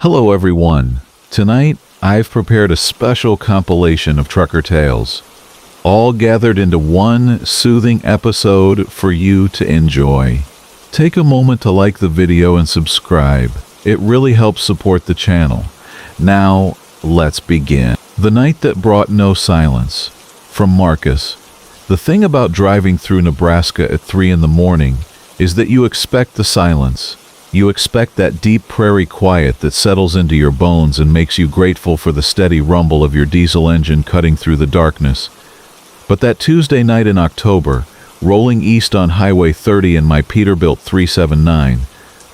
Hello everyone. Tonight, I've prepared a special compilation of trucker tales, all gathered into one soothing episode for you to enjoy. Take a moment to like the video and subscribe. It really helps support the channel. Now, let's begin. The Night That Brought No Silence, from Marcus. The thing about driving through Nebraska at 3 in the morning is that you expect the silence. You expect that deep prairie quiet that settles into your bones and makes you grateful for the steady rumble of your diesel engine cutting through the darkness. But that Tuesday night in October, rolling east on Highway 30 in my Peterbilt 379,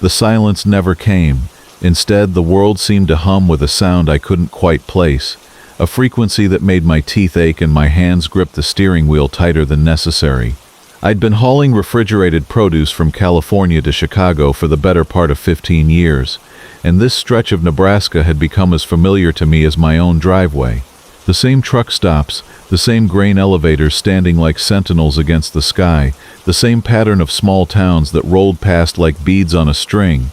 the silence never came. Instead, the world seemed to hum with a sound I couldn't quite place, a frequency that made my teeth ache and my hands grip the steering wheel tighter than necessary. I'd been hauling refrigerated produce from California to Chicago for the better part of 15 years, and this stretch of Nebraska had become as familiar to me as my own driveway. The same truck stops, the same grain elevators standing like sentinels against the sky, the same pattern of small towns that rolled past like beads on a string.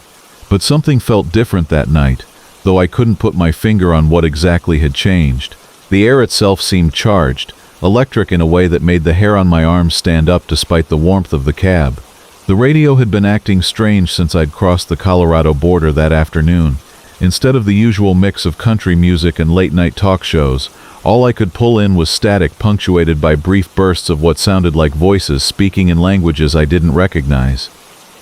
But something felt different that night, though I couldn't put my finger on what exactly had changed. The air itself seemed charged, electric in a way that made the hair on my arms stand up despite the warmth of the cab. The radio had been acting strange since I'd crossed the Colorado border that afternoon. Instead of the usual mix of country music and late-night talk shows, all I could pull in was static punctuated by brief bursts of what sounded like voices speaking in languages I didn't recognize.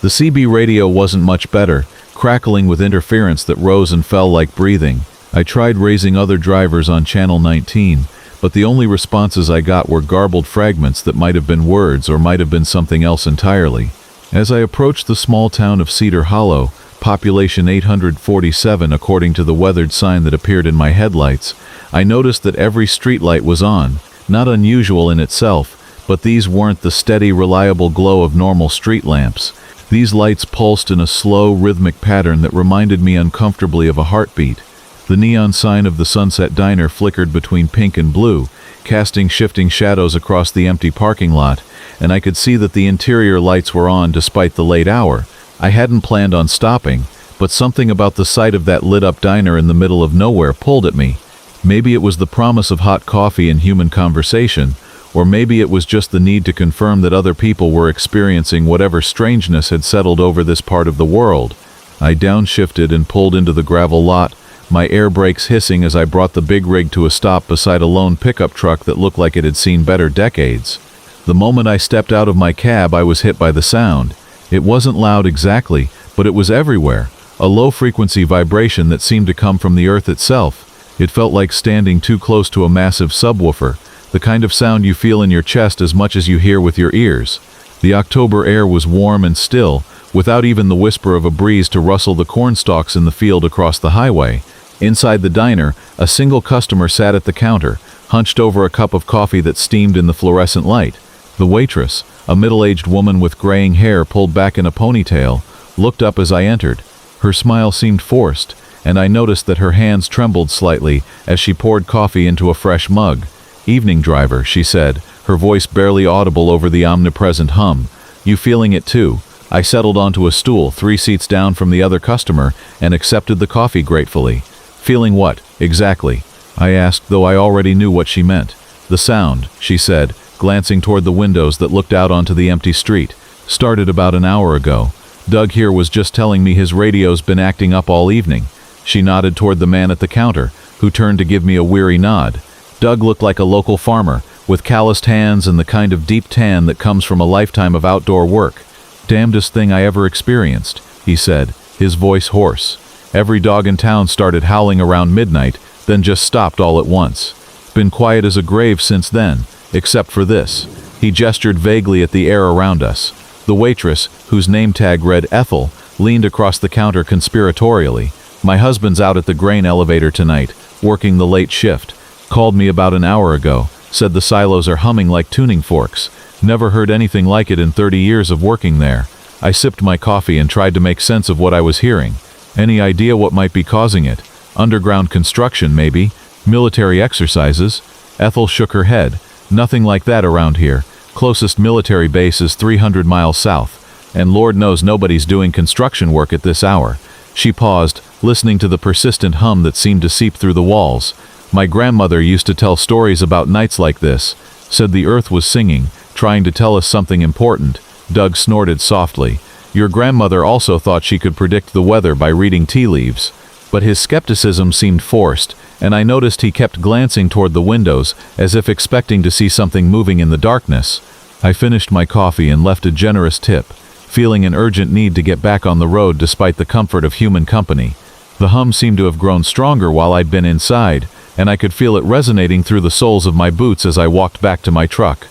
The CB radio wasn't much better, crackling with interference that rose and fell like breathing. I tried raising other drivers on Channel 19, but the only responses I got were garbled fragments that might have been words or might have been something else entirely. As I approached the small town of Cedar Hollow, population 847 according to the weathered sign that appeared in my headlights, I noticed that every streetlight was on, not unusual in itself, but these weren't the steady, reliable glow of normal street lamps. These lights pulsed in a slow, rhythmic pattern that reminded me uncomfortably of a heartbeat. The neon sign of the Sunset Diner flickered between pink and blue, casting shifting shadows across the empty parking lot, and I could see that the interior lights were on despite the late hour. I hadn't planned on stopping, but something about the sight of that lit-up diner in the middle of nowhere pulled at me. Maybe it was the promise of hot coffee and human conversation, or maybe it was just the need to confirm that other people were experiencing whatever strangeness had settled over this part of the world. I downshifted and pulled into the gravel lot, my air brakes hissing as I brought the big rig to a stop beside a lone pickup truck that looked like it had seen better decades. The moment I stepped out of my cab, I was hit by the sound. It wasn't loud exactly, but it was everywhere, a low-frequency vibration that seemed to come from the earth itself. It felt like standing too close to a massive subwoofer, the kind of sound you feel in your chest as much as you hear with your ears. The October air was warm and still, without even the whisper of a breeze to rustle the corn stalks in the field across the highway. Inside the diner, a single customer sat at the counter, hunched over a cup of coffee that steamed in the fluorescent light. The waitress, a middle-aged woman with graying hair pulled back in a ponytail, looked up as I entered. Her smile seemed forced, and I noticed that her hands trembled slightly as she poured coffee into a fresh mug. "Evening, driver," she said, her voice barely audible over the omnipresent hum. "You feeling it too?" I settled onto a stool 3 seats down from the other customer and accepted the coffee gratefully. "Feeling what, exactly?" I asked, though I already knew what she meant. "The sound," she said, glancing toward the windows that looked out onto the empty street. "Started about an hour ago. Doug here was just telling me his radio's been acting up all evening." She nodded toward the man at the counter, who turned to give me a weary nod. Doug looked like a local farmer, with calloused hands and the kind of deep tan that comes from a lifetime of outdoor work. "Damnedest thing I ever experienced," he said, his voice hoarse. "Every dog in town started howling around midnight, then just stopped all at once. Been quiet as a grave since then, except for this." He gestured vaguely at the air around us. The waitress, whose name tag read Ethel, leaned across the counter conspiratorially. "My husband's out at the grain elevator tonight, working the late shift. Called me about an hour ago, said the silos are humming like tuning forks. Never heard anything like it in 30 years of working there." I sipped my coffee and tried to make sense of what I was hearing. Any idea what might be causing it? Underground construction, maybe? Military exercises? Ethel shook her head. "Nothing like that around here. Closest military base is 300 miles south, and Lord knows nobody's doing construction work at this hour. She paused, listening to the persistent hum that seemed to seep through the walls. My grandmother used to tell stories about nights like this, said the earth was singing, trying to tell us something important. Doug snorted softly. Your grandmother also thought she could predict the weather by reading tea leaves. But his skepticism seemed forced, and I noticed he kept glancing toward the windows, as if expecting to see something moving in the darkness. I finished my coffee and left a generous tip, feeling an urgent need to get back on the road despite the comfort of human company. The hum seemed to have grown stronger while I'd been inside, and I could feel it resonating through the soles of my boots as I walked back to my truck.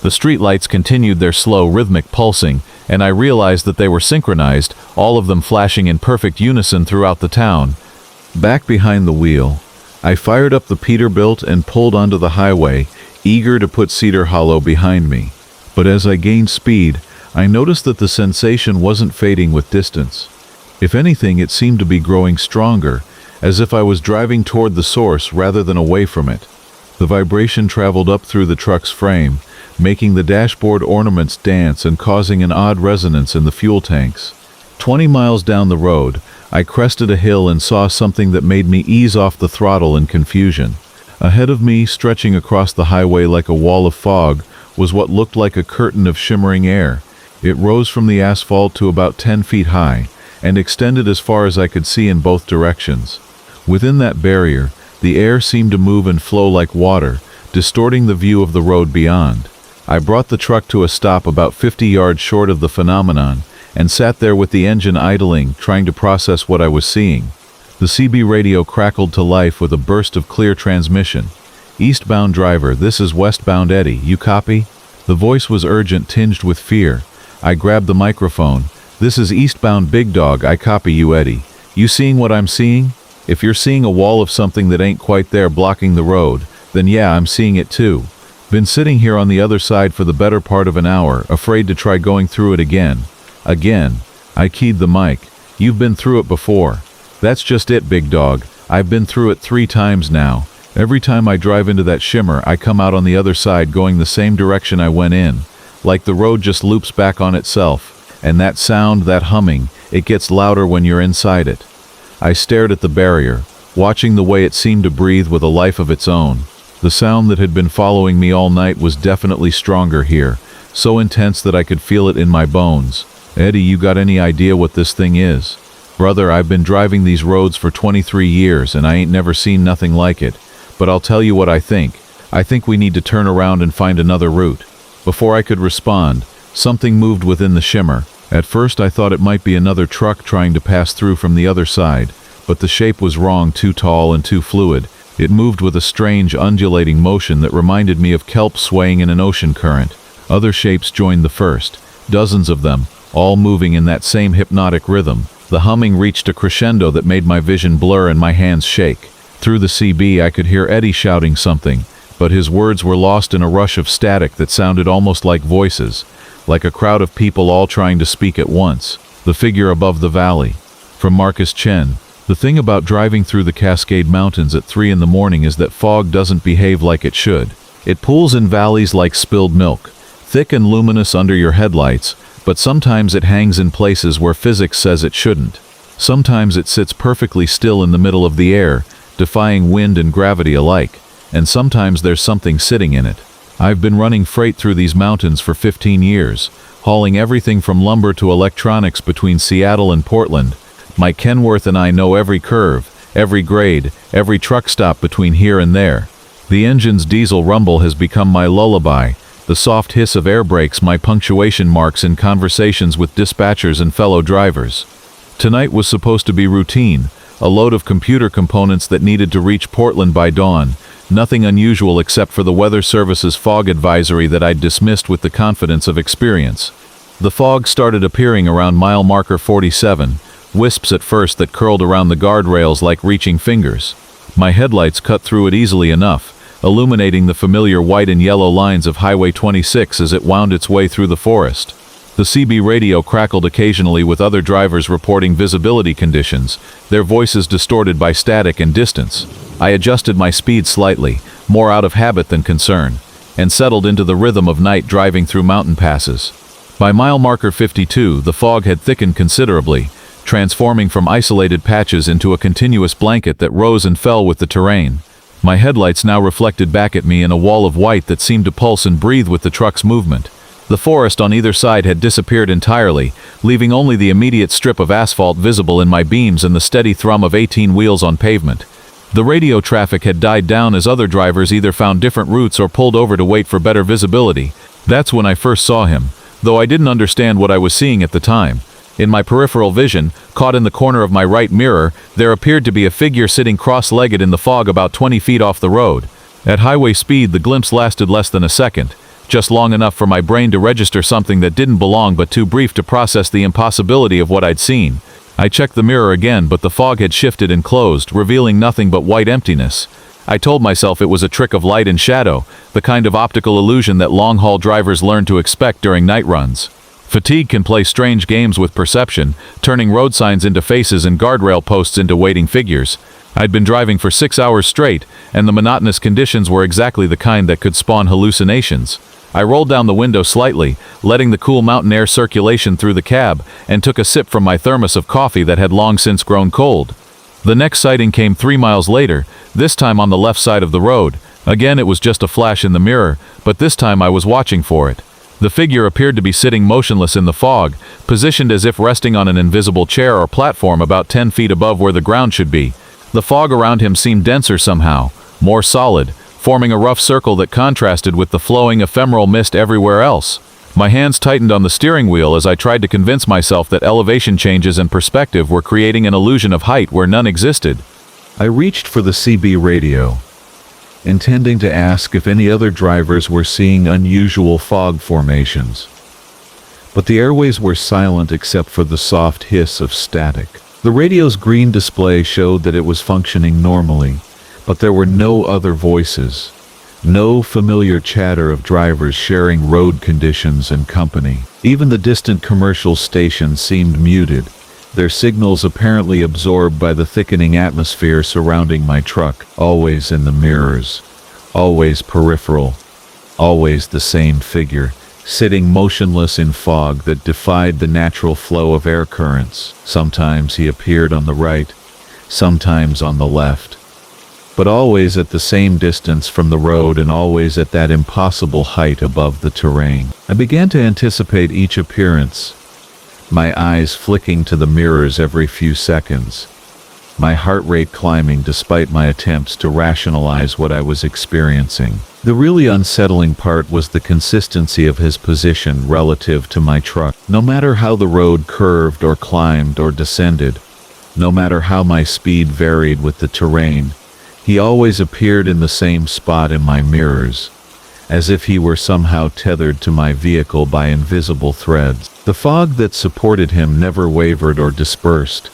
The streetlights continued their slow, rhythmic pulsing, and I realized that they were synchronized, all of them flashing in perfect unison throughout the town. Back behind the wheel, I fired up the Peterbilt and pulled onto the highway, eager to put Cedar Hollow behind me. But as I gained speed, I noticed that the sensation wasn't fading with distance. If anything, it seemed to be growing stronger, as if I was driving toward the source rather than away from it. The vibration traveled up through the truck's frame, making the dashboard ornaments dance and causing an odd resonance in the fuel tanks. 20 miles down the road, I crested a hill and saw something that made me ease off the throttle in confusion. Ahead of me, stretching across the highway like a wall of fog, was what looked like a curtain of shimmering air. It rose from the asphalt to about 10 feet high, and extended as far as I could see in both directions. Within that barrier, the air seemed to move and flow like water, distorting the view of the road beyond. I brought the truck to a stop about 50 yards short of the phenomenon, and sat there with the engine idling, trying to process what I was seeing. The CB radio crackled to life with a burst of clear transmission. Eastbound driver, this is westbound Eddie, you copy? The voice was urgent, tinged with fear. I grabbed the microphone. This is eastbound Big Dog, I copy you Eddie. You seeing what I'm seeing? If you're seeing a wall of something that ain't quite there blocking the road, then yeah, I'm seeing it too. Been sitting here on the other side for the better part of an hour, afraid to try going through it again. I keyed the mic. You've been through it before. That's just it, Big Dog. I've been through it 3 times now. Every time I drive into that shimmer, I come out on the other side going the same direction I went in. Like the road just loops back on itself. And that sound, that humming, it gets louder when you're inside it. I stared at the barrier, watching the way it seemed to breathe with a life of its own. The sound that had been following me all night was definitely stronger here, so intense that I could feel it in my bones. Eddie, you got any idea what this thing is? Brother, I've been driving these roads for 23 years and I ain't never seen nothing like it. But I'll tell you what I think. I think we need to turn around and find another route. Before I could respond, something moved within the shimmer. At first I thought it might be another truck trying to pass through from the other side, but the shape was wrong, too tall and too fluid. It moved with a strange undulating motion that reminded me of kelp swaying in an ocean current. Other shapes joined the first, dozens of them, all moving in that same hypnotic rhythm. The humming reached a crescendo that made my vision blur and my hands shake. Through the CB I could hear Eddie shouting something, but his words were lost in a rush of static that sounded almost like voices, like a crowd of people all trying to speak at once. The figure above the valley. From Marcus Chen. The thing about driving through the Cascade Mountains at 3 in the morning is that fog doesn't behave like it should. It pools in valleys like spilled milk, thick and luminous under your headlights, but sometimes it hangs in places where physics says it shouldn't. Sometimes it sits perfectly still in the middle of the air, defying wind and gravity alike, and sometimes there's something sitting in it. I've been running freight through these mountains for 15 years, hauling everything from lumber to electronics between Seattle and Portland. Mike Kenworth and I know every curve, every grade, every truck stop between here and there. The engine's diesel rumble has become my lullaby, the soft hiss of air brakes my punctuation marks in conversations with dispatchers and fellow drivers. Tonight was supposed to be routine, a load of computer components that needed to reach Portland by dawn, nothing unusual except for the Weather Service's fog advisory that I'd dismissed with the confidence of experience. The fog started appearing around mile marker 47, wisps at first that curled around the guardrails like reaching fingers. My headlights cut through it easily enough, illuminating the familiar white and yellow lines of Highway 26 as it wound its way through the forest. The CB radio crackled occasionally with other drivers reporting visibility conditions, their voices distorted by static and distance. I adjusted my speed slightly, more out of habit than concern, and settled into the rhythm of night driving through mountain passes. By mile marker 52, the fog had thickened considerably, transforming from isolated patches into a continuous blanket that rose and fell with the terrain. My headlights now reflected back at me in a wall of white that seemed to pulse and breathe with the truck's movement. The forest on either side had disappeared entirely, leaving only the immediate strip of asphalt visible in my beams and the steady thrum of 18 wheels on pavement. The radio traffic had died down as other drivers either found different routes or pulled over to wait for better visibility. That's when I first saw him, though I didn't understand what I was seeing at the time. In my peripheral vision, caught in the corner of my right mirror, there appeared to be a figure sitting cross-legged in the fog about 20 feet off the road. At highway speed, the glimpse lasted less than a second, just long enough for my brain to register something that didn't belong but too brief to process the impossibility of what I'd seen. I checked the mirror again, but the fog had shifted and closed, revealing nothing but white emptiness. I told myself it was a trick of light and shadow, the kind of optical illusion that long-haul drivers learn to expect during night runs. Fatigue can play strange games with perception, turning road signs into faces and guardrail posts into waiting figures. I'd been driving for 6 hours straight, and the monotonous conditions were exactly the kind that could spawn hallucinations. I rolled down the window slightly, letting the cool mountain air circulation through the cab, and took a sip from my thermos of coffee that had long since grown cold. The next sighting came 3 miles later, this time on the left side of the road. Again, it was just a flash in the mirror, but this time I was watching for it. The figure appeared to be sitting motionless in the fog, positioned as if resting on an invisible chair or platform about 10 feet above where the ground should be. The fog around him seemed denser somehow, more solid, forming a rough circle that contrasted with the flowing ephemeral mist everywhere else. My hands tightened on the steering wheel as I tried to convince myself that elevation changes and perspective were creating an illusion of height where none existed. I reached for the CB radio, intending to ask if any other drivers were seeing unusual fog formations. But the airways were silent except for the soft hiss of static. The radio's green display showed that it was functioning normally, but there were no other voices, no familiar chatter of drivers sharing road conditions and company. Even the distant commercial stations seemed muted, their signals apparently absorbed by the thickening atmosphere surrounding my truck. Always in the mirrors, always peripheral, always the same figure, sitting motionless in fog that defied the natural flow of air currents. Sometimes he appeared on the right, sometimes on the left, but always at the same distance from the road and always at that impossible height above the terrain. I began to anticipate each appearance, my eyes flicking to the mirrors every few seconds, my heart rate climbing despite my attempts to rationalize what I was experiencing. The really unsettling part was the consistency of his position relative to my truck. No matter how the road curved or climbed or descended, no matter how my speed varied with the terrain, he always appeared in the same spot in my mirrors, as if he were somehow tethered to my vehicle by invisible threads. The fog that supported him never wavered or dispersed,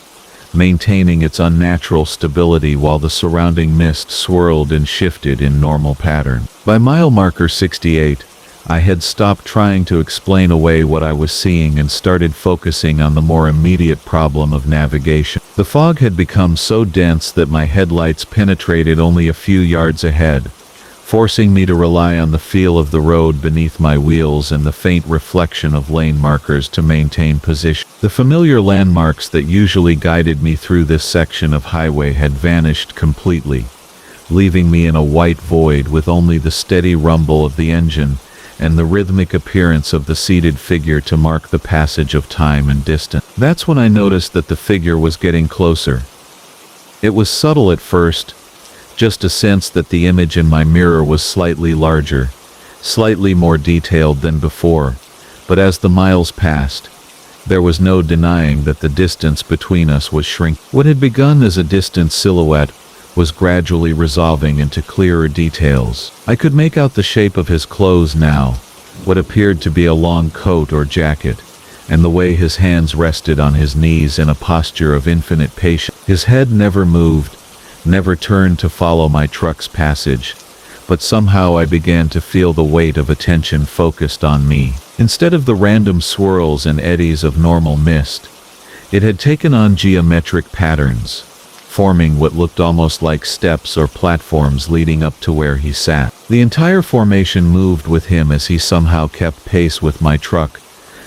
maintaining its unnatural stability while the surrounding mist swirled and shifted in normal pattern. By mile marker 68, I had stopped trying to explain away what I was seeing and started focusing on the more immediate problem of navigation. The fog had become so dense that my headlights penetrated only a few yards ahead, forcing me to rely on the feel of the road beneath my wheels and the faint reflection of lane markers to maintain position. The familiar landmarks that usually guided me through this section of highway had vanished completely, leaving me in a white void with only the steady rumble of the engine and the rhythmic appearance of the seated figure to mark the passage of time and distance. That's when I noticed that the figure was getting closer. It was subtle at first, just a sense that the image in my mirror was slightly larger, slightly more detailed than before, but as the miles passed, there was no denying that the distance between us was shrinking. What had begun as a distant silhouette was gradually resolving into clearer details. I could make out the shape of his clothes now, what appeared to be a long coat or jacket, and the way his hands rested on his knees in a posture of infinite patience. His head never moved, never turned to follow my truck's passage, but somehow I began to feel the weight of attention focused on me. Instead of the random swirls and eddies of normal mist, it had taken on geometric patterns, forming what looked almost like steps or platforms leading up to where he sat. The entire formation moved with him as he somehow kept pace with my truck,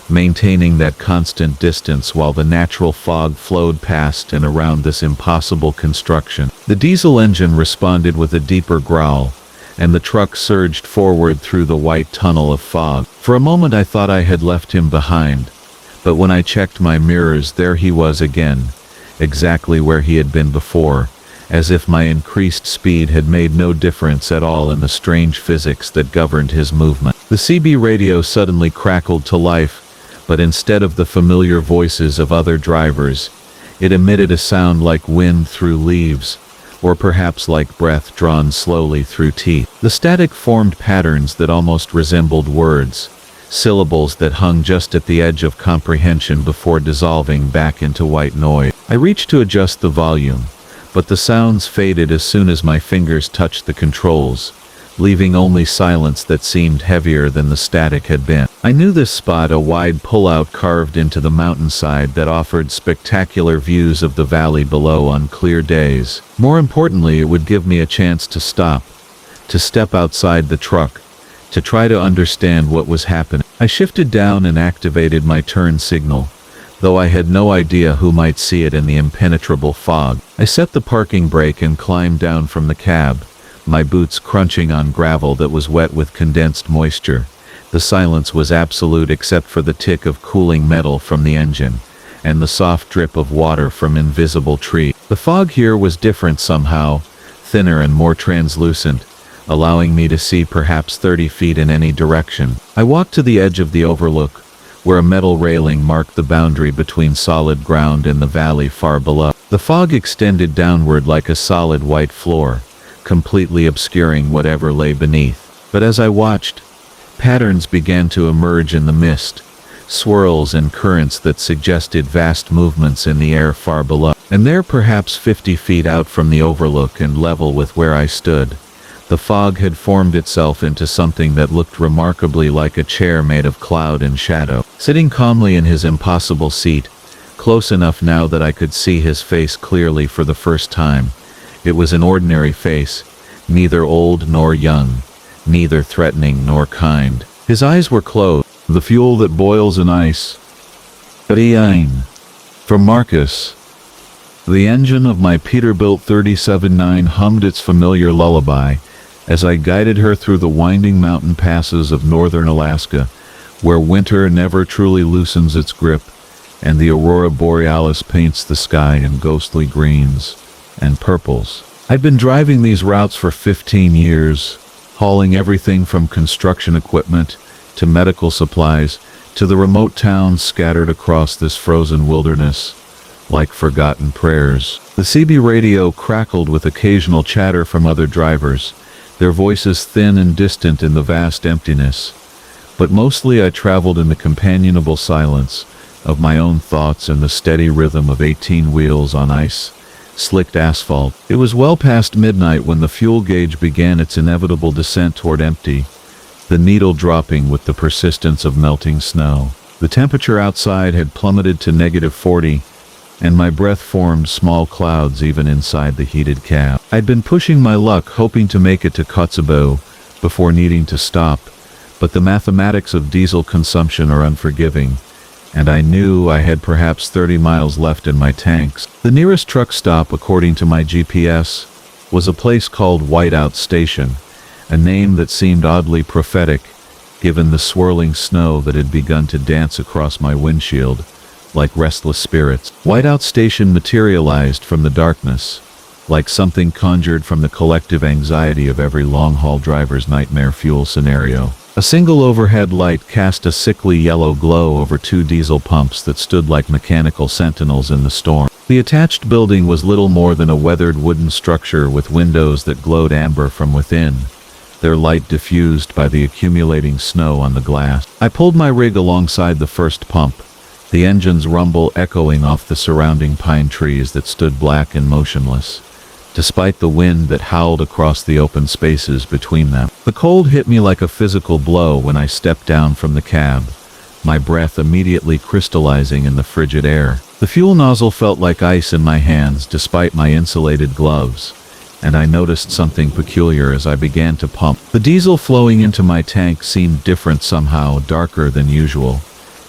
maintaining that constant distance while the natural fog flowed past and around this impossible construction. The diesel engine responded with a deeper growl, and the truck surged forward through the white tunnel of fog. For a moment I thought I had left him behind, but when I checked my mirrors, there he was again, exactly where he had been before, as if my increased speed had made no difference at all in the strange physics that governed his movement. The CB radio suddenly crackled to life, but instead of the familiar voices of other drivers, it emitted a sound like wind through leaves, or perhaps like breath drawn slowly through teeth. The static formed patterns that almost resembled words, syllables that hung just at the edge of comprehension before dissolving back into white noise. I reached to adjust the volume, but the sounds faded as soon as my fingers touched the controls, leaving only silence that seemed heavier than the static had been. I knew this spot, a wide pullout carved into the mountainside that offered spectacular views of the valley below on clear days. More importantly, it would give me a chance to stop, to step outside the truck, to try to understand what was happening. I shifted down and activated my turn signal, though I had no idea who might see it in the impenetrable fog. I set the parking brake and climbed down from the cab, my boots crunching on gravel that was wet with condensed moisture. The silence was absolute except for the tick of cooling metal from the engine, and the soft drip of water from invisible trees. The fog here was different somehow, thinner and more translucent, allowing me to see perhaps 30 feet in any direction. I walked to the edge of the overlook, where a metal railing marked the boundary between solid ground and the valley far below. The fog extended downward like a solid white floor, completely obscuring whatever lay beneath. But as I watched, patterns began to emerge in the mist, swirls and currents that suggested vast movements in the air far below. And there, perhaps 50 feet out from the overlook and level with where I stood, the fog had formed itself into something that looked remarkably like a chair made of cloud and shadow. Sitting calmly in his impossible seat, close enough now that I could see his face clearly for the first time, it was an ordinary face, neither old nor young, neither threatening nor kind. His eyes were closed. The fuel that boils in ice. For Marcus. The engine of my Peterbilt 37-9 hummed its familiar lullaby as I guided her through the winding mountain passes of northern Alaska, where winter never truly loosens its grip, and the aurora borealis paints the sky in ghostly greens and purples. I'd been driving these routes for 15 years, hauling everything from construction equipment to medical supplies to the remote towns scattered across this frozen wilderness, like forgotten prayers. The CB radio crackled with occasional chatter from other drivers, their voices thin and distant in the vast emptiness. But mostly I traveled in the companionable silence of my own thoughts and the steady rhythm of 18 wheels on ice, slicked asphalt. It was well past midnight when the fuel gauge began its inevitable descent toward empty, the needle dropping with the persistence of melting snow. The temperature outside had plummeted to -40, and my breath formed small clouds even inside the heated cab. I'd been pushing my luck, hoping to make it to Kotzebue before needing to stop, but the mathematics of diesel consumption are unforgiving, and I knew I had perhaps 30 miles left in my tanks. The nearest truck stop, according to my GPS, was a place called Whiteout Station, a name that seemed oddly prophetic, given the swirling snow that had begun to dance across my windshield, like restless spirits. Whiteout Station materialized from the darkness, like something conjured from the collective anxiety of every long-haul driver's nightmare fuel scenario. A single overhead light cast a sickly yellow glow over two diesel pumps that stood like mechanical sentinels in the storm. The attached building was little more than a weathered wooden structure with windows that glowed amber from within, their light diffused by the accumulating snow on the glass. I pulled my rig alongside the first pump, the engine's rumble echoing off the surrounding pine trees that stood black and motionless, despite the wind that howled across the open spaces between them. The cold hit me like a physical blow when I stepped down from the cab, my breath immediately crystallizing in the frigid air. The fuel nozzle felt like ice in my hands despite my insulated gloves, and I noticed something peculiar as I began to pump. The diesel flowing into my tank seemed different somehow, darker than usual,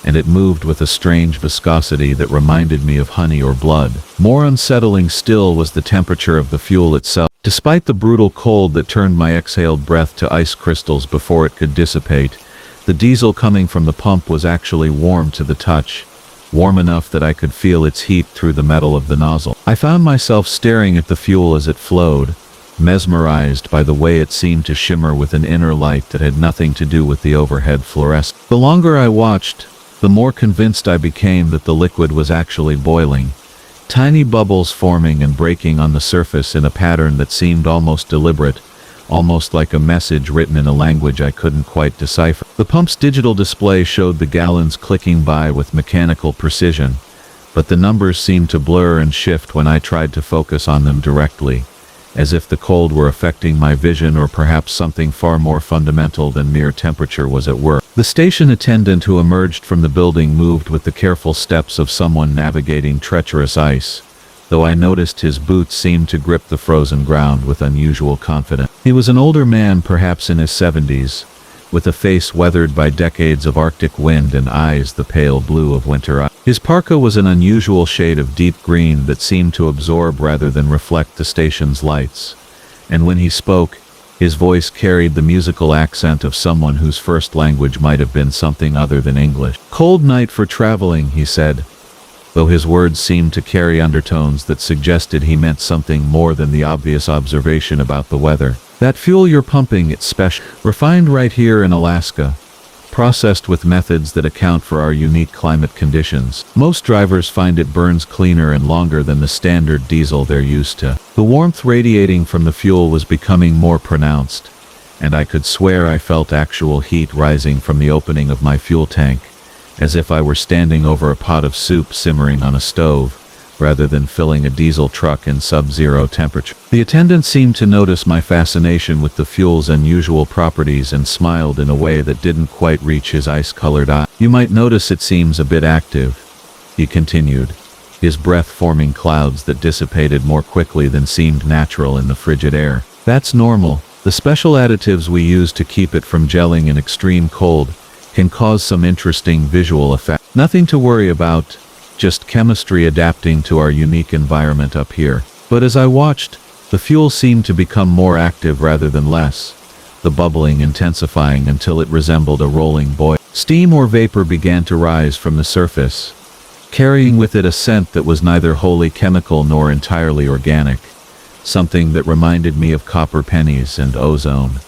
and it moved with a strange viscosity that reminded me of honey or blood. More unsettling still was the temperature of the fuel itself. Despite the brutal cold that turned my exhaled breath to ice crystals before it could dissipate, the diesel coming from the pump was actually warm to the touch, warm enough that I could feel its heat through the metal of the nozzle. I found myself staring at the fuel as it flowed, mesmerized by the way it seemed to shimmer with an inner light that had nothing to do with the overhead fluorescence. The longer I watched, the more convinced I became that the liquid was actually boiling, tiny bubbles forming and breaking on the surface in a pattern that seemed almost deliberate, almost like a message written in a language I couldn't quite decipher. The pump's digital display showed the gallons clicking by with mechanical precision, but the numbers seemed to blur and shift when I tried to focus on them directly, as if the cold were affecting my vision or perhaps something far more fundamental than mere temperature was at work. The station attendant who emerged from the building moved with the careful steps of someone navigating treacherous ice, though I noticed his boots seemed to grip the frozen ground with unusual confidence. He was an older man, perhaps in his 70s, with a face weathered by decades of Arctic wind and eyes the pale blue of winter. His parka was an unusual shade of deep green that seemed to absorb rather than reflect the station's lights, and when he spoke, his voice carried the musical accent of someone whose first language might have been something other than English. "Cold night for traveling," he said, though his words seemed to carry undertones that suggested he meant something more than the obvious observation about the weather. "That fuel you're pumping, it's special. Refined right here in Alaska. Processed with methods that account for our unique climate conditions. Most drivers find it burns cleaner and longer than the standard diesel they're used to." The warmth radiating from the fuel was becoming more pronounced, and I could swear I felt actual heat rising from the opening of my fuel tank, as if I were standing over a pot of soup simmering on a stove, rather than filling a diesel truck in sub-zero temperature. The attendant seemed to notice my fascination with the fuel's unusual properties and smiled in a way that didn't quite reach his ice-colored eye. "You might notice it seems a bit active," he continued, his breath forming clouds that dissipated more quickly than seemed natural in the frigid air. "That's normal. The special additives we use to keep it from gelling in extreme cold can cause some interesting visual effects. Nothing to worry about. Just chemistry adapting to our unique environment up here." But as I watched, the fuel seemed to become more active rather than less, the bubbling intensifying until it resembled a rolling boil. Steam or vapor began to rise from the surface, carrying with it a scent that was neither wholly chemical nor entirely organic, something that reminded me of copper pennies and ozone,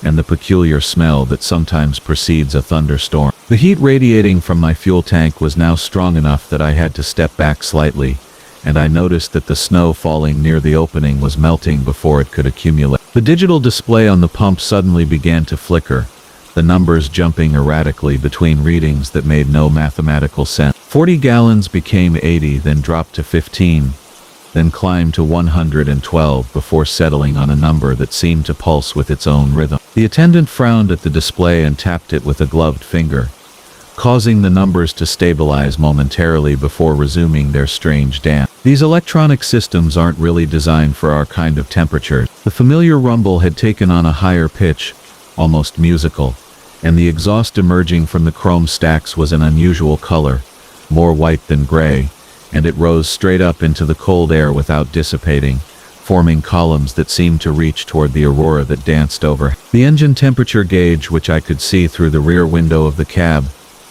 and the peculiar smell that sometimes precedes a thunderstorm. The heat radiating from my fuel tank was now strong enough that I had to step back slightly, and I noticed that the snow falling near the opening was melting before it could accumulate. The digital display on the pump suddenly began to flicker, the numbers jumping erratically between readings that made no mathematical sense. 40 gallons became 80, then dropped to 15, then climbed to 112 before settling on a number that seemed to pulse with its own rhythm. The attendant frowned at the display and tapped it with a gloved finger, causing the numbers to stabilize momentarily before resuming their strange dance. These electronic systems aren't really designed for our kind of temperature. The familiar rumble had taken on a higher pitch, almost musical, and the exhaust emerging from the chrome stacks was an unusual color, more white than gray, and it rose straight up into the cold air without dissipating, forming columns that seemed to reach toward the aurora that danced over. The engine temperature gauge, which I could see through the rear window of the cab,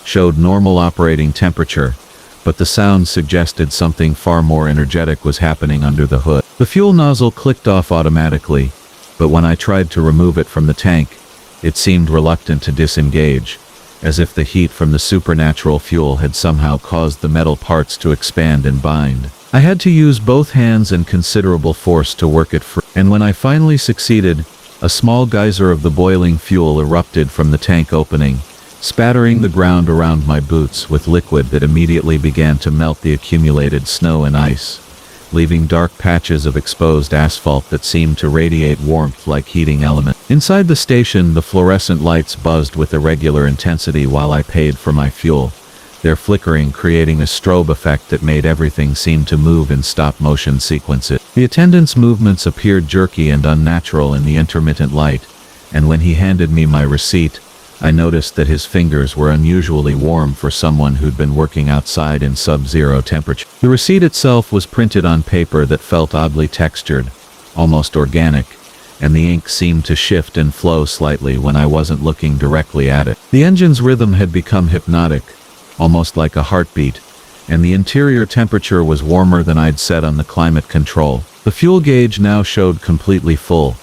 showed normal operating temperature, but the sound suggested something far more energetic was happening under the hood. The fuel nozzle clicked off automatically, but when I tried to remove it from the tank, it seemed reluctant to disengage, as if the heat from the supernatural fuel had somehow caused the metal parts to expand and bind. I had to use both hands and considerable force to work it free, and when I finally succeeded, a small geyser of the boiling fuel erupted from the tank opening, spattering the ground around my boots with liquid that immediately began to melt the accumulated snow and ice, leaving dark patches of exposed asphalt that seemed to radiate warmth like heating element. Inside the station, the fluorescent lights buzzed with irregular intensity while I paid for my fuel, their flickering creating a strobe effect that made everything seem to move in stop-motion sequences. The attendant's movements appeared jerky and unnatural in the intermittent light, and when he handed me my receipt, I noticed that his fingers were unusually warm for someone who'd been working outside in sub-zero temperature. The receipt itself was printed on paper that felt oddly textured, almost organic, and the ink seemed to shift and flow slightly when I wasn't looking directly at it. The engine's rhythm had become hypnotic, almost like a heartbeat, and the interior temperature was warmer than I'd set on the climate control. The fuel gauge now showed completely full,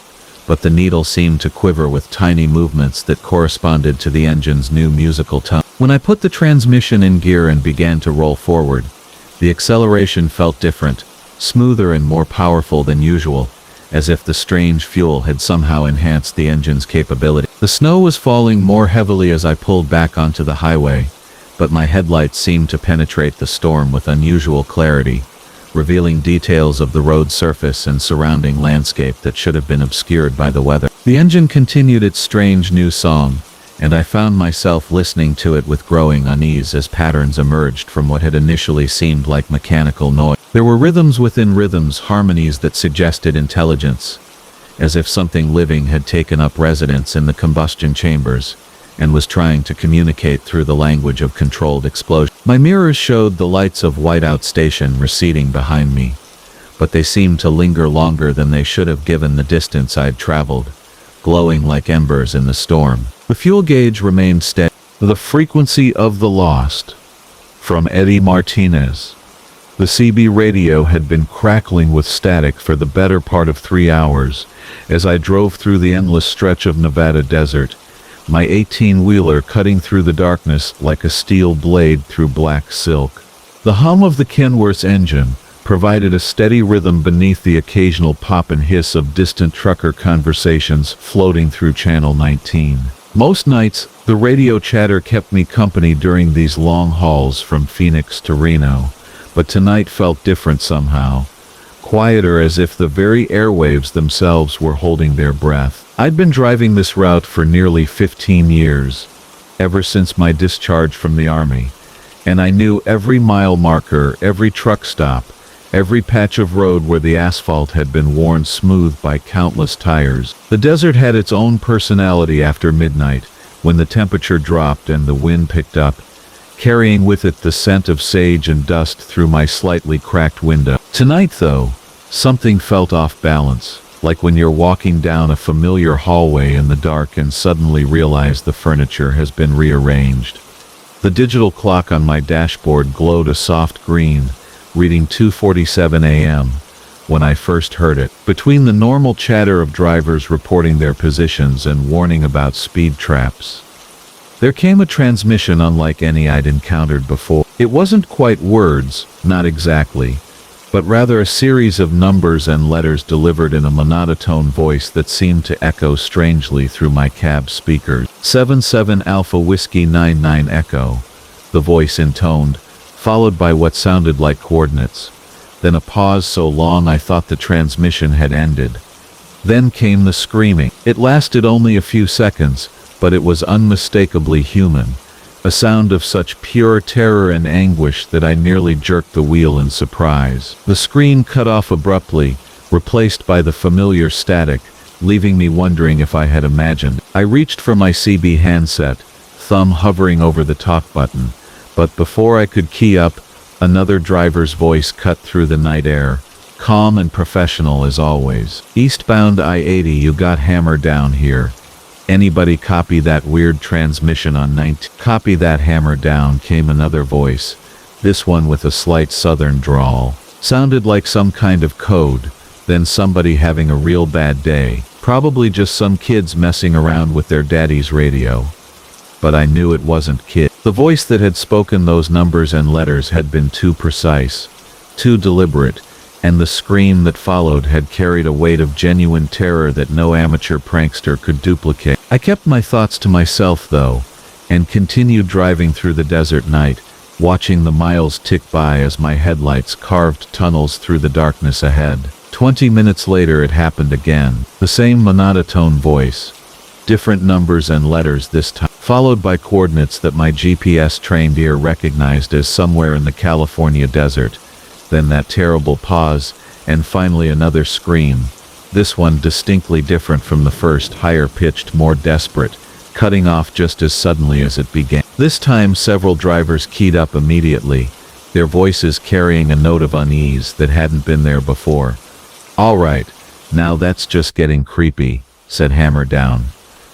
but the needle seemed to quiver with tiny movements that corresponded to the engine's new musical tone. When I put the transmission in gear and began to roll forward, the acceleration felt different, smoother and more powerful than usual, as if the strange fuel had somehow enhanced the engine's capability. The snow was falling more heavily as I pulled back onto the highway, but my headlights seemed to penetrate the storm with unusual clarity, revealing details of the road surface and surrounding landscape that should have been obscured by the weather. The engine continued its strange new song, and I found myself listening to it with growing unease as patterns emerged from what had initially seemed like mechanical noise. There were rhythms within rhythms, harmonies that suggested intelligence, as if something living had taken up residence in the combustion chambers and was trying to communicate through the language of controlled explosion. My mirrors showed the lights of Whiteout Station receding behind me, but they seemed to linger longer than they should have given the distance I'd traveled, glowing like embers in the storm. The fuel gauge remained steady. The frequency of the lost. From Eddie Martinez. The CB radio had been crackling with static for the better part of 3 hours as I drove through the endless stretch of Nevada desert, my 18-wheeler cutting through the darkness like a steel blade through black silk. The hum of the Kenworth's engine provided a steady rhythm beneath the occasional pop and hiss of distant trucker conversations floating through Channel 19. Most nights, the radio chatter kept me company during these long hauls from Phoenix to Reno, but tonight felt different somehow, quieter, as if the very airwaves themselves were holding their breath. I'd been driving this route for nearly 15 years, ever since my discharge from the Army, and I knew every mile marker, every truck stop, every patch of road where the asphalt had been worn smooth by countless tires. The desert had its own personality after midnight, when the temperature dropped and the wind picked up, carrying with it the scent of sage and dust through my slightly cracked window. Tonight, though, something felt off balance, like when you're walking down a familiar hallway in the dark and suddenly realize the furniture has been rearranged. The digital clock on my dashboard glowed a soft green, reading 2:47 a.m. when I first heard it. Between the normal chatter of drivers reporting their positions and warning about speed traps, there came a transmission unlike any I'd encountered before. It wasn't quite words, not exactly, but rather a series of numbers and letters delivered in a monotone voice that seemed to echo strangely through my cab speakers. 77 Alpha Whiskey 99 Echo, the voice intoned, followed by what sounded like coordinates. Then a pause so long I thought the transmission had ended. Then came the screaming. It lasted only a few seconds, but it was unmistakably human, a sound of such pure terror and anguish that I nearly jerked the wheel in surprise. The scream cut off abruptly, replaced by the familiar static, leaving me wondering if I had imagined. I reached for my CB handset, thumb hovering over the talk button, but before I could key up, another driver's voice cut through the night air, calm and professional as always. Eastbound I-80, you got hammered down here. Anybody copy that weird transmission on 19? Copy that, hammer down, came another voice, this one with a slight southern drawl. Sounded like some kind of code, then somebody having a real bad day, probably just some kids messing around with their daddy's radio. But I knew it wasn't kid. The voice that had spoken those numbers and letters had been too precise, too deliberate, and the scream that followed had carried a weight of genuine terror that no amateur prankster could duplicate. I kept my thoughts to myself, though, and continued driving through the desert night, watching the miles tick by as my headlights carved tunnels through the darkness ahead. 20 minutes later it happened again, the same monotone voice, different numbers and letters this time, followed by coordinates that my GPS-trained ear recognized as somewhere in the California desert. Then that terrible pause, and finally another scream, this one distinctly different from the first, higher-pitched, more desperate, cutting off just as suddenly as it began. This time several drivers keyed up immediately, their voices carrying a note of unease that hadn't been there before. "All right, now that's just getting creepy," said Hammer Down.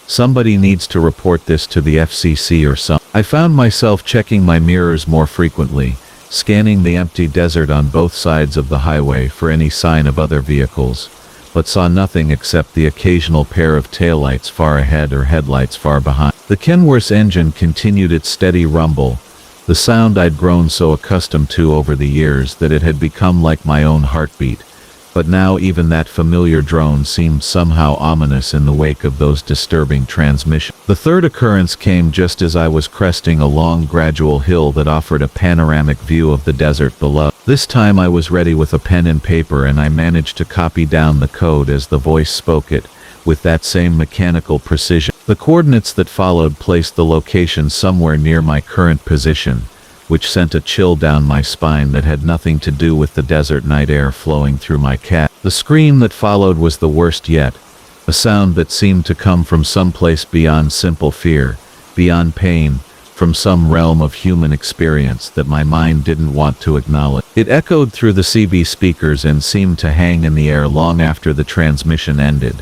"Somebody needs to report this to the FCC or something." I found myself checking my mirrors more frequently, scanning the empty desert on both sides of the highway for any sign of other vehicles, but saw nothing except the occasional pair of taillights far ahead or headlights far behind. The Kenworth's engine continued its steady rumble, the sound I'd grown so accustomed to over the years that it had become like my own heartbeat. But now even that familiar drone seemed somehow ominous in the wake of those disturbing transmissions. The third occurrence came just as I was cresting a long gradual hill that offered a panoramic view of the desert below. This time I was ready with a pen and paper, and I managed to copy down the code as the voice spoke it, with that same mechanical precision. The coordinates that followed placed the location somewhere near my current position, which sent a chill down my spine that had nothing to do with the desert night air flowing through my cat. The scream that followed was the worst yet, a sound that seemed to come from someplace beyond simple fear, beyond pain, from some realm of human experience that my mind didn't want to acknowledge. It echoed through the CB speakers and seemed to hang in the air long after the transmission ended,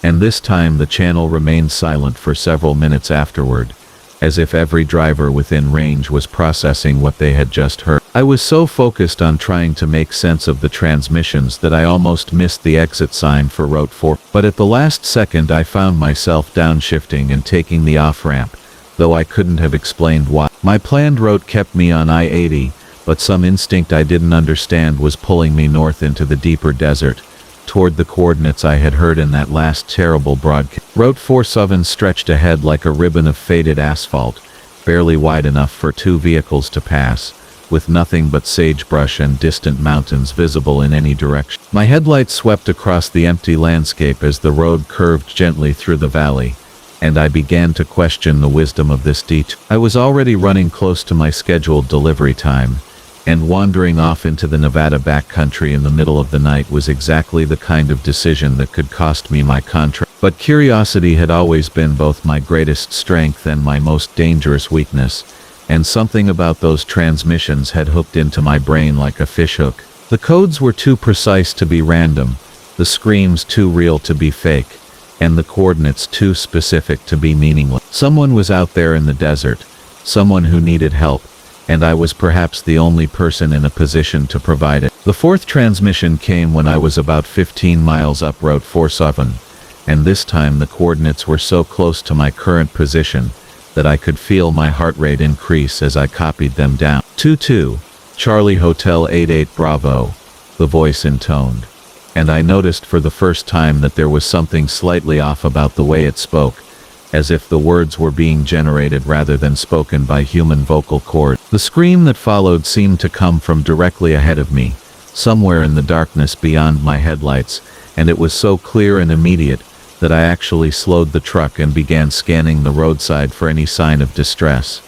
and this time the channel remained silent for several minutes afterward, as if every driver within range was processing what they had just heard. I was so focused on trying to make sense of the transmissions that I almost missed the exit sign for Route 4, but at the last second I found myself downshifting and taking the off-ramp, though I couldn't have explained why. My planned route kept me on I-80, but some instinct I didn't understand was pulling me north into the deeper desert, toward the coordinates I had heard in that last terrible broadcast. Route 47 stretched ahead like a ribbon of faded asphalt, barely wide enough for two vehicles to pass, with nothing but sagebrush and distant mountains visible in any direction. My headlights swept across the empty landscape as the road curved gently through the valley, and I began to question the wisdom of this detour. I was already running close to my scheduled delivery time, and wandering off into the Nevada backcountry in the middle of the night was exactly the kind of decision that could cost me my contract. But curiosity had always been both my greatest strength and my most dangerous weakness, and something about those transmissions had hooked into my brain like a fishhook. The codes were too precise to be random, the screams too real to be fake, and the coordinates too specific to be meaningless. Someone was out there in the desert, someone who needed help, and I was perhaps the only person in a position to provide it. The fourth transmission came when I was about 15 miles up Route 47, and this time the coordinates were so close to my current position that I could feel my heart rate increase as I copied them down. 22, Charlie Hotel 88 Bravo, the voice intoned, and I noticed for the first time that there was something slightly off about the way it spoke, as if the words were being generated rather than spoken by human vocal cords. The scream that followed seemed to come from directly ahead of me, somewhere in the darkness beyond my headlights, and it was so clear and immediate that I actually slowed the truck and began scanning the roadside for any sign of distress.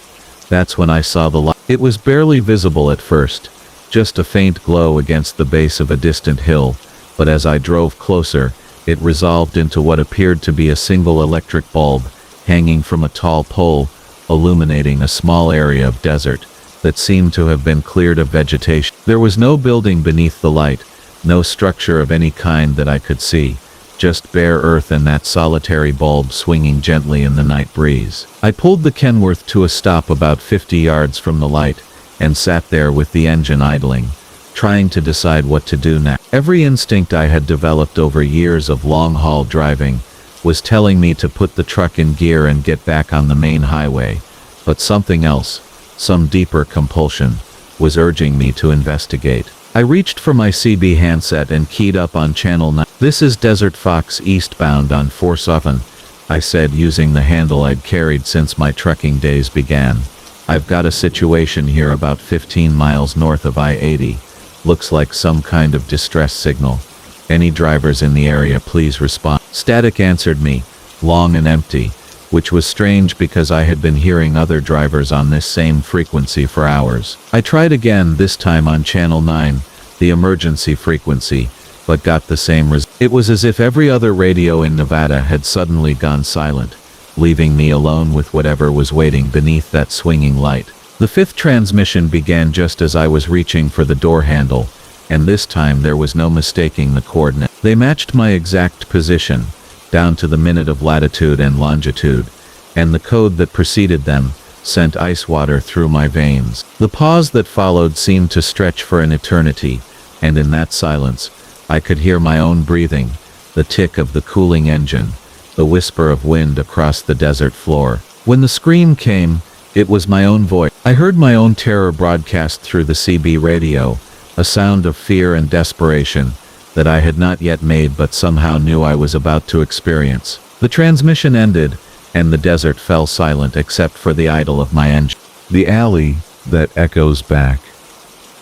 That's when I saw the light. It was barely visible at first, just a faint glow against the base of a distant hill, but as I drove closer, it resolved into what appeared to be a single electric bulb, hanging from a tall pole, illuminating a small area of desert that seemed to have been cleared of vegetation. There was no building beneath the light, no structure of any kind that I could see, just bare earth and that solitary bulb swinging gently in the night breeze. I pulled the Kenworth to a stop about 50 yards from the light, and sat there with the engine idling, trying to decide what to do next. Every instinct I had developed over years of long-haul driving was telling me to put the truck in gear and get back on the main highway, but something else, some deeper compulsion, was urging me to investigate. I reached for my CB handset and keyed up on channel 9. "This is Desert Fox eastbound on 47, I said, using the handle I'd carried since my trucking days began. "I've got a situation here about 15 miles north of I-80. Looks like some kind of distress signal. Any drivers in the area, please respond." Static answered me, long and empty, which was strange because I had been hearing other drivers on this same frequency for hours. I tried again, this time on channel 9, the emergency frequency, but got the same result. It was as if every other radio in Nevada had suddenly gone silent, leaving me alone with whatever was waiting beneath that swinging light. The fifth transmission began just as I was reaching for the door handle, and this time there was no mistaking the coordinate. They matched my exact position, down to the minute of latitude and longitude, and the code that preceded them sent ice water through my veins. The pause that followed seemed to stretch for an eternity, and in that silence, I could hear my own breathing, the tick of the cooling engine, the whisper of wind across the desert floor. When the scream came, it was my own voice. I heard my own terror broadcast through the CB radio, a sound of fear and desperation that I had not yet made but somehow knew I was about to experience. The transmission ended, and the desert fell silent except for the idle of my engine. The alley that echoes back.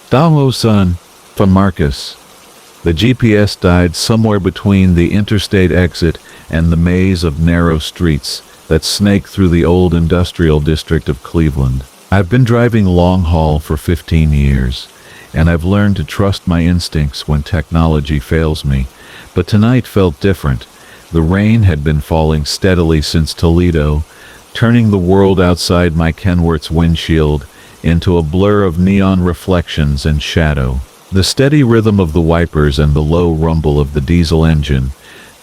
Damo son, from Marcus. The GPS died somewhere between the interstate exit and the maze of narrow streets that snake through the old industrial district of Cleveland. I've been driving long haul for 15 years, and I've learned to trust my instincts when technology fails me, but tonight felt different. The rain had been falling steadily since Toledo, turning the world outside my Kenworth's windshield into a blur of neon reflections and shadow. The steady rhythm of the wipers and the low rumble of the diesel engine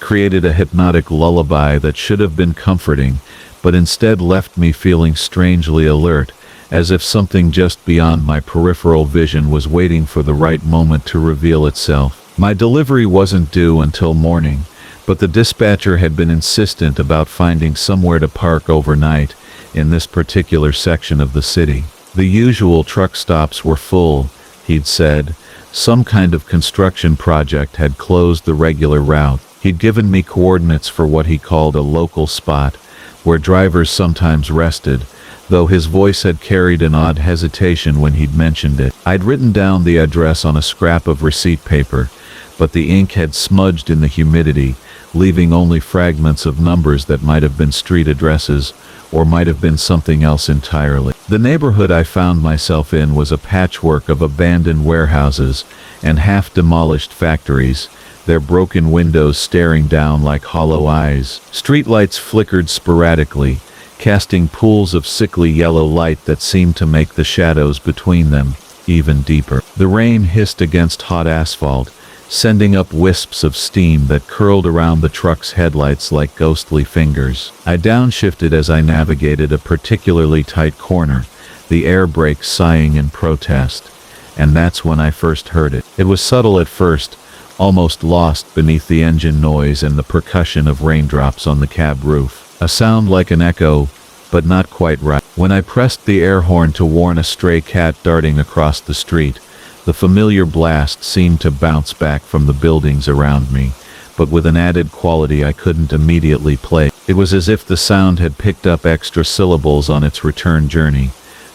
created a hypnotic lullaby that should have been comforting, but instead left me feeling strangely alert, as if something just beyond my peripheral vision was waiting for the right moment to reveal itself. My delivery wasn't due until morning, but the dispatcher had been insistent about finding somewhere to park overnight in this particular section of the city. The usual truck stops were full, he'd said. Some kind of construction project had closed the regular route. He'd given me coordinates for what he called a local spot, where drivers sometimes rested, though his voice had carried an odd hesitation when he'd mentioned it. I'd written down the address on a scrap of receipt paper, but the ink had smudged in the humidity, leaving only fragments of numbers that might have been street addresses, or might have been something else entirely. The neighborhood I found myself in was a patchwork of abandoned warehouses and half-demolished factories, their broken windows staring down like hollow eyes. Streetlights flickered sporadically, casting pools of sickly yellow light that seemed to make the shadows between them even deeper. The rain hissed against hot asphalt, sending up wisps of steam that curled around the truck's headlights like ghostly fingers. I downshifted as I navigated a particularly tight corner, the air brakes sighing in protest. And that's when I first heard it. It was subtle at first, almost lost beneath the engine noise and the percussion of raindrops on the cab roof. A sound like an echo, but not quite right. When I pressed the air horn to warn a stray cat darting across the street, the familiar blast seemed to bounce back from the buildings around me, but with an added quality I couldn't immediately place. It was as if the sound had picked up extra syllables on its return journey,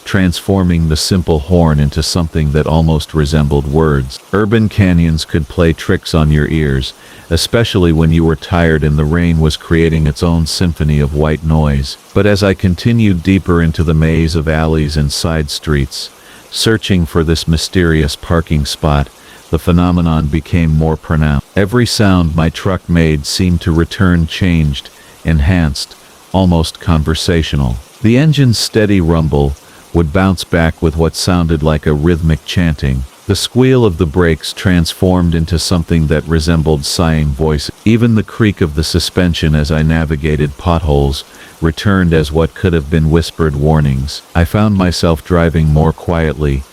transforming the simple horn into something that almost resembled words. Urban canyons could play tricks on your ears, especially when you were tired and the rain was creating its own symphony of white noise. But as I continued deeper into the maze of alleys and side streets, searching for this mysterious parking spot, the phenomenon became more pronounced. Every sound my truck made seemed to return changed, enhanced, almost conversational. The engine's steady rumble would bounce back with what sounded like a rhythmic chanting. The squeal of the brakes transformed into something that resembled sighing voices. Even the creak of the suspension as I navigated potholes returned as what could have been whispered warnings. I found myself driving more quietly,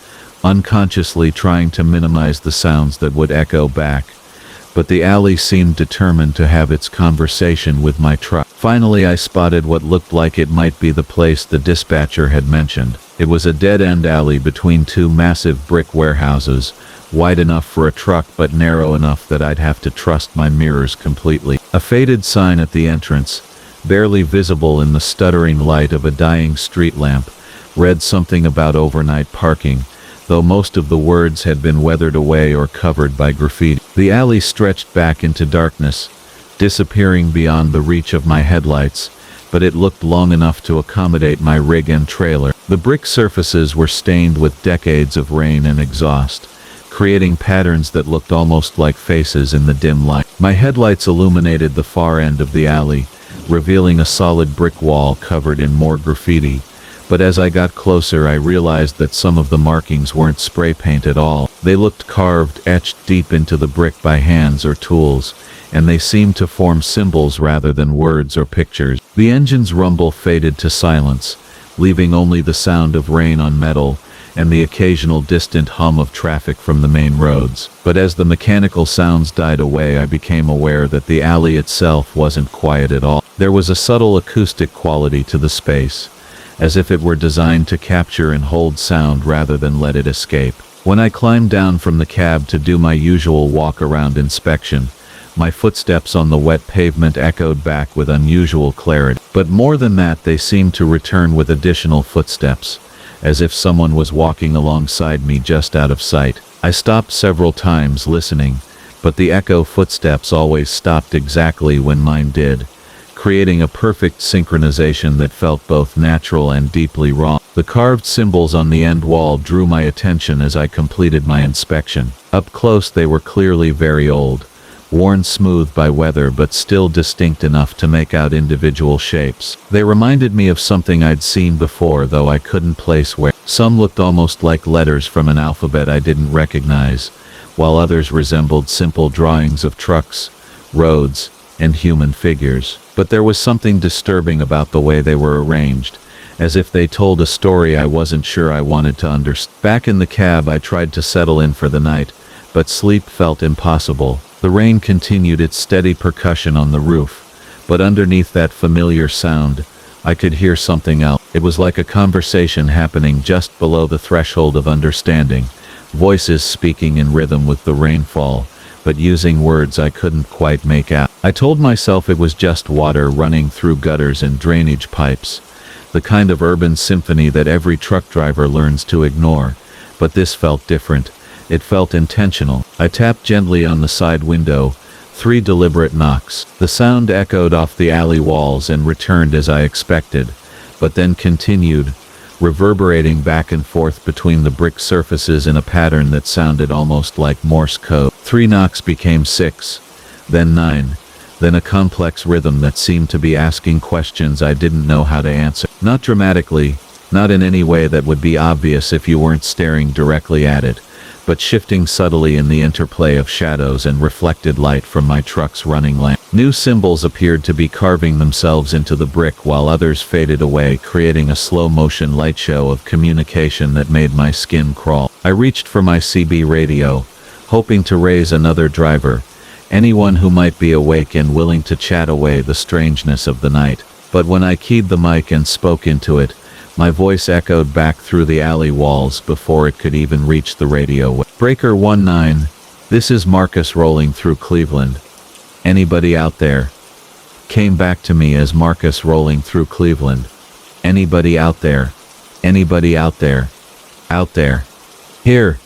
unconsciously trying to minimize the sounds that would echo back, but the alley seemed determined to have its conversation with my truck. Finally, I spotted what looked like it might be the place the dispatcher had mentioned. It was a dead-end alley between two massive brick warehouses, wide enough for a truck but narrow enough that I'd have to trust my mirrors completely. A faded sign at the entrance, barely visible in the stuttering light of a dying street lamp, read something about overnight parking, though most of the words had been weathered away or covered by graffiti. The alley stretched back into darkness, disappearing beyond the reach of my headlights, but it looked long enough to accommodate my rig and trailer. The brick surfaces were stained with decades of rain and exhaust, creating patterns that looked almost like faces in the dim light. My headlights illuminated the far end of the alley, revealing a solid brick wall covered in more graffiti. But as I got closer, I realized that some of the markings weren't spray paint at all. They looked carved, etched deep into the brick by hands or tools, and they seemed to form symbols rather than words or pictures. The engine's rumble faded to silence, leaving only the sound of rain on metal and the occasional distant hum of traffic from the main roads. But as the mechanical sounds died away, I became aware that the alley itself wasn't quiet at all. There was a subtle acoustic quality to the space, as if it were designed to capture and hold sound rather than let it escape. When I climbed down from the cab to do my usual walk-around inspection, my footsteps on the wet pavement echoed back with unusual clarity. But more than that, they seemed to return with additional footsteps, as if someone was walking alongside me just out of sight. I stopped several times listening, but the echo footsteps always stopped exactly when mine did, creating a perfect synchronization that felt both natural and deeply raw. The carved symbols on the end wall drew my attention as I completed my inspection. Up close, they were clearly very old, worn smooth by weather but still distinct enough to make out individual shapes. They reminded me of something I'd seen before, though I couldn't place where. Some looked almost like letters from an alphabet I didn't recognize, while others resembled simple drawings of trucks, roads, and human figures. But there was something disturbing about the way they were arranged, as if they told a story I wasn't sure I wanted to understand. Back in the cab, I tried to settle in for the night, but sleep felt impossible. The rain continued its steady percussion on the roof, but underneath that familiar sound, I could hear something else. It was like a conversation happening just below the threshold of understanding, voices speaking in rhythm with the rainfall, but using words I couldn't quite make out. I told myself it was just water running through gutters and drainage pipes, the kind of urban symphony that every truck driver learns to ignore, but this felt different. It felt intentional. I tapped gently on the side window, 3 deliberate knocks. The sound echoed off the alley walls and returned as I expected, but then continued, reverberating back and forth between the brick surfaces in a pattern that sounded almost like Morse code. 3 knocks became 6, then 9, then a complex rhythm that seemed to be asking questions I didn't know how to answer. Not dramatically, not in any way that would be obvious if you weren't staring directly at it, but shifting subtly in the interplay of shadows and reflected light from my truck's running lamp. New symbols appeared to be carving themselves into the brick while others faded away, creating a slow-motion light show of communication that made my skin crawl. I reached for my CB radio, hoping to raise another driver, anyone who might be awake and willing to chat away the strangeness of the night. But when I keyed the mic and spoke into it, my voice echoed back through the alley walls before it could even reach the radio. Breaker 19, this is Marcus rolling through Cleveland. Anybody out there? Came back to me as Marcus rolling through Cleveland. Anybody out there? Anybody out there? Out there. Here.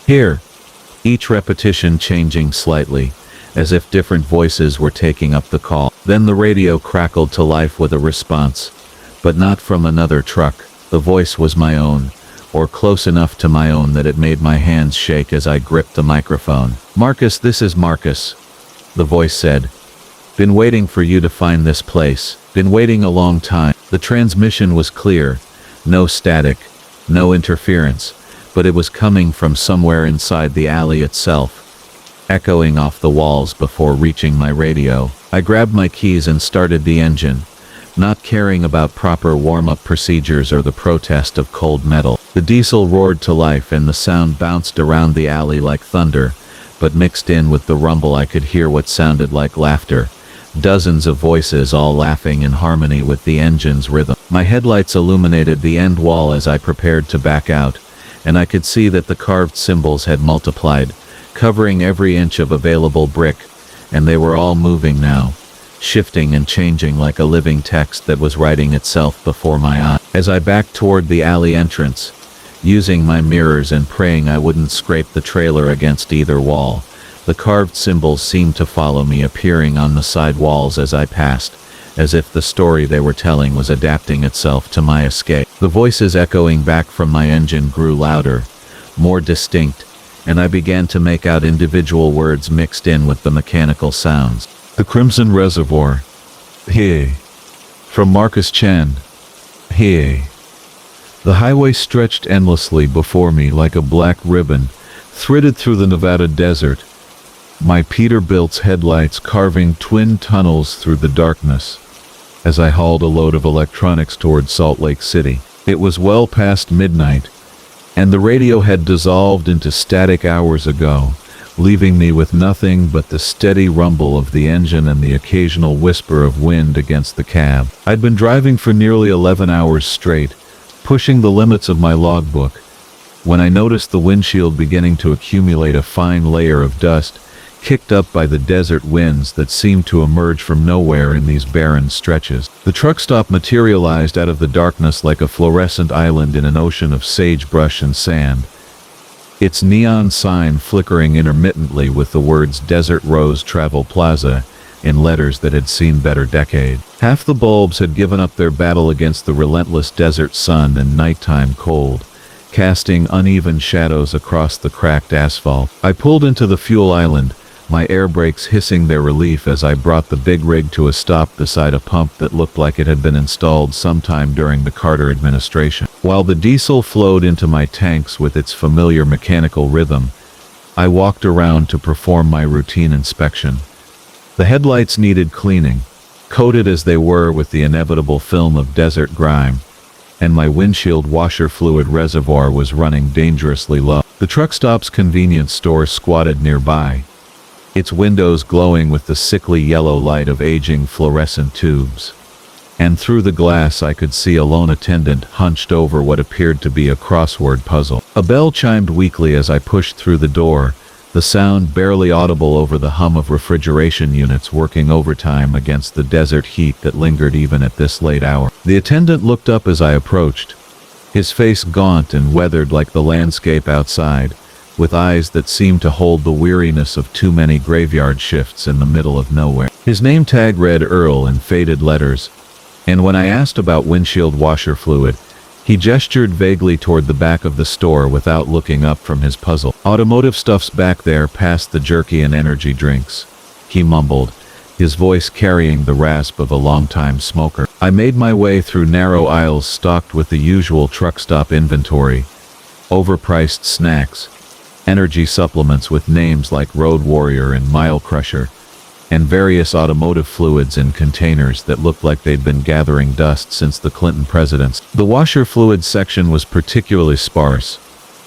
Here. Each repetition changing slightly, as if different voices were taking up the call. Then the radio crackled to life with a response. But not from another truck. The voice was my own, or close enough to my own that it made my hands shake as I gripped the microphone. Marcus, this is Marcus, the voice said. Been waiting for you to find this place. Been waiting a long time. The transmission was clear, no static, no interference, but it was coming from somewhere inside the alley itself, echoing off the walls before reaching my radio. I grabbed my keys and started the engine, not caring about proper warm-up procedures or the protest of cold metal. The diesel roared to life and the sound bounced around the alley like thunder, but mixed in with the rumble I could hear what sounded like laughter, dozens of voices all laughing in harmony with the engine's rhythm. My headlights illuminated the end wall as I prepared to back out, and I could see that the carved symbols had multiplied, covering every inch of available brick, and they were all moving now, shifting and changing like a living text that was writing itself before my eyes. As I backed toward the alley entrance, using my mirrors and praying I wouldn't scrape the trailer against either wall, the carved symbols seemed to follow me, appearing on the side walls as I passed, as if the story they were telling was adapting itself to my escape. The voices echoing back from my engine grew louder, more distinct, and I began to make out individual words mixed in with the mechanical sounds. The Crimson Reservoir. Hey, From Marcus Chen. Hey. The highway stretched endlessly before me like a black ribbon, threaded through the Nevada desert, my Peterbilt's headlights carving twin tunnels through the darkness. As I hauled a load of electronics toward Salt Lake City, it was well past midnight, and the radio had dissolved into static hours ago, leaving me with nothing but the steady rumble of the engine and the occasional whisper of wind against the cab. I'd been driving for nearly 11 hours straight, pushing the limits of my logbook, when I noticed the windshield beginning to accumulate a fine layer of dust, kicked up by the desert winds that seemed to emerge from nowhere in these barren stretches. The truck stop materialized out of the darkness like a fluorescent island in an ocean of sagebrush and sand, its neon sign flickering intermittently with the words Desert Rose Travel Plaza in letters that had seen better decades. Half the bulbs had given up their battle against the relentless desert sun and nighttime cold, casting uneven shadows across the cracked asphalt. I pulled into the fuel island, my air brakes hissing their relief as I brought the big rig to a stop beside a pump that looked like it had been installed sometime during the Carter administration. While the diesel flowed into my tanks with its familiar mechanical rhythm, I walked around to perform my routine inspection. The headlights needed cleaning, coated as they were with the inevitable film of desert grime, and my windshield washer fluid reservoir was running dangerously low. The truck stop's convenience store squatted nearby, its windows glowing with the sickly yellow light of aging fluorescent tubes. And through the glass I could see a lone attendant hunched over what appeared to be a crossword puzzle. A bell chimed weakly as I pushed through the door, the sound barely audible over the hum of refrigeration units working overtime against the desert heat that lingered even at this late hour. The attendant looked up as I approached, his face gaunt and weathered like the landscape outside, with eyes that seemed to hold the weariness of too many graveyard shifts in the middle of nowhere. His name tag read Earl in faded letters, and when I asked about windshield washer fluid, he gestured vaguely toward the back of the store without looking up from his puzzle. Automotive stuff's back there past the jerky and energy drinks, he mumbled, his voice carrying the rasp of a longtime smoker. I made my way through narrow aisles stocked with the usual truck stop inventory, overpriced snacks, energy supplements with names like Road Warrior and Mile Crusher, and various automotive fluids in containers that looked like they'd been gathering dust since the Clinton presidency. The washer fluids section was particularly sparse,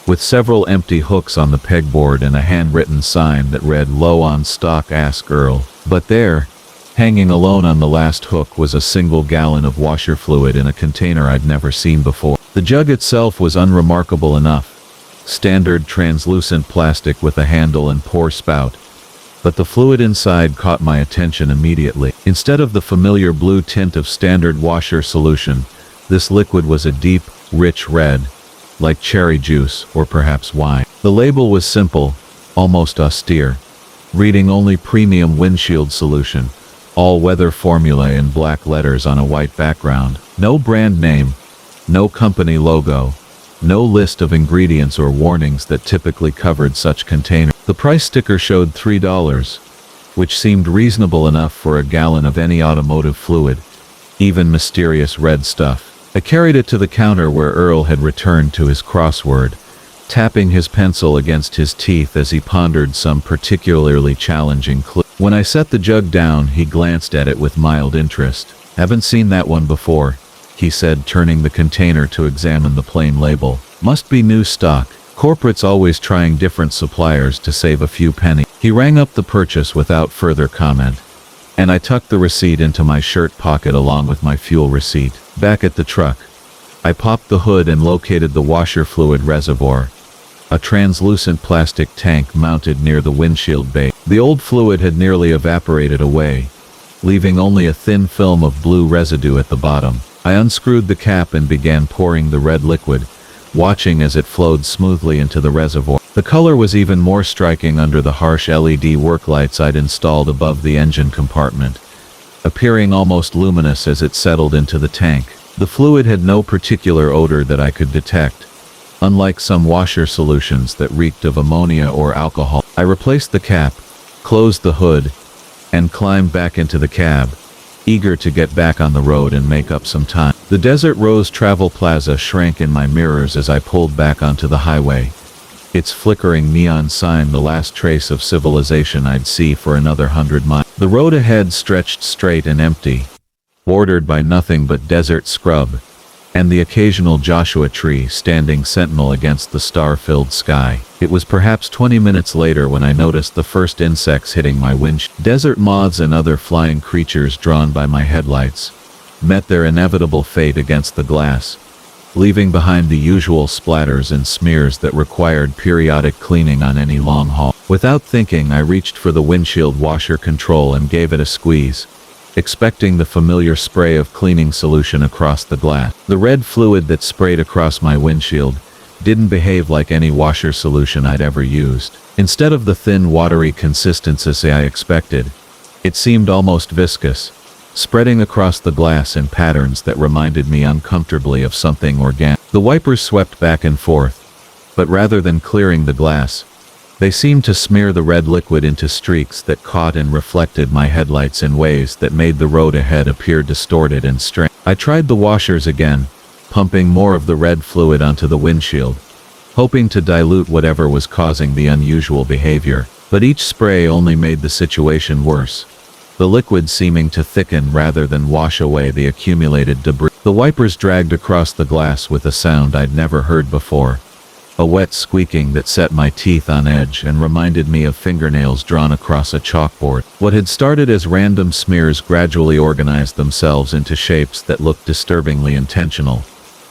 with several empty hooks on the pegboard and a handwritten sign that read "Low on stock, ask Earl." But there, hanging alone on the last hook, was a single gallon of washer fluid in a container I'd never seen before. The jug itself was unremarkable enough, standard translucent plastic with a handle and pour spout, but the fluid inside caught my attention immediately. Instead of the familiar blue tint of standard washer solution, this liquid was a deep, rich red, like cherry juice or perhaps wine. The label was simple, almost austere, reading only premium windshield solution, all-weather formula in black letters on a white background. No brand name, no company logo, no list of ingredients or warnings that typically covered such containers. The price sticker showed $3, which seemed reasonable enough for a gallon of any automotive fluid, even mysterious red stuff. I carried it to the counter where Earl had returned to his crossword, tapping his pencil against his teeth as he pondered some particularly challenging clue. When I set the jug down, he glanced at it with mild interest. "Haven't seen that one before," he said, turning the container to examine the plain label. "Must be new stock. Corporate's always trying different suppliers to save a few pennies." He rang up the purchase without further comment, and I tucked the receipt into my shirt pocket along with my fuel receipt. Back at the truck, I popped the hood and located the washer fluid reservoir, a translucent plastic tank mounted near the windshield bay. The old fluid had nearly evaporated away, leaving only a thin film of blue residue at the bottom. I unscrewed the cap and began pouring the red liquid, watching as it flowed smoothly into the reservoir. The color was even more striking under the harsh LED work lights I'd installed above the engine compartment, appearing almost luminous as it settled into the tank. The fluid had no particular odor that I could detect, unlike some washer solutions that reeked of ammonia or alcohol. I replaced the cap, closed the hood, and climbed back into the cab, eager to get back on the road and make up some time. The Desert Rose Travel Plaza shrank in my mirrors as I pulled back onto the highway, its flickering neon sign the last trace of civilization I'd see for another 100 miles. The road ahead stretched straight and empty, bordered by nothing but desert scrub, and the occasional Joshua tree standing sentinel against the star-filled sky. It was perhaps 20 minutes later when I noticed the first insects hitting my windshield. Desert moths and other flying creatures drawn by my headlights met their inevitable fate against the glass, leaving behind the usual splatters and smears that required periodic cleaning on any long haul. Without thinking, I reached for the windshield washer control and gave it a squeeze, expecting the familiar spray of cleaning solution across the glass. The red fluid that sprayed across my windshield didn't behave like any washer solution I'd ever used. Instead of the thin, watery consistency I expected, it seemed almost viscous, spreading across the glass in patterns that reminded me uncomfortably of something organic. The wipers swept back and forth, but rather than clearing the glass, they seemed to smear the red liquid into streaks that caught and reflected my headlights in ways that made the road ahead appear distorted and strange. I tried the washers again, pumping more of the red fluid onto the windshield, hoping to dilute whatever was causing the unusual behavior, but each spray only made the situation worse, the liquid seeming to thicken rather than wash away the accumulated debris. The wipers dragged across the glass with a sound I'd never heard before, a wet squeaking that set my teeth on edge and reminded me of fingernails drawn across a chalkboard. What had started as random smears gradually organized themselves into shapes that looked disturbingly intentional,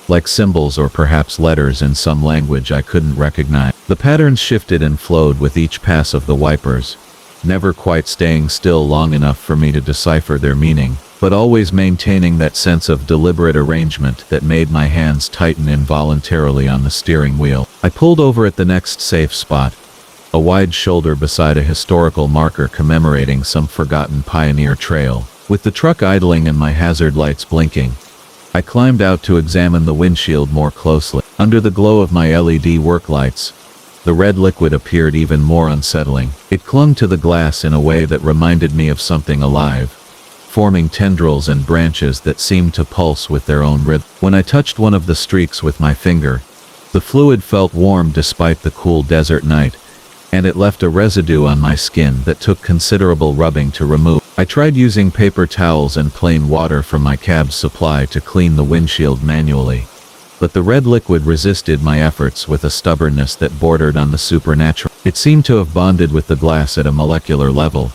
like symbols or perhaps letters in some language I couldn't recognize. The patterns shifted and flowed with each pass of the wipers, never quite staying still long enough for me to decipher their meaning, but always maintaining that sense of deliberate arrangement that made my hands tighten involuntarily on the steering wheel. I pulled over at the next safe spot, a wide shoulder beside a historical marker commemorating some forgotten pioneer trail. With the truck idling and my hazard lights blinking, I climbed out to examine the windshield more closely. Under the glow of my LED work lights, the red liquid appeared even more unsettling. It clung to the glass in a way that reminded me of something alive, forming tendrils and branches that seemed to pulse with their own rhythm. When I touched one of the streaks with my finger, the fluid felt warm despite the cool desert night, and it left a residue on my skin that took considerable rubbing to remove. I tried using paper towels and plain water from my cab's supply to clean the windshield manually, but the red liquid resisted my efforts with a stubbornness that bordered on the supernatural. It seemed to have bonded with the glass at a molecular level,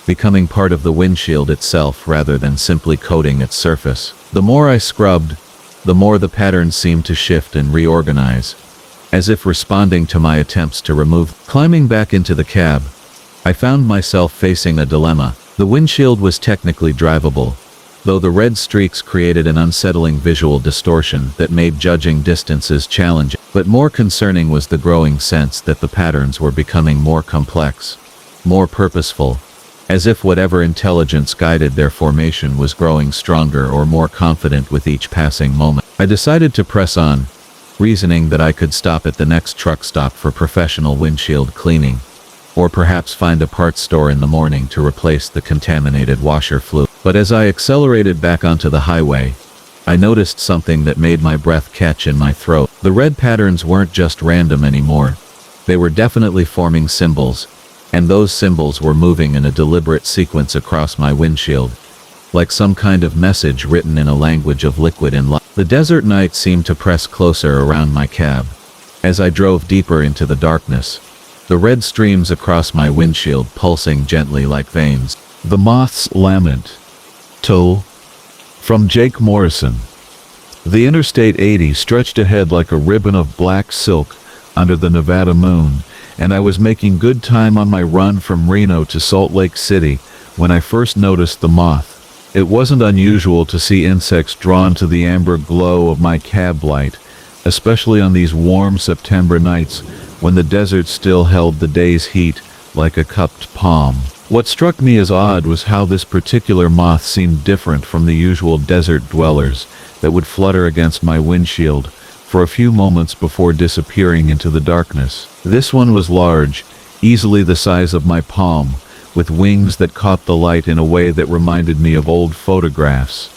becoming part of the windshield itself rather than simply coating its surface. The more I scrubbed, the more the patterns seemed to shift and reorganize, as if responding to my attempts to remove. Climbing back into the cab, I found myself facing a dilemma. The windshield was technically drivable, though the red streaks created an unsettling visual distortion that made judging distances challenging. But more concerning was the growing sense that the patterns were becoming more complex, more purposeful, as if whatever intelligence guided their formation was growing stronger or more confident with each passing moment. I decided to press on, reasoning that I could stop at the next truck stop for professional windshield cleaning, or perhaps find a parts store in the morning to replace the contaminated washer fluid. But as I accelerated back onto the highway, I noticed something that made my breath catch in my throat. The red patterns weren't just random anymore. They were definitely forming symbols, and those symbols were moving in a deliberate sequence across my windshield, like some kind of message written in a language of liquid and light. The desert night seemed to press closer around my cab. As I drove deeper into the darkness, the red streams across my windshield pulsing gently like veins. The Moth's Lament. Toll. From Jake Morrison. The Interstate 80 stretched ahead like a ribbon of black silk under the Nevada moon, and I was making good time on my run from Reno to Salt Lake City when I first noticed the moth. It wasn't unusual to see insects drawn to the amber glow of my cab light, especially on these warm September nights when the desert still held the day's heat like a cupped palm. What struck me as odd was how this particular moth seemed different from the usual desert dwellers that would flutter against my windshield for a few moments before disappearing into the darkness. This one was large, easily the size of my palm, with wings that caught the light in a way that reminded me of old photographs,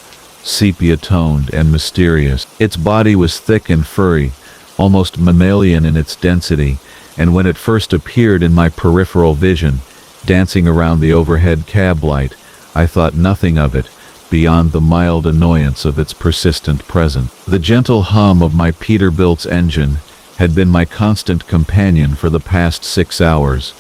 sepia-toned and mysterious. Its body was thick and furry, almost mammalian in its density, and when it first appeared in my peripheral vision, dancing around the overhead cab light, I thought nothing of it, beyond the mild annoyance of its persistent presence. The gentle hum of my Peterbilt's engine had been my constant companion for the past 6 hours,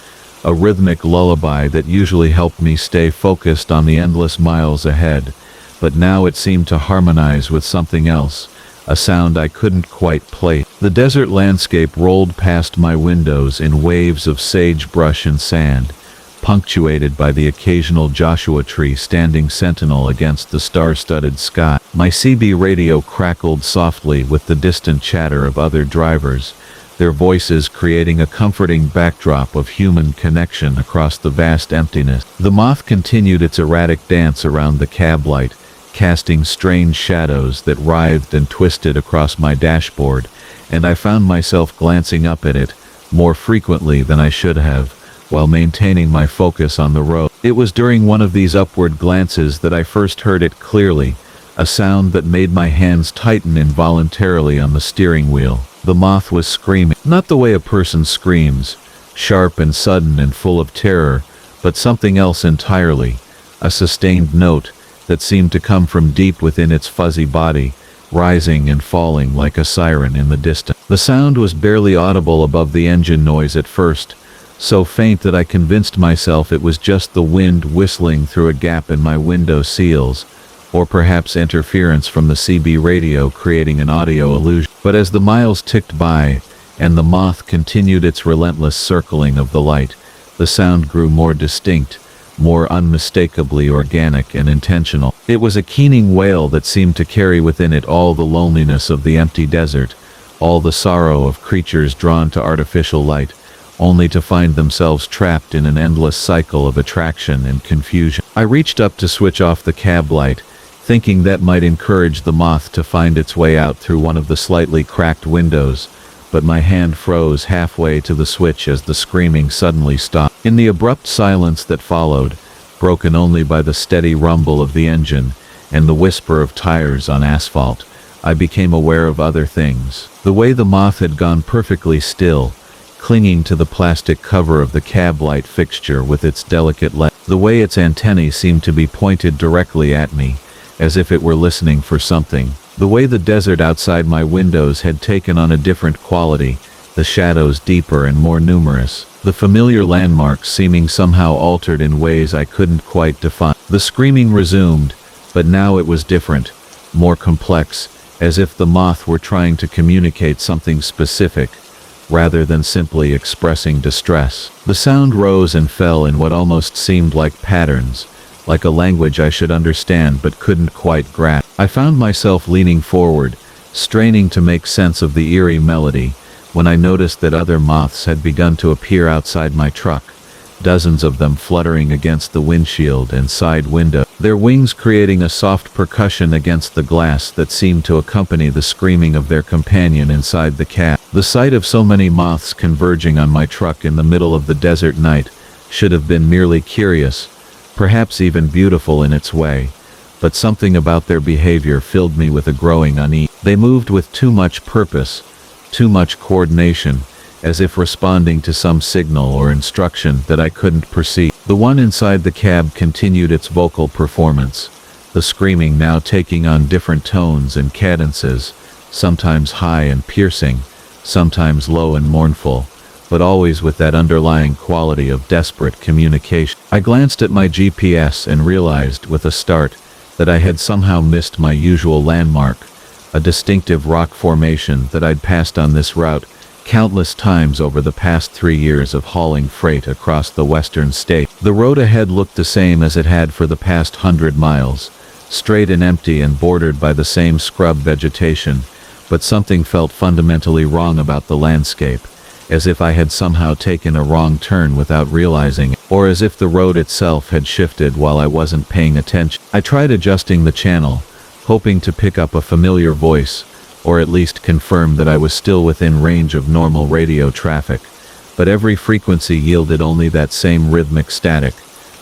a rhythmic lullaby that usually helped me stay focused on the endless miles ahead, but now it seemed to harmonize with something else, a sound I couldn't quite place. The desert landscape rolled past my windows in waves of sagebrush and sand, punctuated by the occasional Joshua tree standing sentinel against the star-studded sky. My CB radio crackled softly with the distant chatter of other drivers, their voices creating a comforting backdrop of human connection across the vast emptiness. The moth continued its erratic dance around the cab light, casting strange shadows that writhed and twisted across my dashboard, and I found myself glancing up at it more frequently than I should have, while maintaining my focus on the road. It was during one of these upward glances that I first heard it clearly, a sound that made my hands tighten involuntarily on the steering wheel. The moth was screaming, not the way a person screams, sharp and sudden and full of terror, but something else entirely, a sustained note that seemed to come from deep within its fuzzy body, rising and falling like a siren in the distance. The sound was barely audible above the engine noise at first, so faint that I convinced myself it was just the wind whistling through a gap in my window seals, or perhaps interference from the CB radio creating an audio illusion. But as the miles ticked by, and the moth continued its relentless circling of the light, the sound grew more distinct, more unmistakably organic and intentional. It was a keening wail that seemed to carry within it all the loneliness of the empty desert, all the sorrow of creatures drawn to artificial light, only to find themselves trapped in an endless cycle of attraction and confusion. I reached up to switch off the cab light, thinking that might encourage the moth to find its way out through one of the slightly cracked windows, but my hand froze halfway to the switch as the screaming suddenly stopped. In the abrupt silence that followed, broken only by the steady rumble of the engine and the whisper of tires on asphalt, I became aware of other things. The way the moth had gone perfectly still, clinging to the plastic cover of the cab light fixture with its delicate legs. The way its antennae seemed to be pointed directly at me, as if it were listening for something. The way the desert outside my windows had taken on a different quality, the shadows deeper and more numerous, the familiar landmarks seeming somehow altered in ways I couldn't quite define. The screaming resumed, but now it was different, more complex, as if the moth were trying to communicate something specific, rather than simply expressing distress. The sound rose and fell in what almost seemed like patterns, like a language I should understand but couldn't quite grasp. I found myself leaning forward, straining to make sense of the eerie melody, when I noticed that other moths had begun to appear outside my truck, dozens of them fluttering against the windshield and side window, their wings creating a soft percussion against the glass that seemed to accompany the screaming of their companion inside the cab. The sight of so many moths converging on my truck in the middle of the desert night should have been merely curious, perhaps even beautiful in its way, but something about their behavior filled me with a growing unease. They moved with too much purpose, too much coordination, as if responding to some signal or instruction that I couldn't perceive. The one inside the cab continued its vocal performance, the screaming now taking on different tones and cadences, sometimes high and piercing, sometimes low and mournful, but always with that underlying quality of desperate communication. I glanced at my GPS and realized with a start that I had somehow missed my usual landmark, a distinctive rock formation that I'd passed on this route countless times over the past 3 years of hauling freight across the western state. The road ahead looked the same as it had for the past 100 miles, straight and empty and bordered by the same scrub vegetation, but something felt fundamentally wrong about the landscape, as if I had somehow taken a wrong turn without realizing it, or as if the road itself had shifted while I wasn't paying attention. I tried adjusting the channel, hoping to pick up a familiar voice, or at least confirm that I was still within range of normal radio traffic, but every frequency yielded only that same rhythmic static,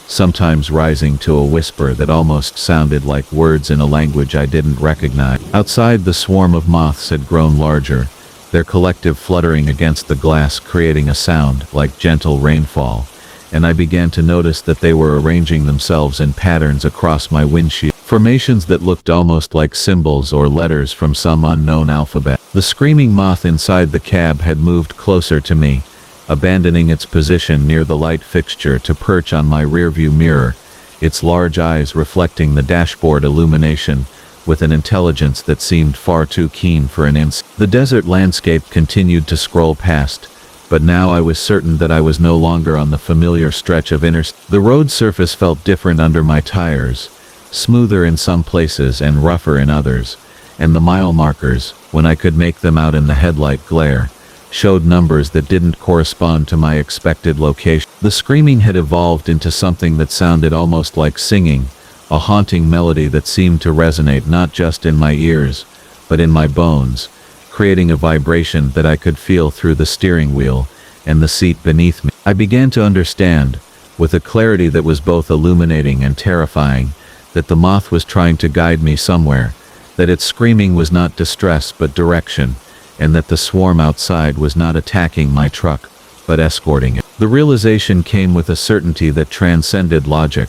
sometimes rising to a whisper that almost sounded like words in a language I didn't recognize. Outside, the swarm of moths had grown larger, their collective fluttering against the glass creating a sound like gentle rainfall, and I began to notice that they were arranging themselves in patterns across my windshield, formations that looked almost like symbols or letters from some unknown alphabet. The screaming moth inside the cab had moved closer to me, abandoning its position near the light fixture to perch on my rearview mirror, its large eyes reflecting the dashboard illumination with an intelligence that seemed far too keen for an instant. The desert landscape continued to scroll past, but now I was certain that I was no longer on the familiar stretch of interstate. The road surface felt different under my tires, smoother in some places and rougher in others, and the mile markers, when I could make them out in the headlight glare, showed numbers that didn't correspond to my expected location. The screaming had evolved into something that sounded almost like singing, a haunting melody that seemed to resonate not just in my ears, but in my bones, creating a vibration that I could feel through the steering wheel and the seat beneath me. I began to understand, with a clarity that was both illuminating and terrifying, that the moth was trying to guide me somewhere, that its screaming was not distress but direction, and that the swarm outside was not attacking my truck, but escorting it. The realization came with a certainty that transcended logic,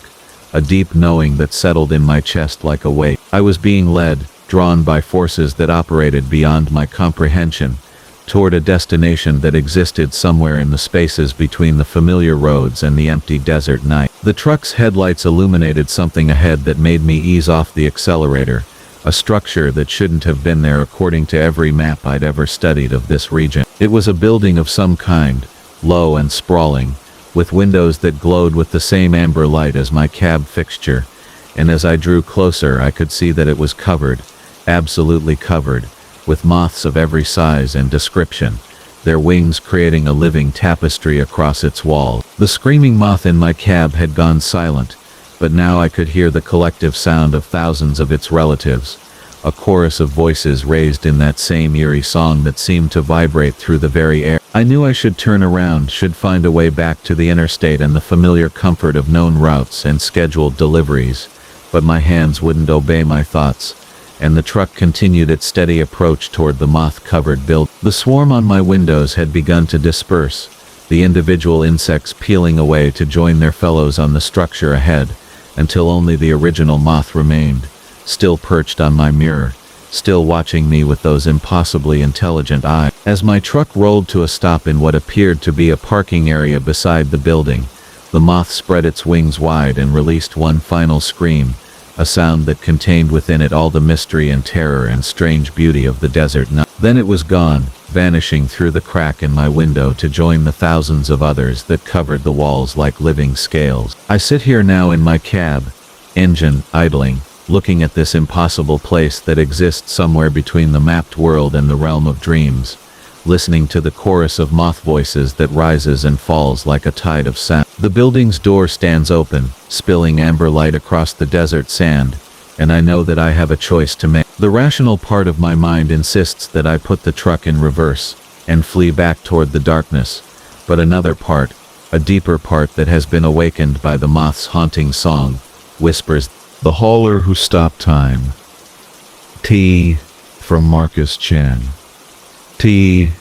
a deep knowing that settled in my chest like a weight. I was being led, drawn by forces that operated beyond my comprehension, toward a destination that existed somewhere in the spaces between the familiar roads and the empty desert night. The truck's headlights illuminated something ahead that made me ease off the accelerator, a structure that shouldn't have been there according to every map I'd ever studied of this region. It was a building of some kind, low and sprawling, with windows that glowed with the same amber light as my cab fixture, and as I drew closer I could see that it was covered, absolutely covered, with moths of every size and description, their wings creating a living tapestry across its walls. The screaming moth in my cab had gone silent, but now I could hear the collective sound of thousands of its relatives, a chorus of voices raised in that same eerie song that seemed to vibrate through the very air. I knew I should turn around, should find a way back to the interstate and the familiar comfort of known routes and scheduled deliveries, but my hands wouldn't obey my thoughts, and the truck continued its steady approach toward the moth-covered building. The swarm on my windows had begun to disperse, the individual insects peeling away to join their fellows on the structure ahead, until only the original moth remained, still perched on my mirror, still watching me with those impossibly intelligent eyes. As my truck rolled to a stop in what appeared to be a parking area beside the building, the moth spread its wings wide and released one final scream, a sound that contained within it all the mystery and terror and strange beauty of the desert night. Then it was gone, vanishing through the crack in my window to join the thousands of others that covered the walls like living scales. I sit here now in my cab, engine idling, looking at this impossible place that exists somewhere between the mapped world and the realm of dreams, listening to the chorus of moth voices that rises and falls like a tide of sound. The building's door stands open, spilling amber light across the desert sand, and I know that I have a choice to make. The rational part of my mind insists that I put the truck in reverse and flee back toward the darkness, but another part, a deeper part that has been awakened by the moth's haunting song, whispers, "The hauler who stopped time." T. From Marcus Chan. T.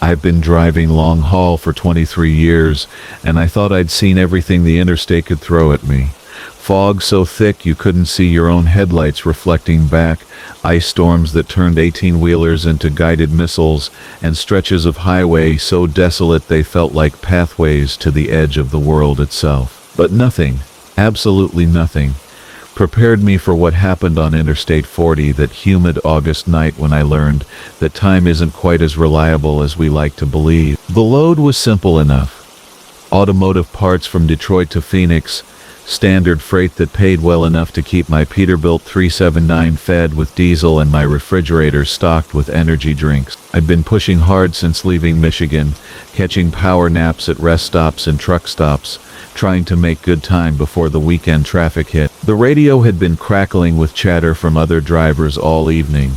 I've been driving long haul for 23 years, and I thought I'd seen everything the interstate could throw at me. Fog so thick you couldn't see your own headlights reflecting back, ice storms that turned 18-wheelers into guided missiles, and stretches of highway so desolate they felt like pathways to the edge of the world itself. But nothing, absolutely nothing, prepared me for what happened on Interstate 40 that humid August night when I learned that time isn't quite as reliable as we like to believe. The load was simple enough. Automotive parts from Detroit to Phoenix, standard freight that paid well enough to keep my Peterbilt 379 fed with diesel and my refrigerator stocked with energy drinks. I'd been pushing hard since leaving Michigan, catching power naps at rest stops and truck stops, trying to make good time before the weekend traffic hit. The radio had been crackling with chatter from other drivers all evening,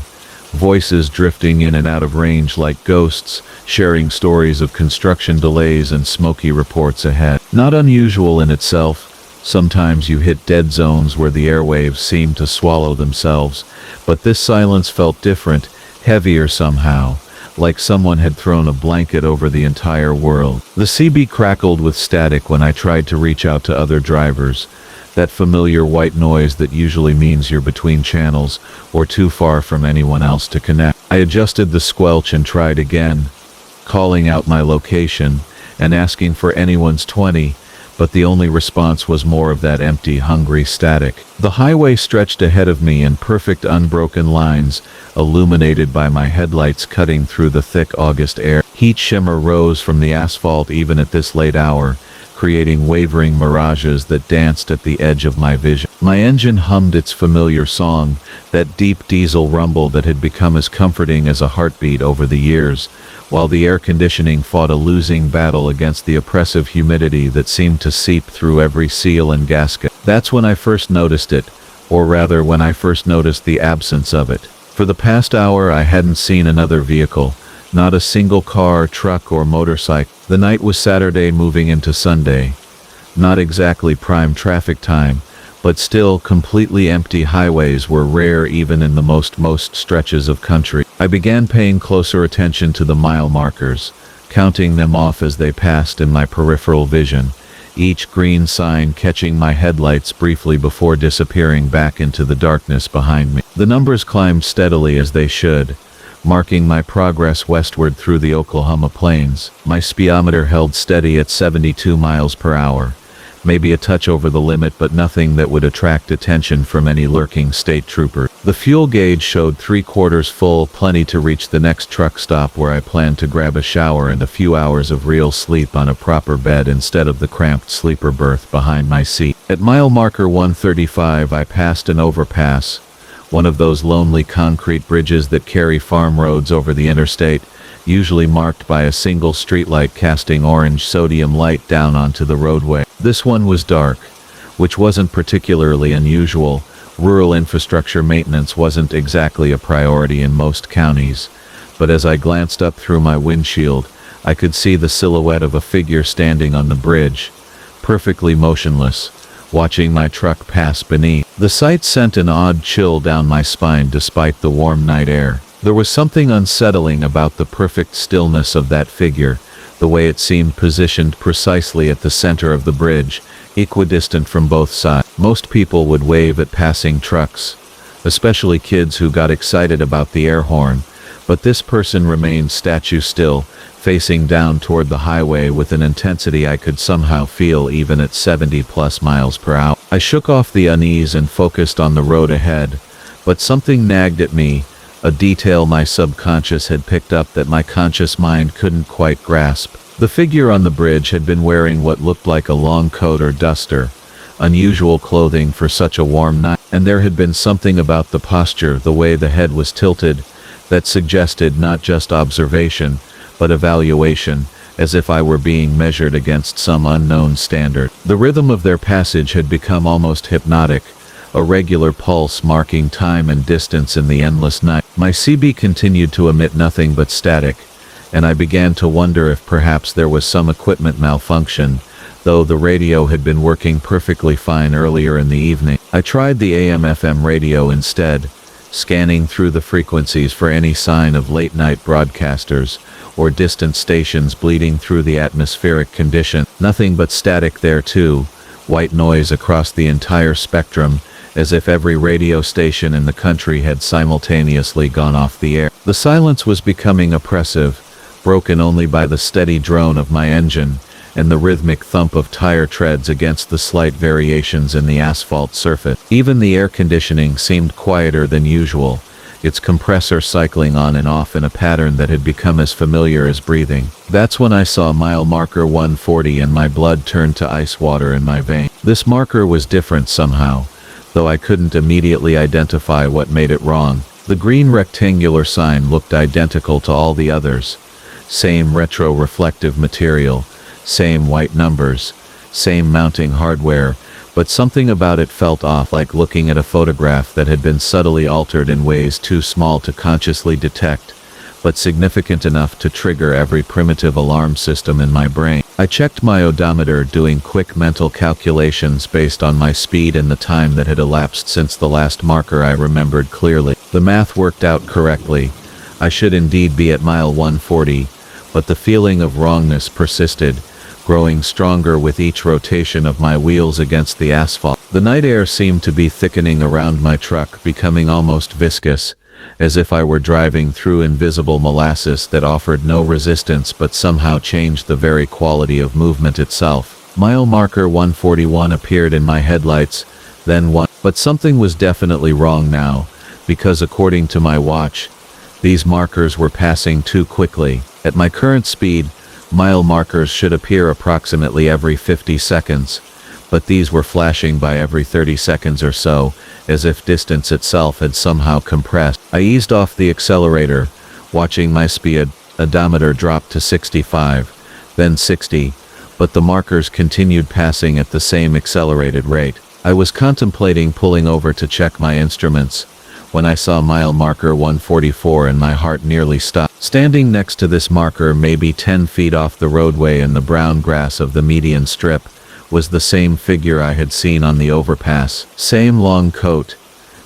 voices drifting in and out of range like ghosts, sharing stories of construction delays and smoky reports ahead. Not unusual in itself, Sometimes you hit dead zones where the airwaves seem to swallow themselves, but this silence felt different, heavier somehow, like someone had thrown a blanket over the entire world. The CB crackled with static when I tried to reach out to other drivers, that familiar white noise that usually means you're between channels or too far from anyone else to connect. I adjusted the squelch and tried again, calling out my location and asking for anyone's 20, but the only response was more of that empty, hungry static. The highway stretched ahead of me in perfect unbroken lines, illuminated by my headlights cutting through the thick August air. Heat shimmer rose from the asphalt even at this late hour, creating wavering mirages that danced at the edge of my vision. My engine hummed its familiar song, that deep diesel rumble that had become as comforting as a heartbeat over the years, while the air conditioning fought a losing battle against the oppressive humidity that seemed to seep through every seal and gasket. That's when I first noticed it, or rather when I first noticed the absence of it. For the past hour I hadn't seen another vehicle, not a single car, truck, or motorcycle. The night was Saturday moving into Sunday. Not exactly prime traffic time, but still completely empty highways were rare even in the most stretches of country. I began paying closer attention to the mile markers, counting them off as they passed in my peripheral vision, each green sign catching my headlights briefly before disappearing back into the darkness behind me. The numbers climbed steadily as they should, marking my progress westward through the Oklahoma plains. My speedometer held steady at 72 miles per hour, maybe a touch over the limit, but nothing that would attract attention from any lurking state trooper. The fuel gauge showed 3/4 full, plenty to reach the next truck stop where I planned to grab a shower and a few hours of real sleep on a proper bed instead of the cramped sleeper berth behind my seat. At mile marker 135 I passed an overpass, one of those lonely concrete bridges that carry farm roads over the interstate, usually marked by a single streetlight casting orange sodium light down onto the roadway. This one was dark, which wasn't particularly unusual. Rural infrastructure maintenance wasn't exactly a priority in most counties, but as I glanced up through my windshield, I could see the silhouette of a figure standing on the bridge, perfectly motionless, watching my truck pass beneath. The sight sent an odd chill down my spine despite the warm night air. There was something unsettling about the perfect stillness of that figure, the way it seemed positioned precisely at the center of the bridge, equidistant from both sides. Most people would wave at passing trucks, especially kids who got excited about the air horn, but this person remained statue still, facing down toward the highway with an intensity I could somehow feel even at 70+ miles per hour. I shook off the unease and focused on the road ahead, but something nagged at me, a detail my subconscious had picked up that my conscious mind couldn't quite grasp. The figure on the bridge had been wearing what looked like a long coat or duster, unusual clothing for such a warm night, and there had been something about the posture, the way the head was tilted, that suggested not just observation, but evaluation, as if I were being measured against some unknown standard. The rhythm of their passage had become almost hypnotic, a regular pulse marking time and distance in the endless night. My CB continued to emit nothing but static, and I began to wonder if perhaps there was some equipment malfunction, though the radio had been working perfectly fine earlier in the evening. I tried the AM/FM radio instead, scanning through the frequencies for any sign of late-night broadcasters or distant stations bleeding through the atmospheric condition. Nothing but static there too, white noise across the entire spectrum, as if every radio station in the country had simultaneously gone off the air. The silence was becoming oppressive, broken only by the steady drone of my engine and the rhythmic thump of tire treads against the slight variations in the asphalt surface. Even the air conditioning seemed quieter than usual, its compressor cycling on and off in a pattern that had become as familiar as breathing. That's when I saw mile marker 140 and my blood turned to ice water in my veins. This marker was different somehow, though I couldn't immediately identify what made it wrong. The green rectangular sign looked identical to all the others. Same retro-reflective material, same white numbers, same mounting hardware, but something about it felt off, like looking at a photograph that had been subtly altered in ways too small to consciously detect. but significant enough to trigger every primitive alarm system in my brain. I checked my odometer, doing quick mental calculations based on my speed and the time that had elapsed since the last marker I remembered clearly. The math worked out correctly. I should indeed be at mile 140, but the feeling of wrongness persisted, growing stronger with each rotation of my wheels against the asphalt. The night air seemed to be thickening around my truck, becoming almost viscous, as if I were driving through invisible molasses that offered no resistance but somehow changed the very quality of movement itself. Mile marker 141 appeared in my headlights, then one. But something was definitely wrong now, because according to my watch, these markers were passing too quickly. At my current speed, mile markers should appear approximately every 50 seconds, but these were flashing by every 30 seconds or so, as if distance itself had somehow compressed. I eased off the accelerator, watching my speed odometer drop to 65, then 60, but the markers continued passing at the same accelerated rate. I was contemplating pulling over to check my instruments, when I saw mile marker 144 and my heart nearly stopped. Standing next to this marker, maybe 10 feet off the roadway in the brown grass of the median strip, was the same figure I had seen on the overpass. Same long coat,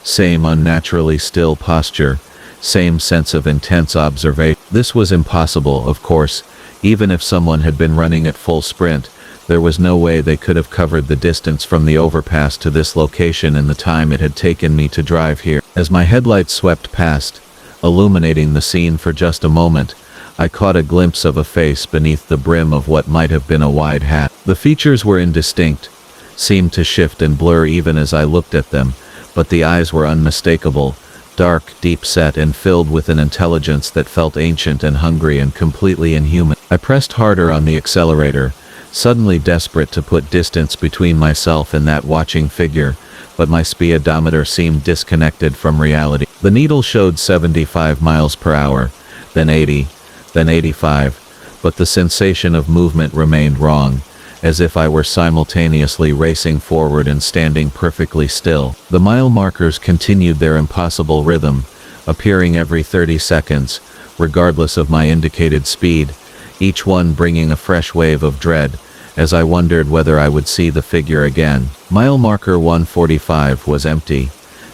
same unnaturally still posture, same sense of intense observation. This was impossible, of course. Even if someone had been running at full sprint, there was no way they could have covered the distance from the overpass to this location in the time it had taken me to drive here. As my headlights swept past, illuminating the scene for just a moment, I caught a glimpse of a face beneath the brim of what might have been a wide hat. The features were indistinct, seemed to shift and blur even as I looked at them, but the eyes were unmistakable, dark, deep-set, and filled with an intelligence that felt ancient and hungry and completely inhuman. I pressed harder on the accelerator, suddenly desperate to put distance between myself and that watching figure, but my speedometer seemed disconnected from reality. The needle showed 75 miles per hour, then 80, then 85, but the sensation of movement remained wrong, as if I were simultaneously racing forward and standing perfectly still. The mile markers continued their impossible rhythm, appearing every 30 seconds, regardless of my indicated speed, each one bringing a fresh wave of dread, as I wondered whether I would see the figure again. Mile marker 145 was empty,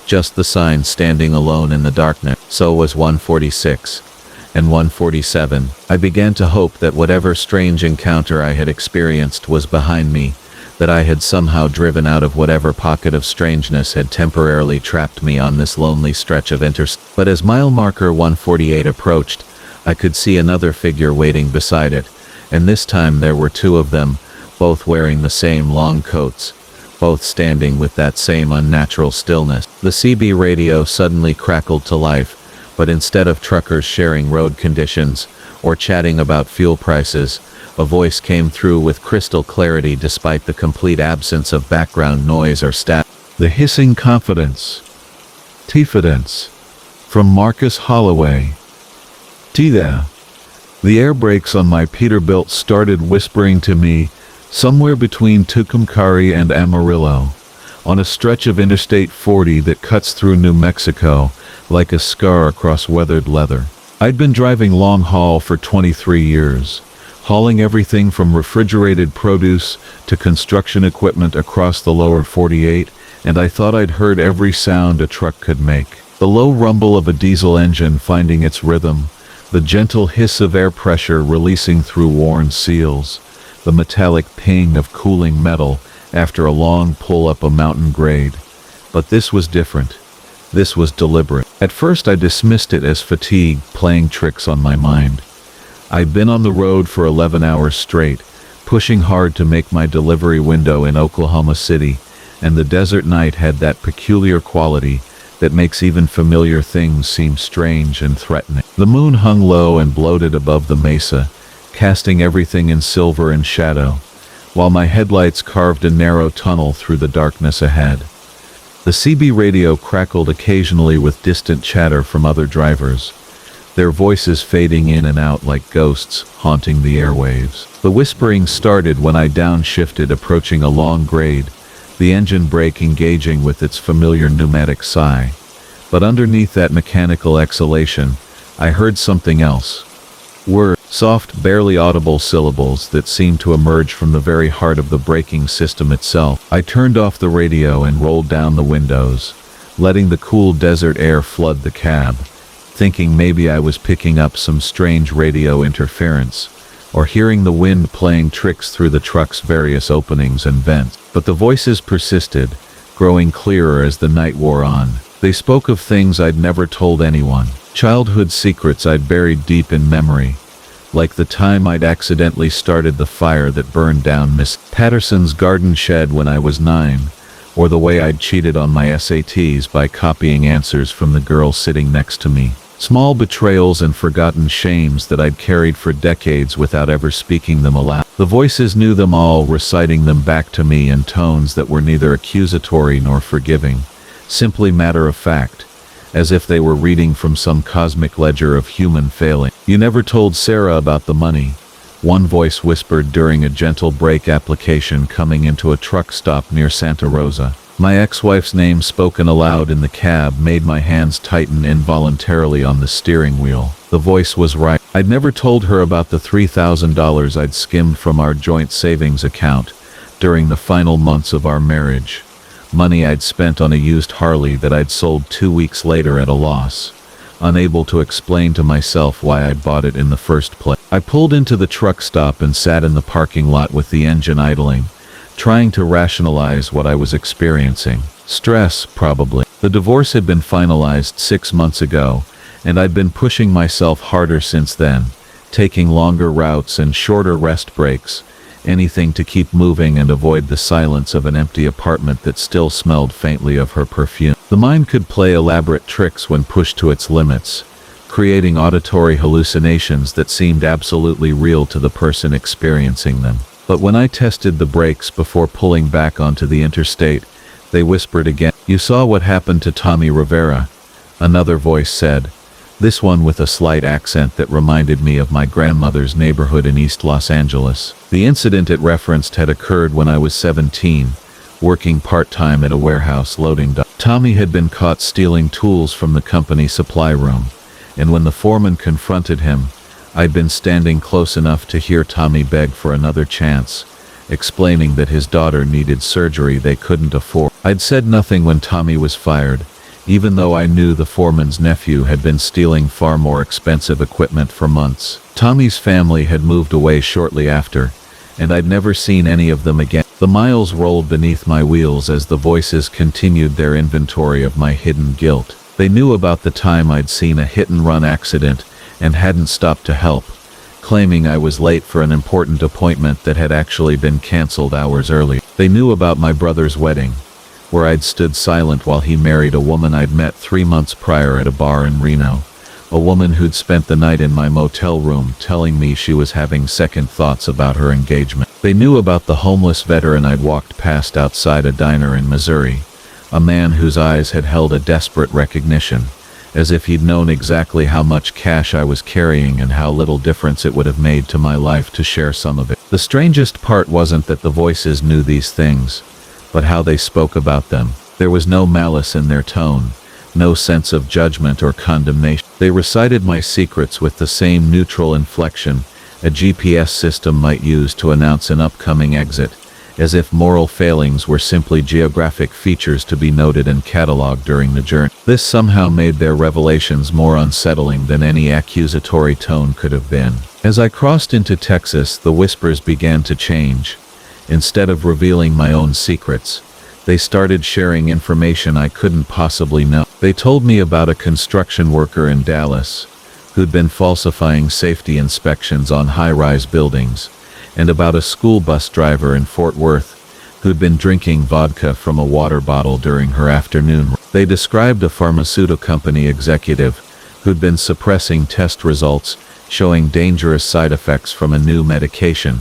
just the sign standing alone in the darkness. So was 146. And 147. I began to hope that whatever strange encounter I had experienced was behind me, that I had somehow driven out of whatever pocket of strangeness had temporarily trapped me on this lonely stretch of interstate. But as mile marker 148 approached, I could see another figure waiting beside it, and this time there were two of them, both wearing the same long coats, both standing with that same unnatural stillness. The CB radio suddenly crackled to life, but instead of truckers sharing road conditions or chatting about fuel prices, a voice came through with crystal clarity despite the complete absence of background noise or static. The hissing confidence. Tifidence. From Marcus Holloway. There. The air brakes on my Peterbilt started whispering to me, somewhere between Tucumcari and Amarillo, on a stretch of Interstate 40 that cuts through New Mexico, like a scar across weathered leather. I'd been driving long haul for 23 years, hauling everything from refrigerated produce to construction equipment across the lower 48, and I thought I'd heard every sound a truck could make. The low rumble of a diesel engine finding its rhythm, the gentle hiss of air pressure releasing through worn seals, the metallic ping of cooling metal after a long pull up a mountain grade. But this was different. This was deliberate. At first I dismissed it as fatigue playing tricks on my mind. I'd been on the road for 11 hours straight, pushing hard to make my delivery window in Oklahoma City, and the desert night had that peculiar quality that makes even familiar things seem strange and threatening. The moon hung low and bloated above the mesa, casting everything in silver and shadow, while my headlights carved a narrow tunnel through the darkness ahead. The CB radio crackled occasionally with distant chatter from other drivers, their voices fading in and out like ghosts haunting the airwaves. The whispering started when I downshifted, approaching a long grade, the engine brake engaging with its familiar pneumatic sigh. But underneath that mechanical exhalation, I heard something else. Words, soft, barely audible syllables that seemed to emerge from the very heart of the braking system itself. I turned off the radio and rolled down the windows, letting the cool desert air flood the cab, thinking maybe I was picking up some strange radio interference, or hearing the wind playing tricks through the truck's various openings and vents. But the voices persisted, growing clearer as the night wore on. They spoke of things I'd never told anyone, childhood secrets I'd buried deep in memory, like the time I'd accidentally started the fire that burned down Miss Patterson's garden shed when I was 9, or the way I'd cheated on my SATs by copying answers from the girl sitting next to me. Small betrayals and forgotten shames that I'd carried for decades without ever speaking them aloud. The voices knew them all, reciting them back to me in tones that were neither accusatory nor forgiving, simply matter of fact, as if they were reading from some cosmic ledger of human failing. "You never told Sarah about the money," one voice whispered during a gentle brake application coming into a truck stop near Santa Rosa. My ex-wife's name spoken aloud in the cab made my hands tighten involuntarily on the steering wheel. The voice was right. I'd never told her about the $3,000 I'd skimmed from our joint savings account during the final months of our marriage. Money I'd spent on a used Harley that I'd sold 2 weeks later at a loss, unable to explain to myself why I'd bought it in the first place. I pulled into the truck stop and sat in the parking lot with the engine idling, trying to rationalize what I was experiencing. Stress, probably. The divorce had been finalized 6 months ago, and I'd been pushing myself harder since then, taking longer routes and shorter rest breaks, anything to keep moving and avoid the silence of an empty apartment that still smelled faintly of her perfume. The mind could play elaborate tricks when pushed to its limits, creating auditory hallucinations that seemed absolutely real to the person experiencing them. But when I tested the brakes before pulling back onto the interstate, they whispered again. "You saw what happened to Tommy Rivera," another voice said, this one with a slight accent that reminded me of my grandmother's neighborhood in East Los Angeles. The incident it referenced had occurred when I was 17, working part-time at a warehouse loading dock. Tommy had been caught stealing tools from the company supply room, and when the foreman confronted him, I'd been standing close enough to hear Tommy beg for another chance, explaining that his daughter needed surgery they couldn't afford. I'd said nothing when Tommy was fired, even though I knew the foreman's nephew had been stealing far more expensive equipment for months. Tommy's family had moved away shortly after, and I'd never seen any of them again. The miles rolled beneath my wheels as the voices continued their inventory of my hidden guilt. They knew about the time I'd seen a hit-and-run accident and hadn't stopped to help, claiming I was late for an important appointment that had actually been canceled hours early. They knew about my brother's wedding, where I'd stood silent while he married a woman I'd met 3 months prior at a bar in Reno, a woman who'd spent the night in my motel room telling me she was having second thoughts about her engagement. They knew about the homeless veteran I'd walked past outside a diner in Missouri, a man whose eyes had held a desperate recognition, as if he'd known exactly how much cash I was carrying and how little difference it would have made to my life to share some of it. The strangest part wasn't that the voices knew these things, but how they spoke about them. There was no malice in their tone, no sense of judgment or condemnation. They recited my secrets with the same neutral inflection a GPS system might use to announce an upcoming exit, as if moral failings were simply geographic features to be noted and cataloged during the journey. This somehow made their revelations more unsettling than any accusatory tone could have been. As I crossed into Texas, the whispers began to change. Instead of revealing my own secrets, they started sharing information I couldn't possibly know. They told me about a construction worker in Dallas who'd been falsifying safety inspections on high-rise buildings, and about a school bus driver in Fort Worth who'd been drinking vodka from a water bottle during her afternoon. They described a pharmaceutical company executive who'd been suppressing test results showing dangerous side effects from a new medication,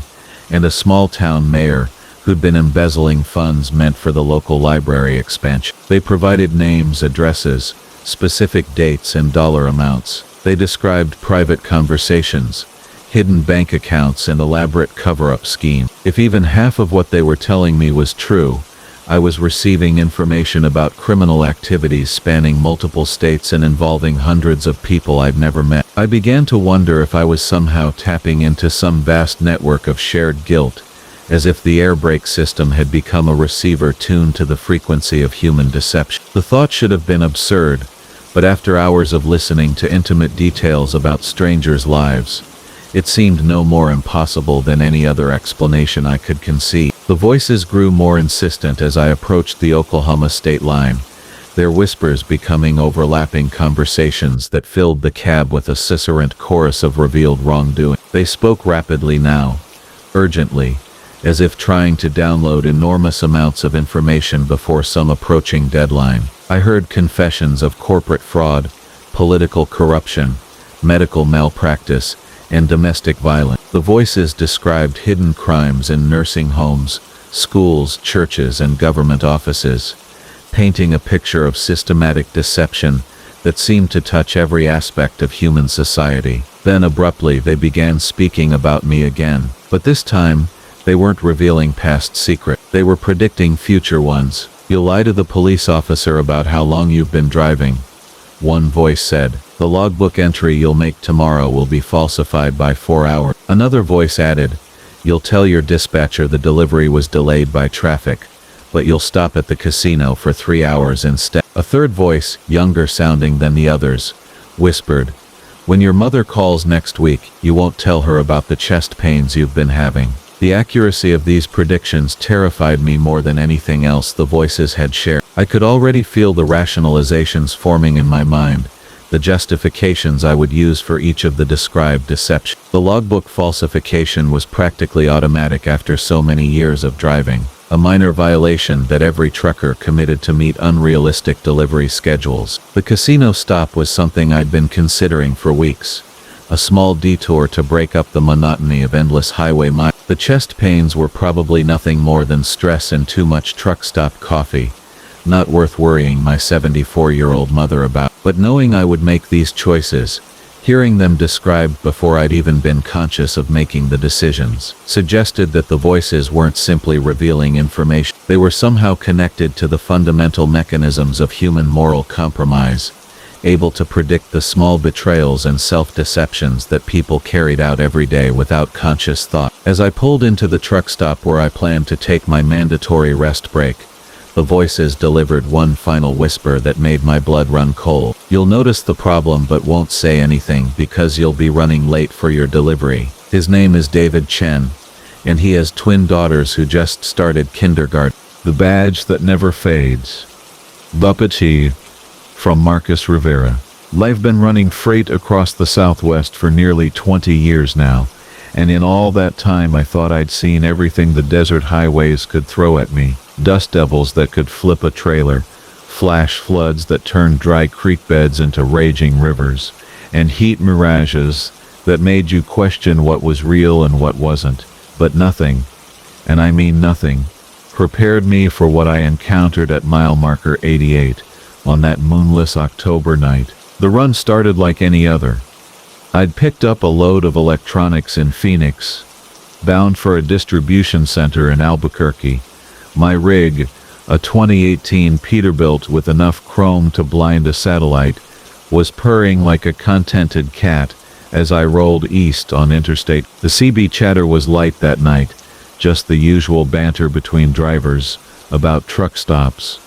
and a small-town mayor who'd been embezzling funds meant for the local library expansion. They provided names, addresses, specific dates, and dollar amounts. They described private conversations, hidden bank accounts, and elaborate cover-up scheme. If even half of what they were telling me was true, I was receiving information about criminal activities spanning multiple states and involving hundreds of people I'd never met. I began to wonder if I was somehow tapping into some vast network of shared guilt, as if the air brake system had become a receiver tuned to the frequency of human deception. The thought should have been absurd, but after hours of listening to intimate details about strangers' lives, it seemed no more impossible than any other explanation I could conceive. The voices grew more insistent as I approached the Oklahoma state line, their whispers becoming overlapping conversations that filled the cab with a sibilant chorus of revealed wrongdoing. They spoke rapidly now, urgently, as if trying to download enormous amounts of information before some approaching deadline. I heard confessions of corporate fraud, political corruption, medical malpractice, and domestic violence. The voices described hidden crimes in nursing homes, schools, churches, and government offices, painting a picture of systematic deception that seemed to touch every aspect of human society. Then abruptly they began speaking about me again, but this time they weren't revealing past secrets. They were predicting future ones. "You'll lie to the police officer about how long you've been driving," one voice said. "The logbook entry you'll make tomorrow will be falsified by 4 hours. Another voice added, "You'll tell your dispatcher the delivery was delayed by traffic, but you'll stop at the casino for 3 hours instead." A third voice, younger sounding than the others, whispered, "When your mother calls next week, you won't tell her about the chest pains you've been having." The accuracy of these predictions terrified me more than anything else the voices had shared. I could already feel the rationalizations forming in my mind, the justifications I would use for each of the described deceptions. The logbook falsification was practically automatic after so many years of driving, a minor violation that every trucker committed to meet unrealistic delivery schedules. The casino stop was something I'd been considering for weeks, a small detour to break up the monotony of endless highway miles. The chest pains were probably nothing more than stress and too much truck stop coffee, not worth worrying my 74-year-old mother about. But knowing I would make these choices, hearing them described before I'd even been conscious of making the decisions, suggested that the voices weren't simply revealing information. They were somehow connected to the fundamental mechanisms of human moral compromise, able to predict the small betrayals and self-deceptions that people carried out every day without conscious thought. As I pulled into the truck stop where I planned to take my mandatory rest break, the voices delivered one final whisper that made my blood run cold. "You'll notice the problem but won't say anything because you'll be running late for your delivery. His name is David Chen, and he has twin daughters who just started kindergarten." The badge that never fades. Buppety. From Marcus Rivera. I've been running freight across the Southwest for nearly 20 years now, and in all that time I thought I'd seen everything the desert highways could throw at me. Dust devils that could flip a trailer, flash floods that turned dry creek beds into raging rivers, and heat mirages that made you question what was real and what wasn't. But nothing, and I mean nothing, prepared me for what I encountered at mile marker 88. On that moonless October night. The run started like any other. I'd picked up a load of electronics in Phoenix, bound for a distribution center in Albuquerque. My rig, a 2018 Peterbilt with enough chrome to blind a satellite, was purring like a contented cat as I rolled east on Interstate. The CB chatter was light that night, just the usual banter between drivers about truck stops,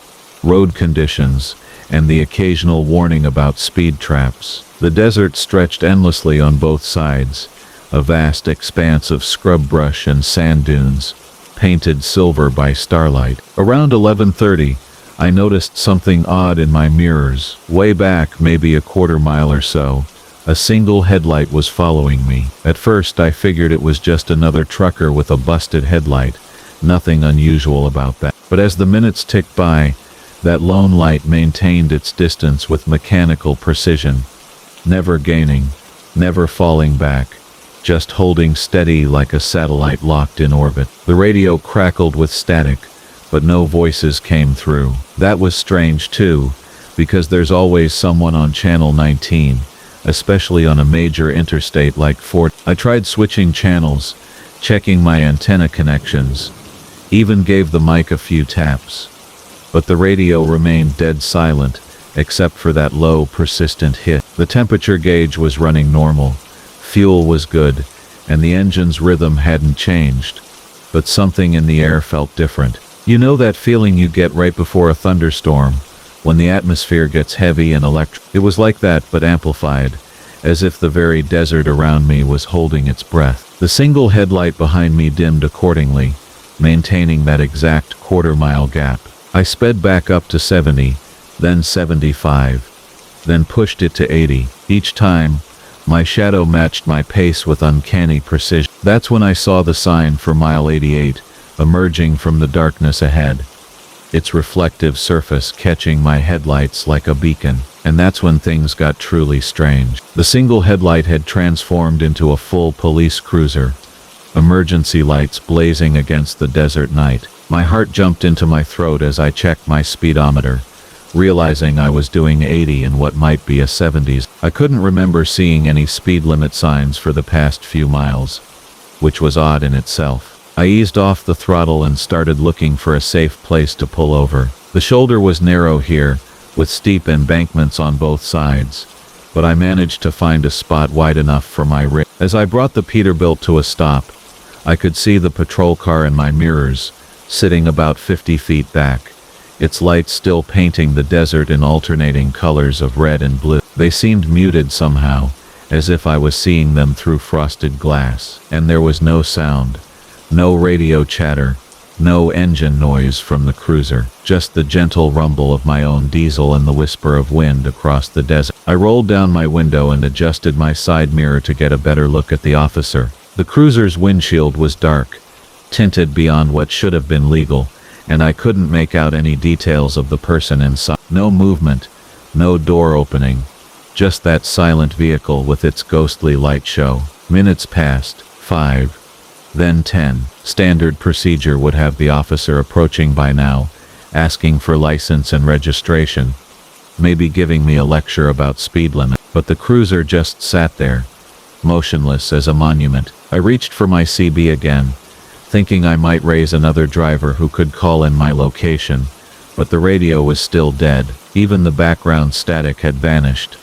road conditions, and the occasional warning about speed traps. The desert stretched endlessly on both sides, a vast expanse of scrub brush and sand dunes, painted silver by starlight. Around 11:30, I noticed something odd in my mirrors. Way back, maybe a quarter mile or so, a single headlight was following me. At first I figured it was just another trucker with a busted headlight, nothing unusual about that. But as the minutes ticked by, that lone light maintained its distance with mechanical precision, never gaining, never falling back, just holding steady like a satellite locked in orbit. The radio crackled with static, but no voices came through. That was strange too, because there's always someone on channel 19, especially on a major interstate like 4. I tried switching channels, checking my antenna connections, even gave the mic a few taps. But the radio remained dead silent, except for that low, persistent hit. The temperature gauge was running normal, fuel was good, and the engine's rhythm hadn't changed. But something in the air felt different. You know that feeling you get right before a thunderstorm, when the atmosphere gets heavy and electric? It was like that, but amplified, as if the very desert around me was holding its breath. The single headlight behind me dimmed accordingly, maintaining that exact quarter-mile gap. I sped back up to 70, then 75, then pushed it to 80. Each time, my shadow matched my pace with uncanny precision. That's when I saw the sign for mile 88, emerging from the darkness ahead, its reflective surface catching my headlights like a beacon. And that's when things got truly strange. The single headlight had transformed into a full police cruiser, emergency lights blazing against the desert night. My heart jumped into my throat as I checked my speedometer, realizing I was doing 80 in what might be a 70s. I couldn't remember seeing any speed limit signs for the past few miles, which was odd in itself. I eased off the throttle and started looking for a safe place to pull over. The shoulder was narrow here, with steep embankments on both sides, but I managed to find a spot wide enough for my rig. As I brought the Peterbilt to a stop, I could see the patrol car in my mirrors, sitting about 50 feet back, its lights still painting the desert in alternating colors of red and blue. They seemed muted somehow, as if I was seeing them through frosted glass. And there was no sound, no radio chatter, no engine noise from the cruiser, just the gentle rumble of my own diesel and the whisper of wind across the desert. I rolled down my window and adjusted my side mirror to get a better look at the officer. The cruiser's windshield was dark, tinted beyond what should have been legal, and I couldn't make out any details of the person inside. No movement, no door opening, just that silent vehicle with its ghostly light show. Minutes passed, 5, then 10. Standard procedure would have the officer approaching by now, asking for license and registration, maybe giving me a lecture about speed limit. But the cruiser just sat there, motionless as a monument. I reached for my CB again, thinking I might raise another driver who could call in my location, but the radio was still dead. Even the background static had vanished,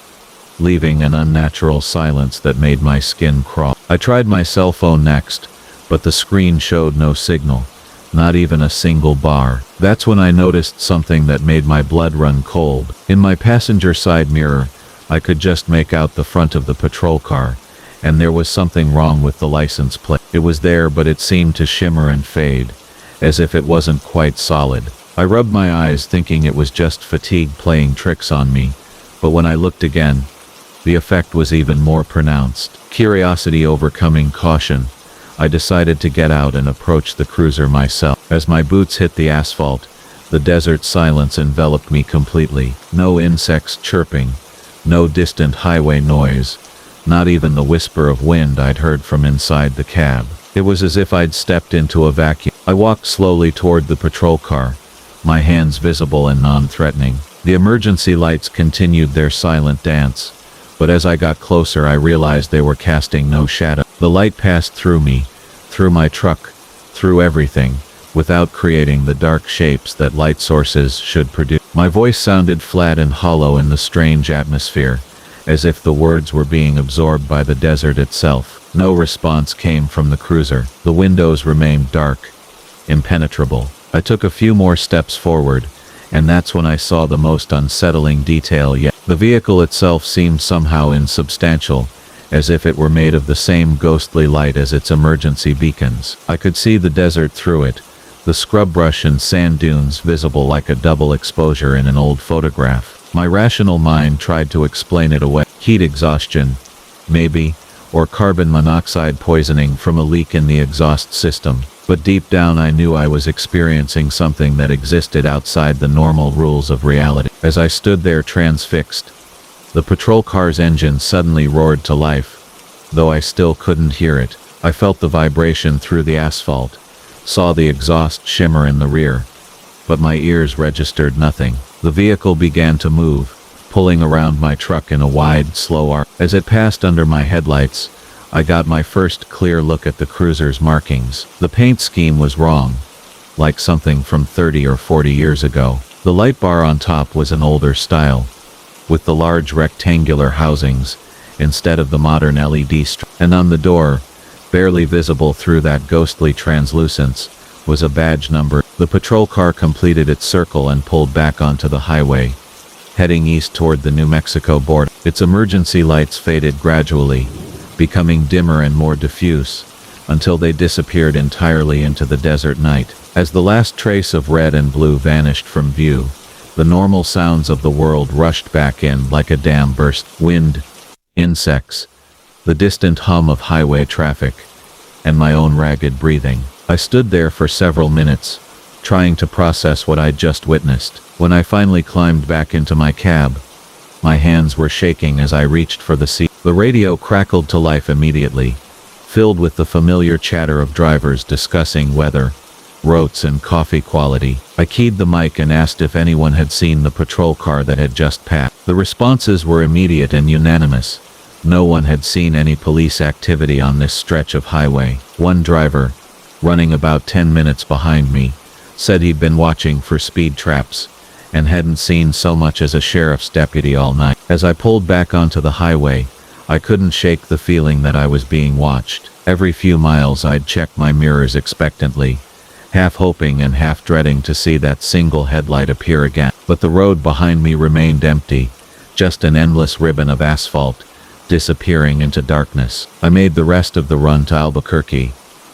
leaving an unnatural silence that made my skin crawl. I tried my cell phone next, but the screen showed no signal, not even a single bar. That's when I noticed something that made my blood run cold. In my passenger side mirror, I could just make out the front of the patrol car, and there was something wrong with the license plate. It was there, but it seemed to shimmer and fade, as if it wasn't quite solid. I rubbed my eyes thinking it was just fatigue playing tricks on me, but when I looked again, the effect was even more pronounced. Curiosity overcoming caution, I decided to get out and approach the cruiser myself. As my boots hit the asphalt, the desert silence enveloped me completely. No insects chirping, no distant highway noise, not even the whisper of wind I'd heard from inside the cab. It was as if I'd stepped into a vacuum. I walked slowly toward the patrol car, my hands visible and non-threatening. The emergency lights continued their silent dance, but as I got closer I realized they were casting no shadow. The light passed through me, through my truck, through everything, without creating the dark shapes that light sources should produce. My voice sounded flat and hollow in the strange atmosphere, as if the words were being absorbed by the desert itself. No response came from the cruiser. The windows remained dark, impenetrable. I took a few more steps forward, and that's when I saw the most unsettling detail yet. The vehicle itself seemed somehow insubstantial, as if it were made of the same ghostly light as its emergency beacons. I could see the desert through it, the scrub brush and sand dunes visible like a double exposure in an old photograph. My rational mind tried to explain it away. Heat exhaustion, maybe, or carbon monoxide poisoning from a leak in the exhaust system. But deep down I knew I was experiencing something that existed outside the normal rules of reality. As I stood there transfixed, the patrol car's engine suddenly roared to life, though I still couldn't hear it. I felt the vibration through the asphalt, saw the exhaust shimmer in the rear, but my ears registered nothing. The vehicle began to move, pulling around my truck in a wide, slow arc. As it passed under my headlights, I got my first clear look at the cruiser's markings. The paint scheme was wrong. like something from 30 or 40 years ago. The light bar on top was an older style, with the large rectangular housings, instead of the modern LED and on the door, barely visible through that ghostly translucence, was a badge number. The patrol car completed its circle and pulled back onto the highway, heading east toward the New Mexico border. Its emergency lights faded gradually, becoming dimmer and more diffuse, until they disappeared entirely into the desert night. As the last trace of red and blue vanished from view, the normal sounds of the world rushed back in like a dam burst. Wind, insects, the distant hum of highway traffic, and my own ragged breathing. I stood there for several minutes, trying to process what I'd just witnessed. When I finally climbed back into my cab, my hands were shaking as I reached for the seat. The radio crackled to life immediately, filled with the familiar chatter of drivers discussing weather, routes, and coffee quality. I keyed the mic and asked if anyone had seen the patrol car that had just passed. The responses were immediate and unanimous. No one had seen any police activity on this stretch of highway. One driver, running about 10 minutes behind me, said he'd been watching for speed traps and hadn't seen so much as a sheriff's deputy all night. As I pulled back onto the highway, I couldn't shake the feeling that I was being watched. Every few miles I'd check my mirrors expectantly, half hoping and half dreading to see that single headlight appear again. But the road behind me remained empty, just an endless ribbon of asphalt, disappearing into darkness. I made the rest of the run to Albuquerque,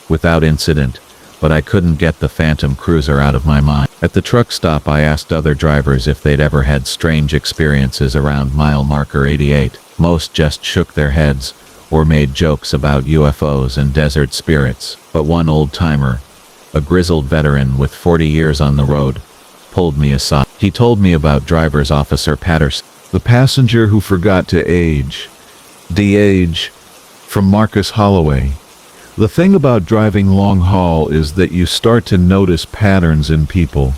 without incident, but I couldn't get the phantom cruiser out of my mind. At the truck stop I asked other drivers if they'd ever had strange experiences around mile marker 88. Most just shook their heads, or made jokes about UFOs and desert spirits. But one old-timer, a grizzled veteran with 40 years on the road, pulled me aside. He told me about driver's officer Patterson, the passenger who forgot to age. De-age, from Marcus Holloway. The thing about driving long haul is that you start to notice patterns in people.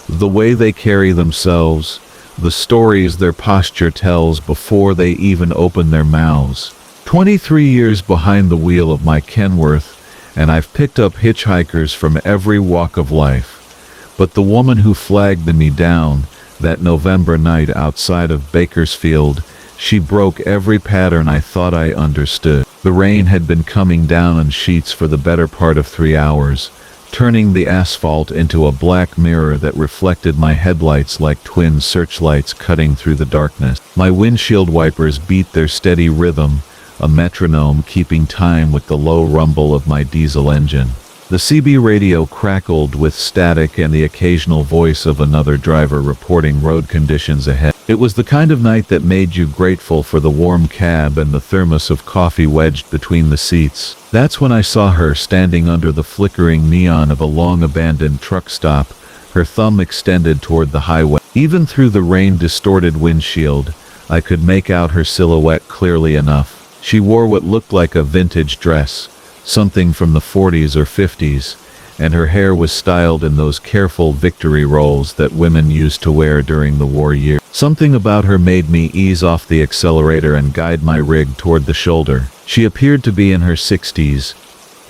The way they carry themselves, the stories their posture tells before they even open their mouths. 23 years behind the wheel of my Kenworth, and I've picked up hitchhikers from every walk of life. But the woman who flagged me down that November night outside of Bakersfield, she broke every pattern I thought I understood. The rain had been coming down in sheets for the better part of 3 hours, turning the asphalt into a black mirror that reflected my headlights like twin searchlights cutting through the darkness. My windshield wipers beat their steady rhythm, a metronome keeping time with the low rumble of my diesel engine. The CB radio crackled with static and the occasional voice of another driver reporting road conditions ahead. It was the kind of night that made you grateful for the warm cab and the thermos of coffee wedged between the seats. That's when I saw her standing under the flickering neon of a long-abandoned truck stop, her thumb extended toward the highway. Even through the rain-distorted windshield, I could make out her silhouette clearly enough. She wore what looked like a vintage dress, something from the 40s or 50s, and her hair was styled in those careful victory rolls that women used to wear during the war years. Something about her made me ease off the accelerator and guide my rig toward the shoulder. She appeared to be in her 60s,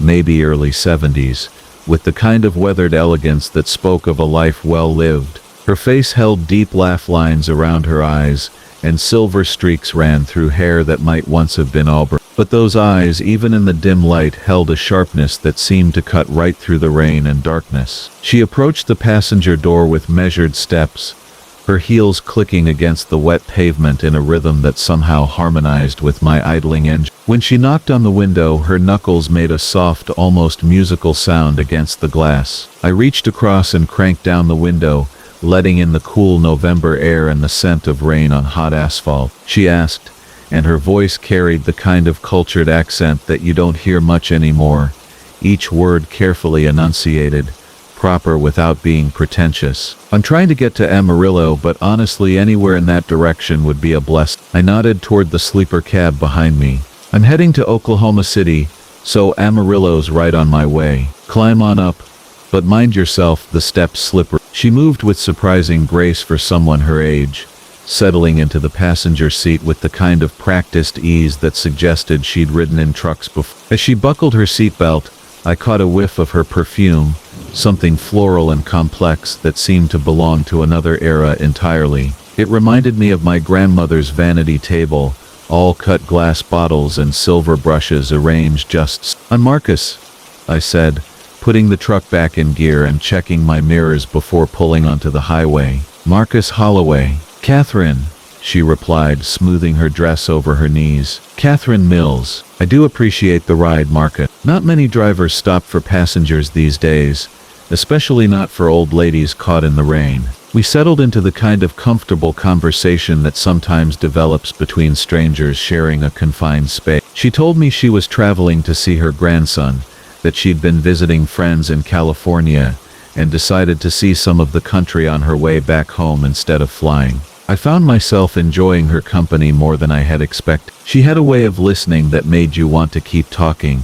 maybe early 70s, with the kind of weathered elegance that spoke of a life well lived. Her face held deep laugh lines around her eyes, and silver streaks ran through hair that might once have been auburn. But those eyes, even in the dim light, held a sharpness that seemed to cut right through the rain and darkness. She approached the passenger door with measured steps, her heels clicking against the wet pavement in a rhythm that somehow harmonized with my idling engine. When she knocked on the window, her knuckles made a soft, almost musical sound against the glass. I reached across and cranked down the window, letting in the cool November air and the scent of rain on hot asphalt. She asked, and her voice carried the kind of cultured accent that you don't hear much anymore, each word carefully enunciated, proper without being pretentious. "I'm trying to get to Amarillo, but honestly anywhere in that direction would be a blessing." I nodded toward the sleeper cab behind me. "I'm heading to Oklahoma City, so Amarillo's right on my way. Climb on up, but mind yourself, the steps slippery." She moved with surprising grace for someone her age, settling into the passenger seat with the kind of practiced ease that suggested she'd ridden in trucks before. As she buckled her seatbelt, I caught a whiff of her perfume, something floral and complex that seemed to belong to another era entirely. It reminded me of my grandmother's vanity table, all cut glass bottles and silver brushes arranged just on. Marcus, I said, putting the truck back in gear and checking my mirrors before pulling onto the highway. Marcus Holloway. Catherine, she replied, smoothing her dress over her knees. Catherine Mills. I do appreciate the ride, Marcus. Not many drivers stop for passengers these days, especially not for old ladies caught in the rain. We settled into the kind of comfortable conversation that sometimes develops between strangers sharing a confined space. She told me she was traveling to see her grandson, that she'd been visiting friends in California, and decided to see some of the country on her way back home instead of flying. I found myself enjoying her company more than I had expected. She had a way of listening that made you want to keep talking,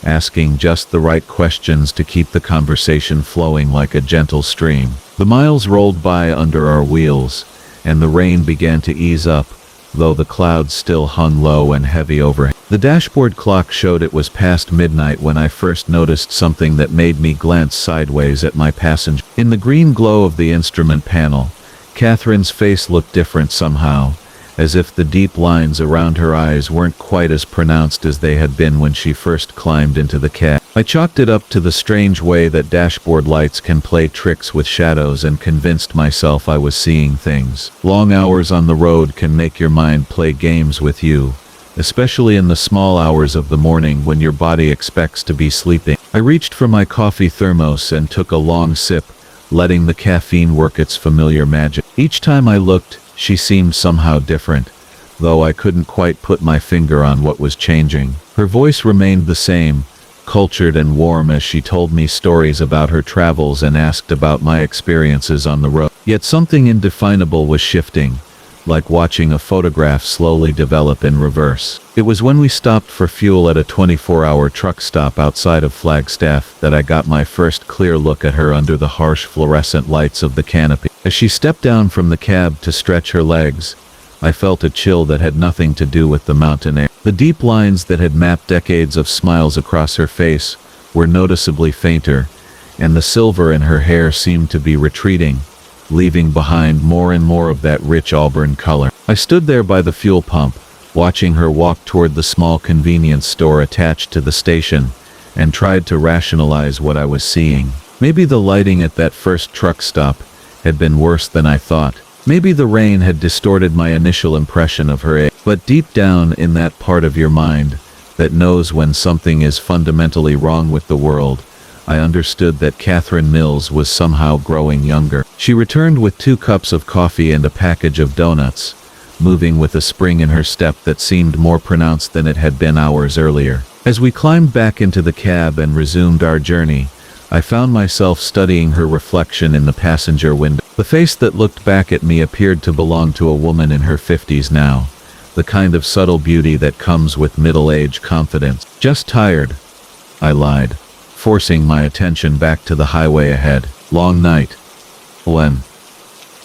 asking just the right questions to keep the conversation flowing like a gentle stream. The miles rolled by under our wheels, and the rain began to ease up, though the clouds still hung low and heavy overhead. The dashboard clock showed it was past midnight when I first noticed something that made me glance sideways at my passenger. In the green glow of the instrument panel, Catherine's face looked different somehow, as if the deep lines around her eyes weren't quite as pronounced as they had been when she first climbed into the cab. I chalked it up to the strange way that dashboard lights can play tricks with shadows and convinced myself I was seeing things. Long hours on the road can make your mind play games with you, especially in the small hours of the morning when your body expects to be sleeping. I reached for my coffee thermos and took a long sip, letting the caffeine work its familiar magic. Each time I looked, she seemed somehow different, though I couldn't quite put my finger on what was changing. Her voice remained the same, cultured and warm as she told me stories about her travels and asked about my experiences on the road. Yet something indefinable was shifting, like watching a photograph slowly develop in reverse. It was when we stopped for fuel at a 24-hour truck stop outside of Flagstaff that I got my first clear look at her under the harsh fluorescent lights of the canopy. As she stepped down from the cab to stretch her legs, I felt a chill that had nothing to do with the mountain air. The deep lines that had mapped decades of smiles across her face were noticeably fainter, and the silver in her hair seemed to be retreating, leaving behind more and more of that rich auburn color. I stood there by the fuel pump, watching her walk toward the small convenience store attached to the station, and tried to rationalize what I was seeing. Maybe the lighting at that first truck stop had been worse than I thought. Maybe the rain had distorted my initial impression of her age. But deep down in that part of your mind that knows when something is fundamentally wrong with the world, I understood that Catherine Mills was somehow growing younger. She returned with 2 cups of coffee and a package of donuts, moving with a spring in her step that seemed more pronounced than it had been hours earlier. As we climbed back into the cab and resumed our journey, I found myself studying her reflection in the passenger window. The face that looked back at me appeared to belong to a woman in her 50s now, the kind of subtle beauty that comes with middle-age confidence. Just tired, I lied, forcing my attention back to the highway ahead. Long night. When?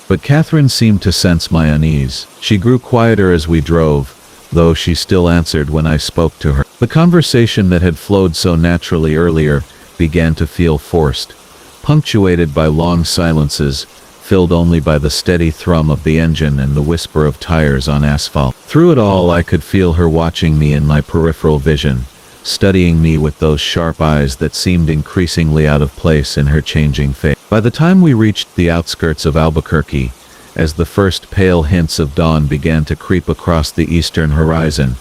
But Catherine seemed to sense my unease. She grew quieter as we drove, though she still answered when I spoke to her. The conversation that had flowed so naturally earlier began to feel forced, punctuated by long silences, filled only by the steady thrum of the engine and the whisper of tires on asphalt. Through it all, I could feel her watching me in my peripheral vision, studying me with those sharp eyes that seemed increasingly out of place in her changing face. By the time we reached the outskirts of Albuquerque, as the first pale hints of dawn began to creep across the eastern horizon,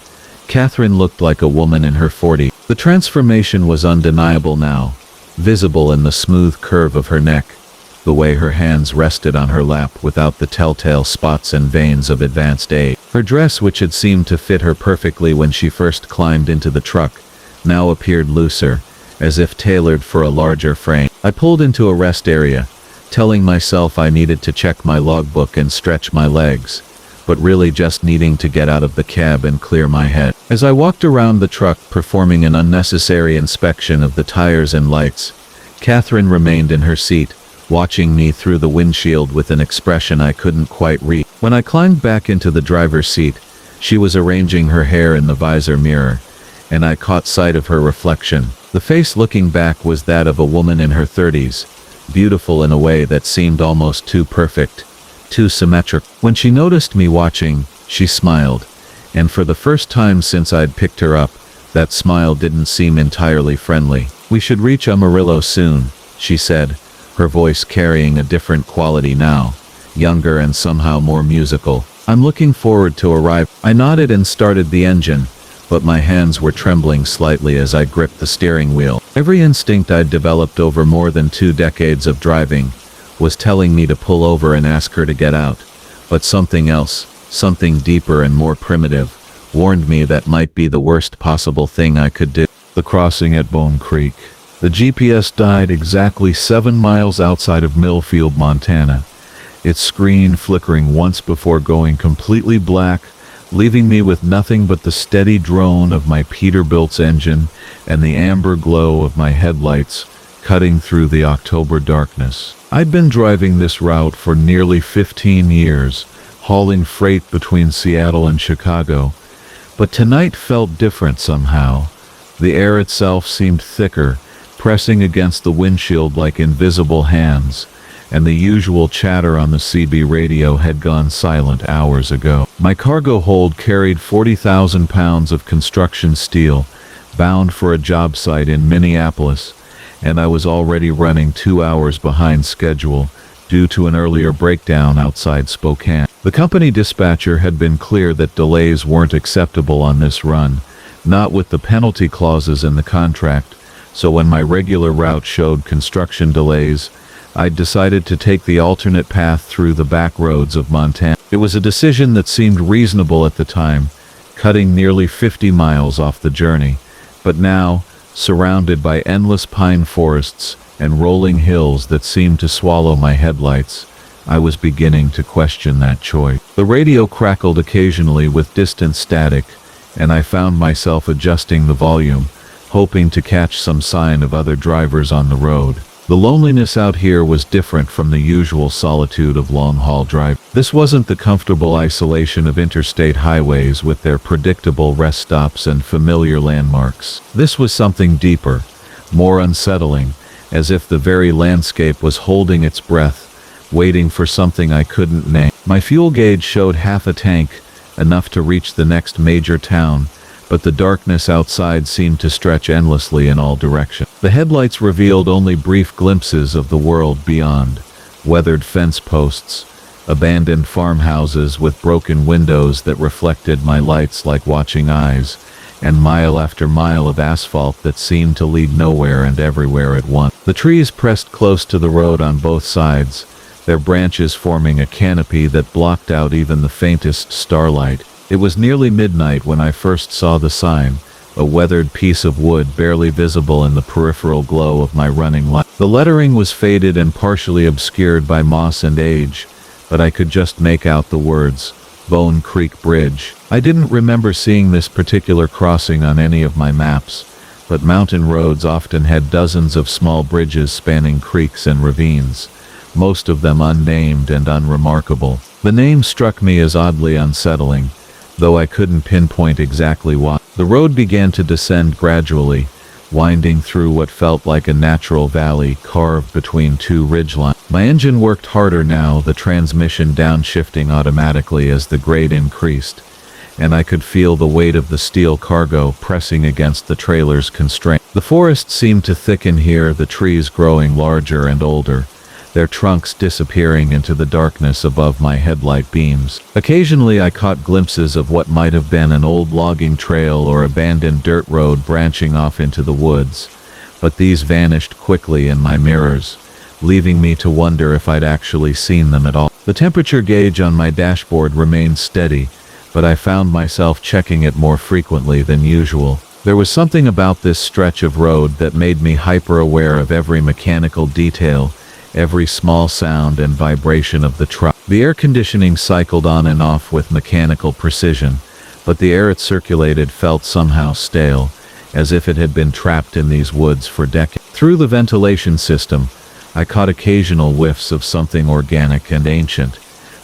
Catherine looked like a woman in her 40s. The transformation was undeniable now, visible in the smooth curve of her neck, the way her hands rested on her lap without the telltale spots and veins of advanced age. Her dress, which had seemed to fit her perfectly when she first climbed into the truck, now appeared looser, as if tailored for a larger frame. I pulled into a rest area, telling myself I needed to check my logbook and stretch my legs, but really just needing to get out of the cab and clear my head. As I walked around the truck performing an unnecessary inspection of the tires and lights, Catherine remained in her seat, watching me through the windshield with an expression I couldn't quite read. When I climbed back into the driver's seat, she was arranging her hair in the visor mirror, and I caught sight of her reflection. The face looking back was that of a woman in her 30s, beautiful in a way that seemed almost too perfect, too symmetric. When she noticed me watching, she smiled, and for the first time since I'd picked her up, that smile didn't seem entirely friendly. "We should reach Amarillo soon," she said, her voice carrying a different quality now, younger and somehow more musical. "I'm looking forward to arrive." I nodded and started the engine, but my hands were trembling slightly as I gripped the steering wheel. Every instinct I'd developed over more than 2 decades of driving was telling me to pull over and ask her to get out. But something else, something deeper and more primitive, warned me that might be the worst possible thing I could do. The crossing at Bone Creek. The GPS died exactly 7 miles outside of Millfield, Montana, its screen flickering once before going completely black, leaving me with nothing but the steady drone of my Peterbilt's engine and the amber glow of my headlights cutting through the October darkness. I'd been driving this route for nearly 15 years, hauling freight between Seattle and Chicago, but tonight felt different somehow. The air itself seemed thicker, pressing against the windshield like invisible hands, and the usual chatter on the CB radio had gone silent hours ago. My cargo hold carried 40,000 pounds of construction steel, bound for a job site in Minneapolis, and I was already running 2 hours behind schedule due to an earlier breakdown outside Spokane. The company dispatcher had been clear that delays weren't acceptable on this run, not with the penalty clauses in the contract, so when my regular route showed construction delays, I decided to take the alternate path through the backroads of Montana. It was a decision that seemed reasonable at the time, cutting nearly 50 miles off the journey, but now, surrounded by endless pine forests and rolling hills that seemed to swallow my headlights, I was beginning to question that choice. The radio crackled occasionally with distant static, and I found myself adjusting the volume, hoping to catch some sign of other drivers on the road. The loneliness out here was different from the usual solitude of long-haul drive. This wasn't the comfortable isolation of interstate highways with their predictable rest stops and familiar landmarks. This was something deeper, more unsettling, as if the very landscape was holding its breath, waiting for something I couldn't name. My fuel gauge showed half a tank, enough to reach the next major town, but the darkness outside seemed to stretch endlessly in all directions. The headlights revealed only brief glimpses of the world beyond: weathered fence posts, abandoned farmhouses with broken windows that reflected my lights like watching eyes, and mile after mile of asphalt that seemed to lead nowhere and everywhere at once. The trees pressed close to the road on both sides, their branches forming a canopy that blocked out even the faintest starlight. It was nearly midnight when I first saw the sign, a weathered piece of wood barely visible in the peripheral glow of my running light. The lettering was faded and partially obscured by moss and age, but I could just make out the words, Bone Creek Bridge. I didn't remember seeing this particular crossing on any of my maps, but mountain roads often had dozens of small bridges spanning creeks and ravines, most of them unnamed and unremarkable. The name struck me as oddly unsettling, though I couldn't pinpoint exactly why. The road began to descend gradually, winding through what felt like a natural valley carved between 2 ridgelines. My engine worked harder now, the transmission downshifting automatically as the grade increased, and I could feel the weight of the steel cargo pressing against the trailer's constraint. The forest seemed to thicken here, the trees growing larger and older, their trunks disappearing into the darkness above my headlight beams. Occasionally I caught glimpses of what might have been an old logging trail or abandoned dirt road branching off into the woods, but these vanished quickly in my mirrors, leaving me to wonder if I'd actually seen them at all. The temperature gauge on my dashboard remained steady, but I found myself checking it more frequently than usual. There was something about this stretch of road that made me hyper-aware of every mechanical detail, every small sound and vibration of the truck. The air conditioning cycled on and off with mechanical precision, but the air it circulated felt somehow stale, as if it had been trapped in these woods for decades. Through the ventilation system, I caught occasional whiffs of something organic and ancient,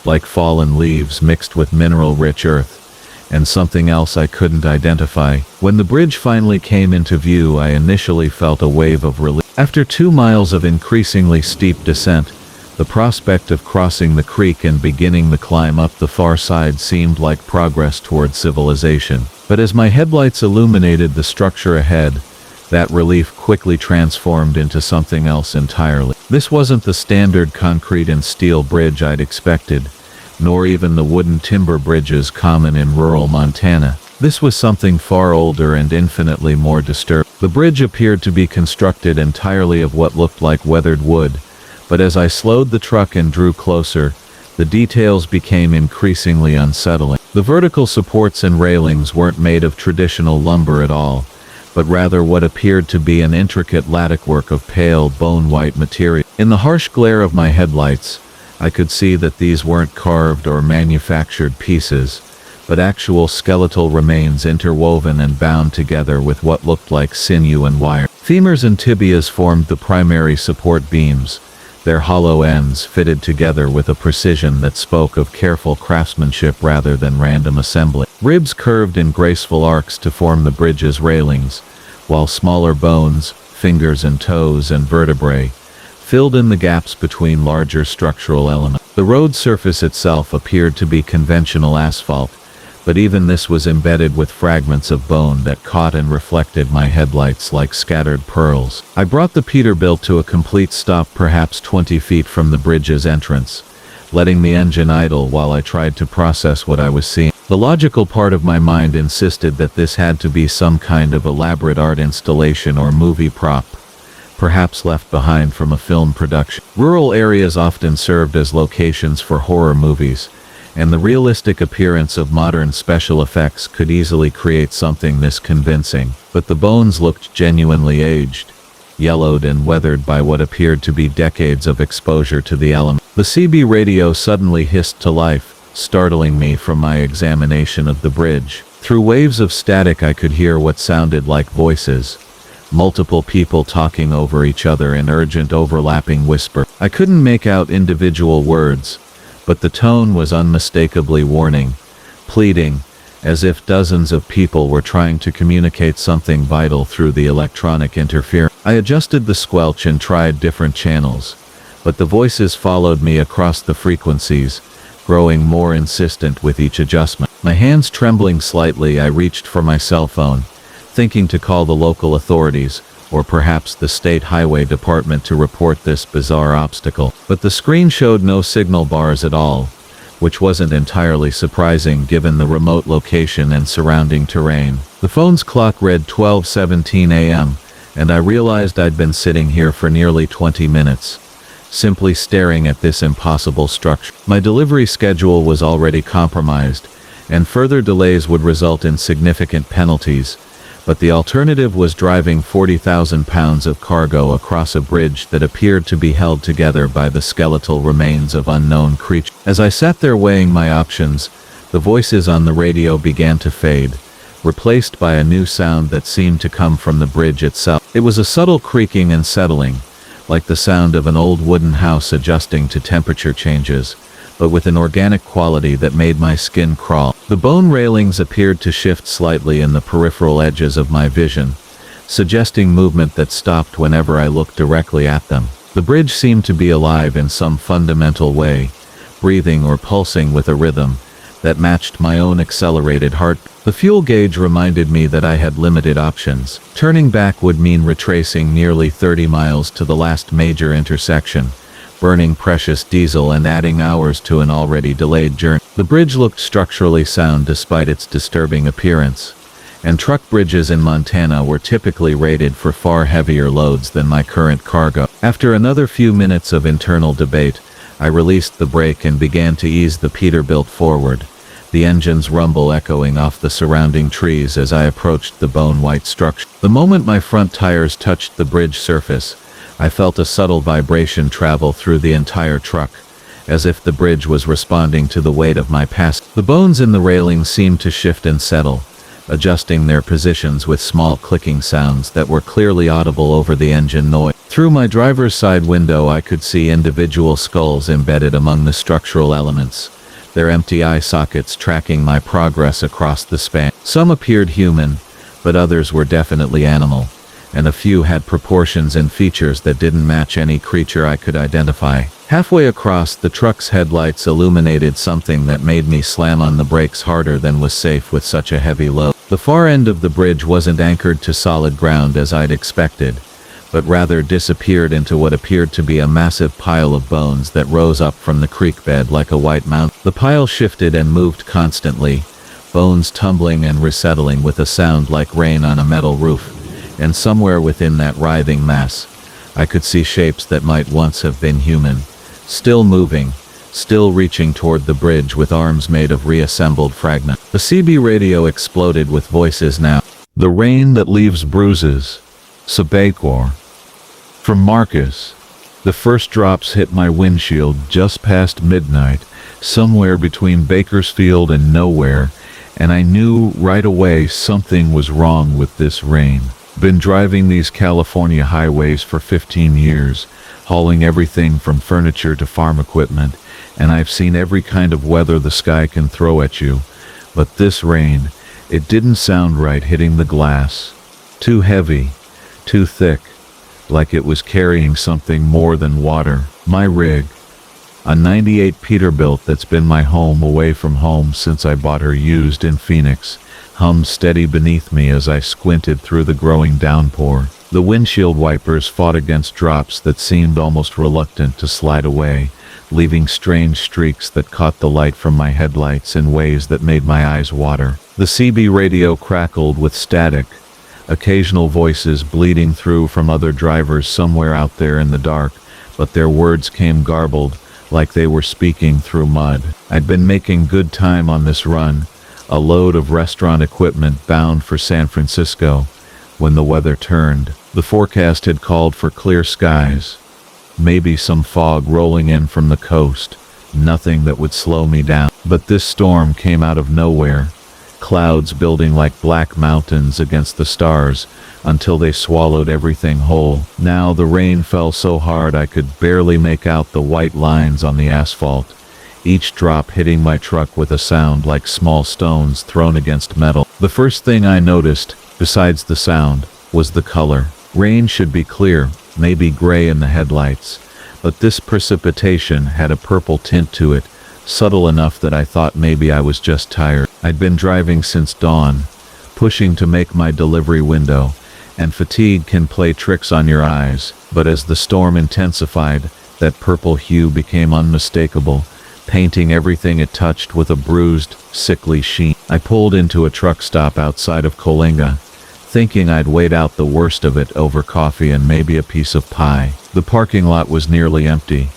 like fallen leaves mixed with mineral-rich earth, and something else I couldn't identify. When the bridge finally came into view, I initially felt a wave of relief. After 2 miles of increasingly steep descent, the prospect of crossing the creek and beginning the climb up the far side seemed like progress toward civilization. But as my headlights illuminated the structure ahead, that relief quickly transformed into something else entirely. This wasn't the standard concrete and steel bridge I'd expected, nor even the wooden timber bridges common in rural Montana. This was something far older and infinitely more disturbing. The bridge appeared to be constructed entirely of what looked like weathered wood, but as I slowed the truck and drew closer, the details became increasingly unsettling. The vertical supports and railings weren't made of traditional lumber at all, but rather what appeared to be an intricate latticework of pale, bone-white material. In the harsh glare of my headlights, I could see that these weren't carved or manufactured pieces, but actual skeletal remains interwoven and bound together with what looked like sinew and wire. Femurs and tibias formed the primary support beams, their hollow ends fitted together with a precision that spoke of careful craftsmanship rather than random assembly. Ribs curved in graceful arcs to form the bridge's railings, while smaller bones, fingers and toes and vertebrae filled in the gaps between larger structural elements. The road surface itself appeared to be conventional asphalt, but even this was embedded with fragments of bone that caught and reflected my headlights like scattered pearls. I brought the Peterbilt to a complete stop perhaps 20 feet from the bridge's entrance, letting the engine idle while I tried to process what I was seeing. The logical part of my mind insisted that this had to be some kind of elaborate art installation or movie prop, perhaps left behind from a film production. Rural areas often served as locations for horror movies, and the realistic appearance of modern special effects could easily create something this convincing. But the bones looked genuinely aged, yellowed and weathered by what appeared to be decades of exposure to the elements. The CB radio suddenly hissed to life, startling me from my examination of the bridge. Through waves of static I could hear what sounded like voices, multiple people talking over each other in urgent overlapping whisper. I couldn't make out individual words, but the tone was unmistakably warning, pleading, as if dozens of people were trying to communicate something vital through the electronic interference. I adjusted the squelch and tried different channels, but the voices followed me across the frequencies, growing more insistent with each adjustment. My hands trembling slightly, I reached for my cell phone, thinking to call the local authorities, or perhaps the state highway department to report this bizarre obstacle. But the screen showed no signal bars at all, which wasn't entirely surprising given the remote location and surrounding terrain. The phone's clock read 12:17 a.m., and I realized I'd been sitting here for nearly 20 minutes, simply staring at this impossible structure. My delivery schedule was already compromised, and further delays would result in significant penalties, but the alternative was driving 40,000 pounds of cargo across a bridge that appeared to be held together by the skeletal remains of unknown creatures. As I sat there weighing my options, the voices on the radio began to fade, replaced by a new sound that seemed to come from the bridge itself. It was a subtle creaking and settling, like the sound of an old wooden house adjusting to temperature changes, but with an organic quality that made my skin crawl. The bone railings appeared to shift slightly in the peripheral edges of my vision, suggesting movement that stopped whenever I looked directly at them. The bridge seemed to be alive in some fundamental way, breathing or pulsing with a rhythm that matched my own accelerated heart. The fuel gauge reminded me that I had limited options. Turning back would mean retracing nearly 30 miles to the last major intersection, burning precious diesel and adding hours to an already delayed journey. The bridge looked structurally sound despite its disturbing appearance, and truck bridges in Montana were typically rated for far heavier loads than my current cargo. After another few minutes of internal debate, I released the brake and began to ease the Peterbilt forward, the engine's rumble echoing off the surrounding trees as I approached the bone-white structure. The moment my front tires touched the bridge surface, I felt a subtle vibration travel through the entire truck, as if the bridge was responding to the weight of my past. The bones in the railing seemed to shift and settle, adjusting their positions with small clicking sounds that were clearly audible over the engine noise. Through my driver's side window I could see individual skulls embedded among the structural elements, their empty eye sockets tracking my progress across the span. Some appeared human, but others were definitely animal, and a few had proportions and features that didn't match any creature I could identify. Halfway across, the truck's headlights illuminated something that made me slam on the brakes harder than was safe with such a heavy load. The far end of the bridge wasn't anchored to solid ground as I'd expected, but rather disappeared into what appeared to be a massive pile of bones that rose up from the creek bed like a white mountain. The pile shifted and moved constantly, bones tumbling and resettling with a sound like rain on a metal roof, and somewhere within that writhing mass, I could see shapes that might once have been human, still moving, still reaching toward the bridge with arms made of reassembled fragments. The CB radio exploded with voices now. The rain that leaves bruises. Sabacor. From Marcus. The first drops hit my windshield just past midnight, somewhere between Bakersfield and nowhere, and I knew right away something was wrong with this rain. Been driving these California highways for 15 years, hauling everything from furniture to farm equipment, and I've seen every kind of weather the sky can throw at you. But this rain, it didn't sound right hitting the glass. Too heavy, too thick, like it was carrying something more than water. My rig, a 98 Peterbilt that's been my home away from home since I bought her used in Phoenix, hummed steady beneath me as I squinted through the growing downpour. The windshield wipers fought against drops that seemed almost reluctant to slide away, leaving strange streaks that caught the light from my headlights in ways that made my eyes water. The CB radio crackled with static, occasional voices bleeding through from other drivers somewhere out there in the dark, but their words came garbled, like they were speaking through mud. I'd been making good time on this run, a load of restaurant equipment bound for San Francisco, when the weather turned. The forecast had called for clear skies, maybe some fog rolling in from the coast, nothing that would slow me down. But this storm came out of nowhere, clouds building like black mountains against the stars until they swallowed everything whole. Now the rain fell so hard I could barely make out the white lines on the asphalt, each drop hitting my truck with a sound like small stones thrown against metal. The first thing I noticed, besides the sound, was the color. Rain should be clear, maybe gray in the headlights, but this precipitation had a purple tint to it, subtle enough that I thought maybe I was just tired. I'd been driving since dawn, pushing to make my delivery window, and fatigue can play tricks on your eyes, but as the storm intensified, that purple hue became unmistakable, painting everything it touched with a bruised, sickly sheen. I pulled into a truck stop outside of Coalinga, thinking I'd wait out the worst of it over coffee and maybe a piece of pie. The parking lot was nearly empty,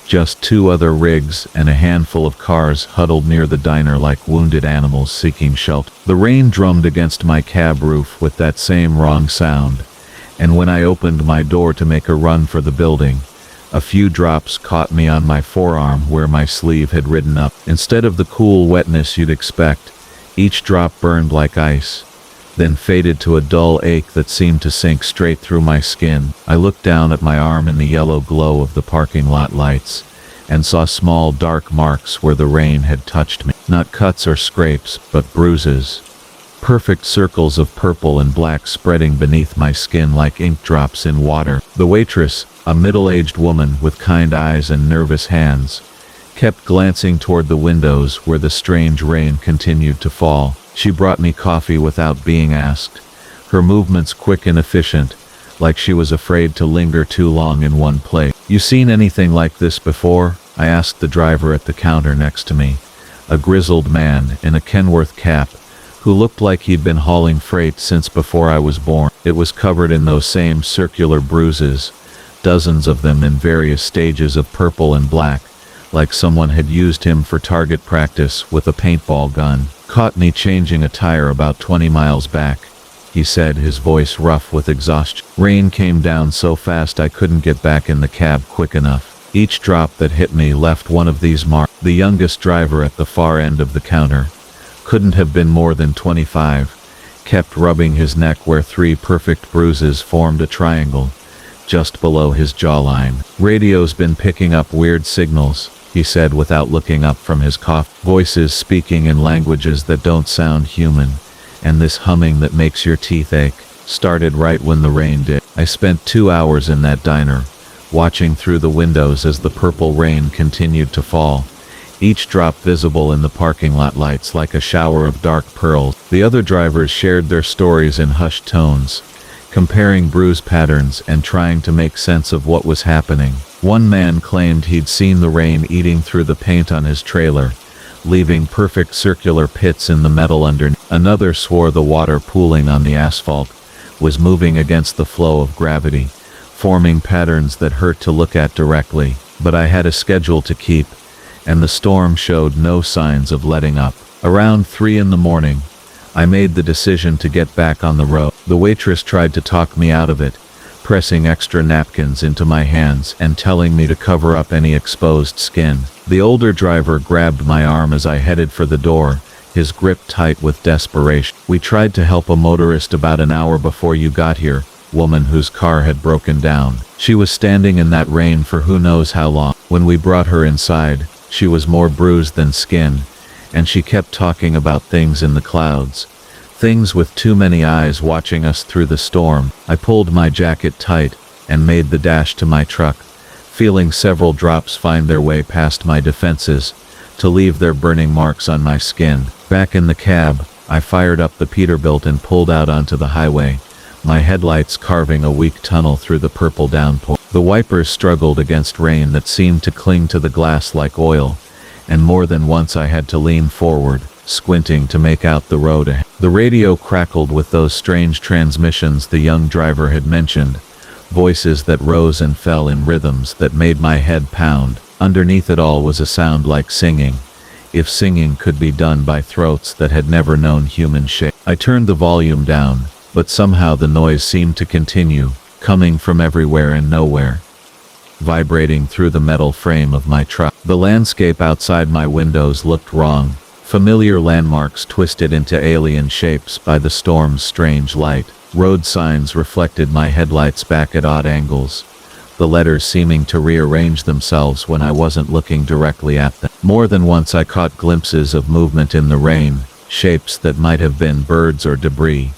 just two other rigs and a handful of cars huddled near the diner like wounded animals seeking shelter. The rain drummed against my cab roof with that same wrong sound, and when I opened my door to make a run for the building, a few drops caught me on my forearm where my sleeve had ridden up. Instead of the cool wetness you'd expect, each drop burned like ice, then faded to a dull ache that seemed to sink straight through my skin. I looked down at my arm in the yellow glow of the parking lot lights, and saw small dark marks where the rain had touched me. Not cuts or scrapes, but bruises. Perfect circles of purple and black spreading beneath my skin like ink drops in water. The waitress, a middle-aged woman with kind eyes and nervous hands, kept glancing toward the windows where the strange rain continued to fall. She brought me coffee without being asked, her movements quick and efficient, like she was afraid to linger too long in one place. "You seen anything like this before?" I asked the driver at the counter next to me, a grizzled man in a Kenworth cap, who looked like he'd been hauling freight since before I was born. It was covered in those same circular bruises, dozens of them in various stages of purple and black, like someone had used him for target practice with a paintball gun. "Caught me changing a tire about 20 miles back," he said, his voice rough with exhaustion. Rain came down so fast I couldn't get back in the cab quick enough. Each drop that hit me left one of these marks. The youngest driver at the far end of the counter, couldn't have been more than 25, kept rubbing his neck where 3 perfect bruises formed a triangle, just below his jawline. "Radio's been picking up weird signals," he said without looking up from his coffee. Voices speaking in languages that don't sound human, and this humming that makes your teeth ache, started right when the rain did. I spent 2 hours in that diner, watching through the windows as the purple rain continued to fall, each drop visible in the parking lot lights like a shower of dark pearls. The other drivers shared their stories in hushed tones, comparing bruise patterns and trying to make sense of what was happening. One man claimed he'd seen the rain eating through the paint on his trailer, leaving perfect circular pits in the metal underneath. Another swore the water pooling on the asphalt was moving against the flow of gravity, forming patterns that hurt to look at directly. But I had a schedule to keep, and the storm showed no signs of letting up. Around 3 in the morning, I made the decision to get back on the road. The waitress tried to talk me out of it, pressing extra napkins into my hands and telling me to cover up any exposed skin. The older driver grabbed my arm as I headed for the door, his grip tight with desperation. "We tried to help a motorist about an hour before you got here," woman whose car had broken down. "She was standing in that rain for who knows how long. When we brought her inside, she was more bruised than skin, and she kept talking about things in the clouds. Things with too many eyes watching us through the storm." I pulled my jacket tight and made the dash to my truck, feeling several drops find their way past my defenses to leave their burning marks on my skin. Back in the cab, I fired up the Peterbilt and pulled out onto the highway, my headlights carving a weak tunnel through the purple downpour. The wipers struggled against rain that seemed to cling to the glass like oil, and more than once I had to lean forward, squinting to make out the road ahead. The radio crackled with those strange transmissions the young driver had mentioned, voices that rose and fell in rhythms that made my head pound. Underneath it all was a sound like singing, if singing could be done by throats that had never known human shape. I turned the volume down, but somehow the noise seemed to continue, coming from everywhere and nowhere, vibrating through the metal frame of my truck. The landscape outside my windows looked wrong, familiar landmarks twisted into alien shapes by the storm's strange light. Road signs reflected my headlights back at odd angles, the letters seeming to rearrange themselves when I wasn't looking directly at them. More than once I caught glimpses of movement in the rain, shapes that might have been birds or debris,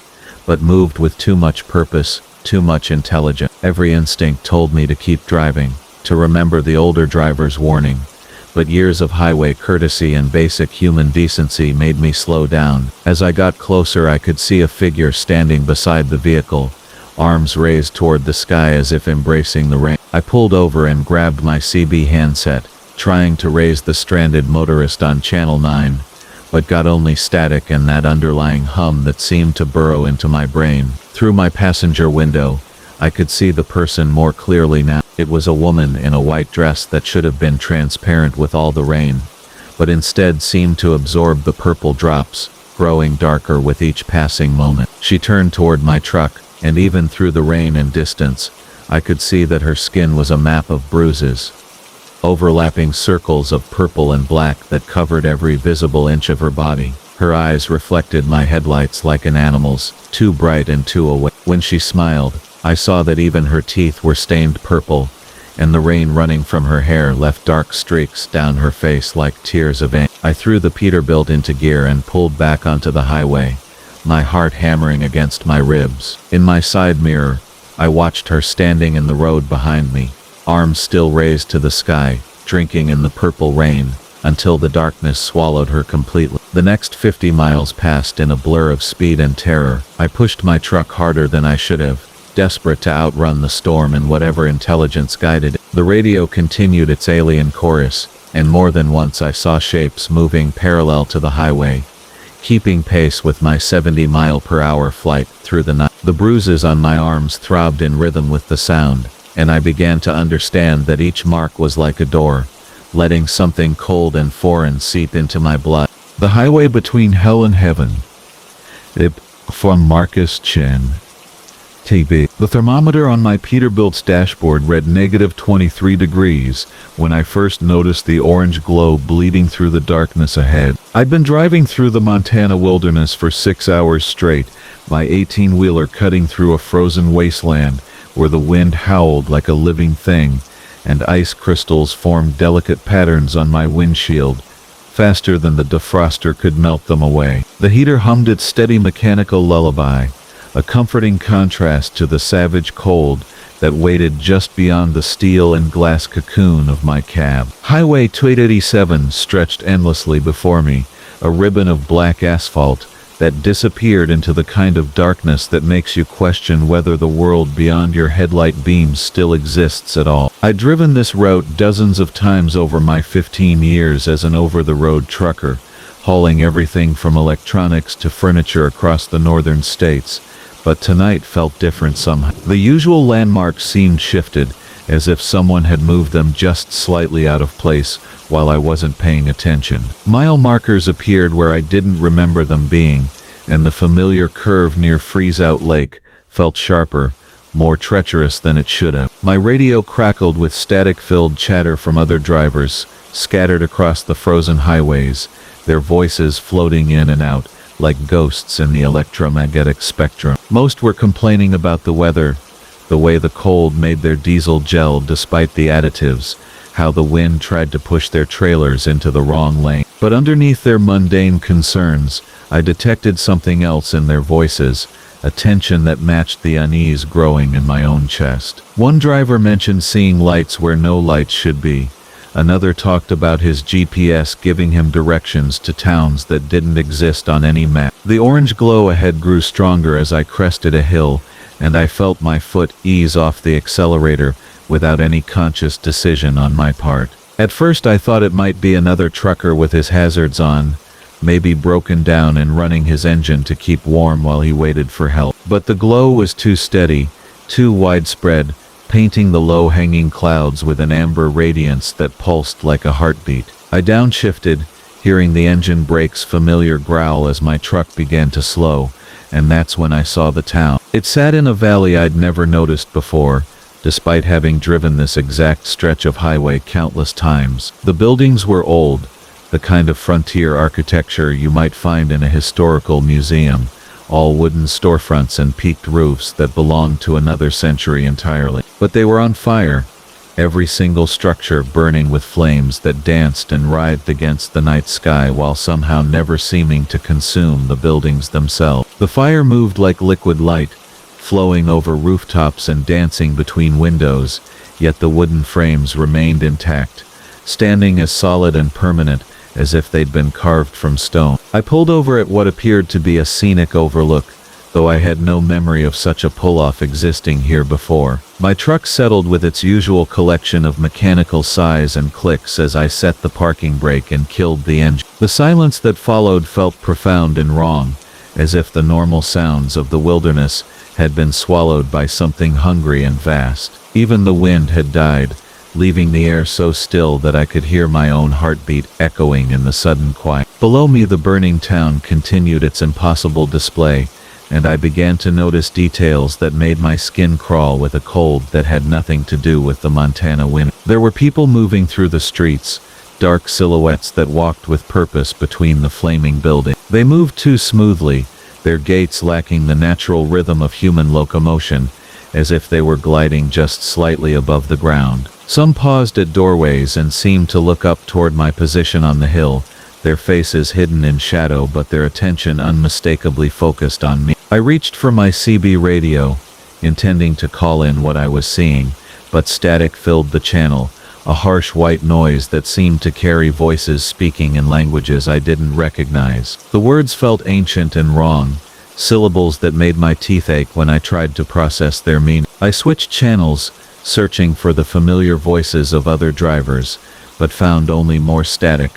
but moved with too much purpose, too much intelligence. Every instinct told me to keep driving, to remember the older driver's warning, but years of highway courtesy and basic human decency made me slow down. As I got closer, I could see a figure standing beside the vehicle, arms raised toward the sky as if embracing the rain. I pulled over and grabbed my CB handset, trying to raise the stranded motorist on Channel 9, but got only static and that underlying hum that seemed to burrow into my brain. Through my passenger window, I could see the person more clearly now. It was a woman in a white dress that should have been transparent with all the rain, but instead seemed to absorb the purple drops, growing darker with each passing moment. She turned toward my truck, and even through the rain and distance, I could see that her skin was a map of bruises, overlapping circles of purple and black that covered every visible inch of her body. Her eyes reflected my headlights like an animal's, too bright and too awake. When she smiled, I saw that even her teeth were stained purple, and the rain running from her hair left dark streaks down her face like tears of ink. I threw the Peterbilt into gear and pulled back onto the highway, my heart hammering against my ribs. In my side mirror, I watched her standing in the road behind me, arms still raised to the sky, drinking in the purple rain, until the darkness swallowed her completely. The next 50 miles passed in a blur of speed and terror. I pushed my truck harder than I should have, desperate to outrun the storm and whatever intelligence guided it. The radio continued its alien chorus, and more than once I saw shapes moving parallel to the highway, keeping pace with my 70-mile-per-hour flight through the night. The bruises on my arms throbbed in rhythm with the sound, and I began to understand that each mark was like a door, letting something cold and foreign seep into my blood. The Highway Between Hell and Heaven. From Marcus Chen. TB. The thermometer on my Peterbilt's dashboard read -23 degrees when I first noticed the orange glow bleeding through the darkness ahead. I'd been driving through the Montana wilderness for 6 hours straight, my 18-wheeler cutting through a frozen wasteland where the wind howled like a living thing, and ice crystals formed delicate patterns on my windshield, faster than the defroster could melt them away. The heater hummed its steady mechanical lullaby, a comforting contrast to the savage cold that waited just beyond the steel and glass cocoon of my cab. Highway 287 stretched endlessly before me, a ribbon of black asphalt that disappeared into the kind of darkness that makes you question whether the world beyond your headlight beams still exists at all. I'd driven this route dozens of times over my 15 years as an over-the-road trucker, hauling everything from electronics to furniture across the northern states, but tonight felt different somehow. The usual landmarks seemed shifted, as if someone had moved them just slightly out of place while I wasn't paying attention. Mile markers appeared where I didn't remember them being, and the familiar curve near Freeze-Out Lake felt sharper, more treacherous than it should have. My radio crackled with static-filled chatter from other drivers, scattered across the frozen highways, their voices floating in and out like ghosts in the electromagnetic spectrum. Most were complaining about the weather, the way the cold made their diesel gel despite the additives, how the wind tried to push their trailers into the wrong lane. But underneath their mundane concerns, I detected something else in their voices, a tension that matched the unease growing in my own chest. One driver mentioned seeing lights where no lights should be. Another talked about his GPS giving him directions to towns that didn't exist on any map. The orange glow ahead grew stronger as I crested a hill, and I felt my foot ease off the accelerator without any conscious decision on my part. At first I thought it might be another trucker with his hazards on, maybe broken down and running his engine to keep warm while he waited for help. But the glow was too steady, too widespread, painting the low-hanging clouds with an amber radiance that pulsed like a heartbeat. I downshifted, hearing the engine brake's familiar growl as my truck began to slow, and that's when I saw the town. It sat in a valley I'd never noticed before, despite having driven this exact stretch of highway countless times. The buildings were old, the kind of frontier architecture you might find in a historical museum, all wooden storefronts and peaked roofs that belonged to another century entirely. But they were on fire, every single structure burning with flames that danced and writhed against the night sky while somehow never seeming to consume the buildings themselves. The fire moved like liquid light, flowing over rooftops and dancing between windows, yet the wooden frames remained intact, standing as solid and permanent as if they'd been carved from stone. I pulled over at what appeared to be a scenic overlook, though I had no memory of such a pull-off existing here before. My truck settled with its usual collection of mechanical sighs and clicks as I set the parking brake and killed the engine. The silence that followed felt profound and wrong, as if the normal sounds of the wilderness had been swallowed by something hungry and vast. Even the wind had died, leaving the air so still that I could hear my own heartbeat echoing in the sudden quiet. Below me the burning town continued its impossible display, and I began to notice details that made my skin crawl with a cold that had nothing to do with the Montana wind. There were people moving through the streets, dark silhouettes that walked with purpose between the flaming buildings. They moved too smoothly, their gaits lacking the natural rhythm of human locomotion, as if they were gliding just slightly above the ground. Some paused at doorways and seemed to look up toward my position on the hill, their faces hidden in shadow but their attention unmistakably focused on me. I reached for my CB radio, intending to call in what I was seeing, but static filled the channel, a harsh white noise that seemed to carry voices speaking in languages I didn't recognize. The words felt ancient and wrong, syllables that made my teeth ache when I tried to process their meaning. I switched channels, searching for the familiar voices of other drivers, but found only more static,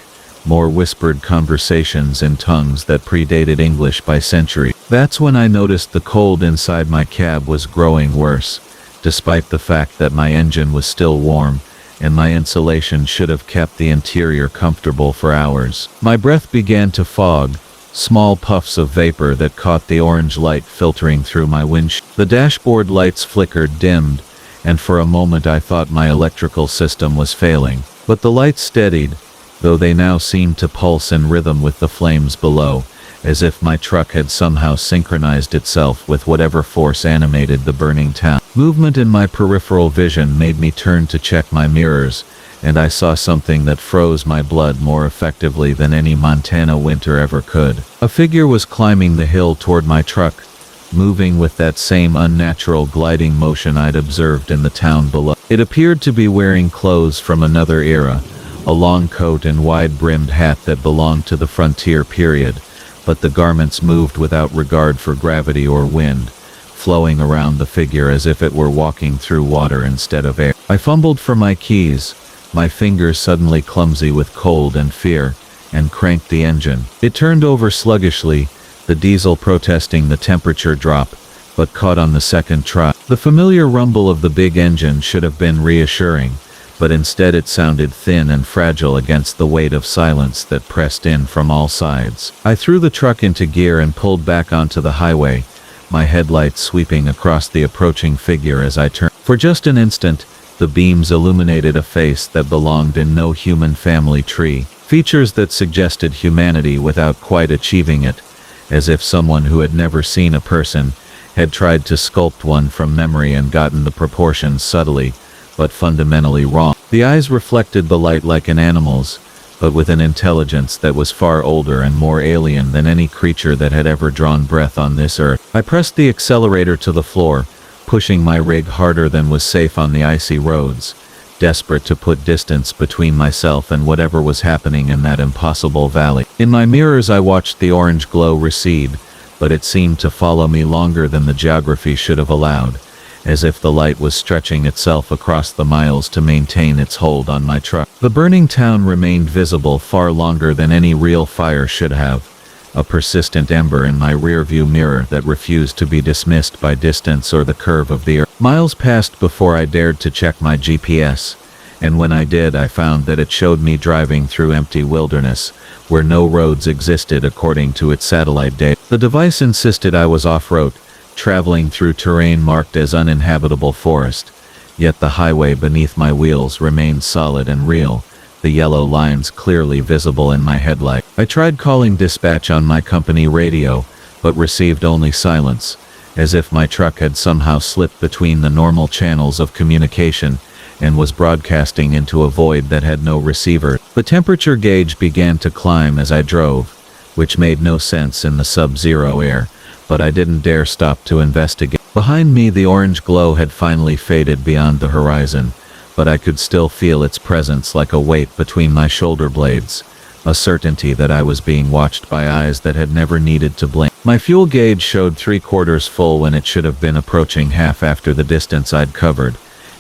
more whispered conversations in tongues that predated English by centuries. That's when I noticed the cold inside my cab was growing worse, despite the fact that my engine was still warm, and my insulation should have kept the interior comfortable for hours. My breath began to fog, small puffs of vapor that caught the orange light filtering through my windshield. The dashboard lights flickered, dimmed, and for a moment I thought my electrical system was failing. But the lights steadied, though they now seemed to pulse in rhythm with the flames below, as if my truck had somehow synchronized itself with whatever force animated the burning town. Movement in my peripheral vision made me turn to check my mirrors, and I saw something that froze my blood more effectively than any Montana winter ever could. A figure was climbing the hill toward my truck, moving with that same unnatural gliding motion I'd observed in the town below. It appeared to be wearing clothes from another era, a long coat and wide-brimmed hat that belonged to the frontier period, but the garments moved without regard for gravity or wind, flowing around the figure as if it were walking through water instead of air. I fumbled for my keys, my fingers suddenly clumsy with cold and fear, and cranked the engine. It turned over sluggishly, the diesel protesting the temperature drop, but caught on the second try. The familiar rumble of the big engine should have been reassuring, but instead it sounded thin and fragile against the weight of silence that pressed in from all sides. I threw the truck into gear and pulled back onto the highway, my headlights sweeping across the approaching figure as I turned. For just an instant, the beams illuminated a face that belonged in no human family tree, features that suggested humanity without quite achieving it, as if someone who had never seen a person had tried to sculpt one from memory and gotten the proportions subtly, but fundamentally wrong. The eyes reflected the light like an animal's, but with an intelligence that was far older and more alien than any creature that had ever drawn breath on this earth. I pressed the accelerator to the floor, pushing my rig harder than was safe on the icy roads, desperate to put distance between myself and whatever was happening in that impossible valley. In my mirrors I watched the orange glow recede, but it seemed to follow me longer than the geography should have allowed, as if the light was stretching itself across the miles to maintain its hold on my truck. The burning town remained visible far longer than any real fire should have, a persistent ember in my rearview mirror that refused to be dismissed by distance or the curve of the earth. Miles passed before I dared to check my GPS, and when I did I found that it showed me driving through empty wilderness, where no roads existed according to its satellite data. The device insisted I was off-road, traveling through terrain marked as uninhabitable forest, yet the highway beneath my wheels remained solid and real, the yellow lines clearly visible in my headlight. I tried calling dispatch on my company radio, but received only silence, as if my truck had somehow slipped between the normal channels of communication and was broadcasting into a void that had no receiver. The temperature gauge began to climb as I drove, which made no sense in the sub-zero air, but I didn't dare stop to investigate. Behind me the orange glow had finally faded beyond the horizon, but I could still feel its presence like a weight between my shoulder blades, a certainty that I was being watched by eyes that had never needed to blink. My fuel gauge showed 3/4 full when it should have been approaching half after the distance I'd covered,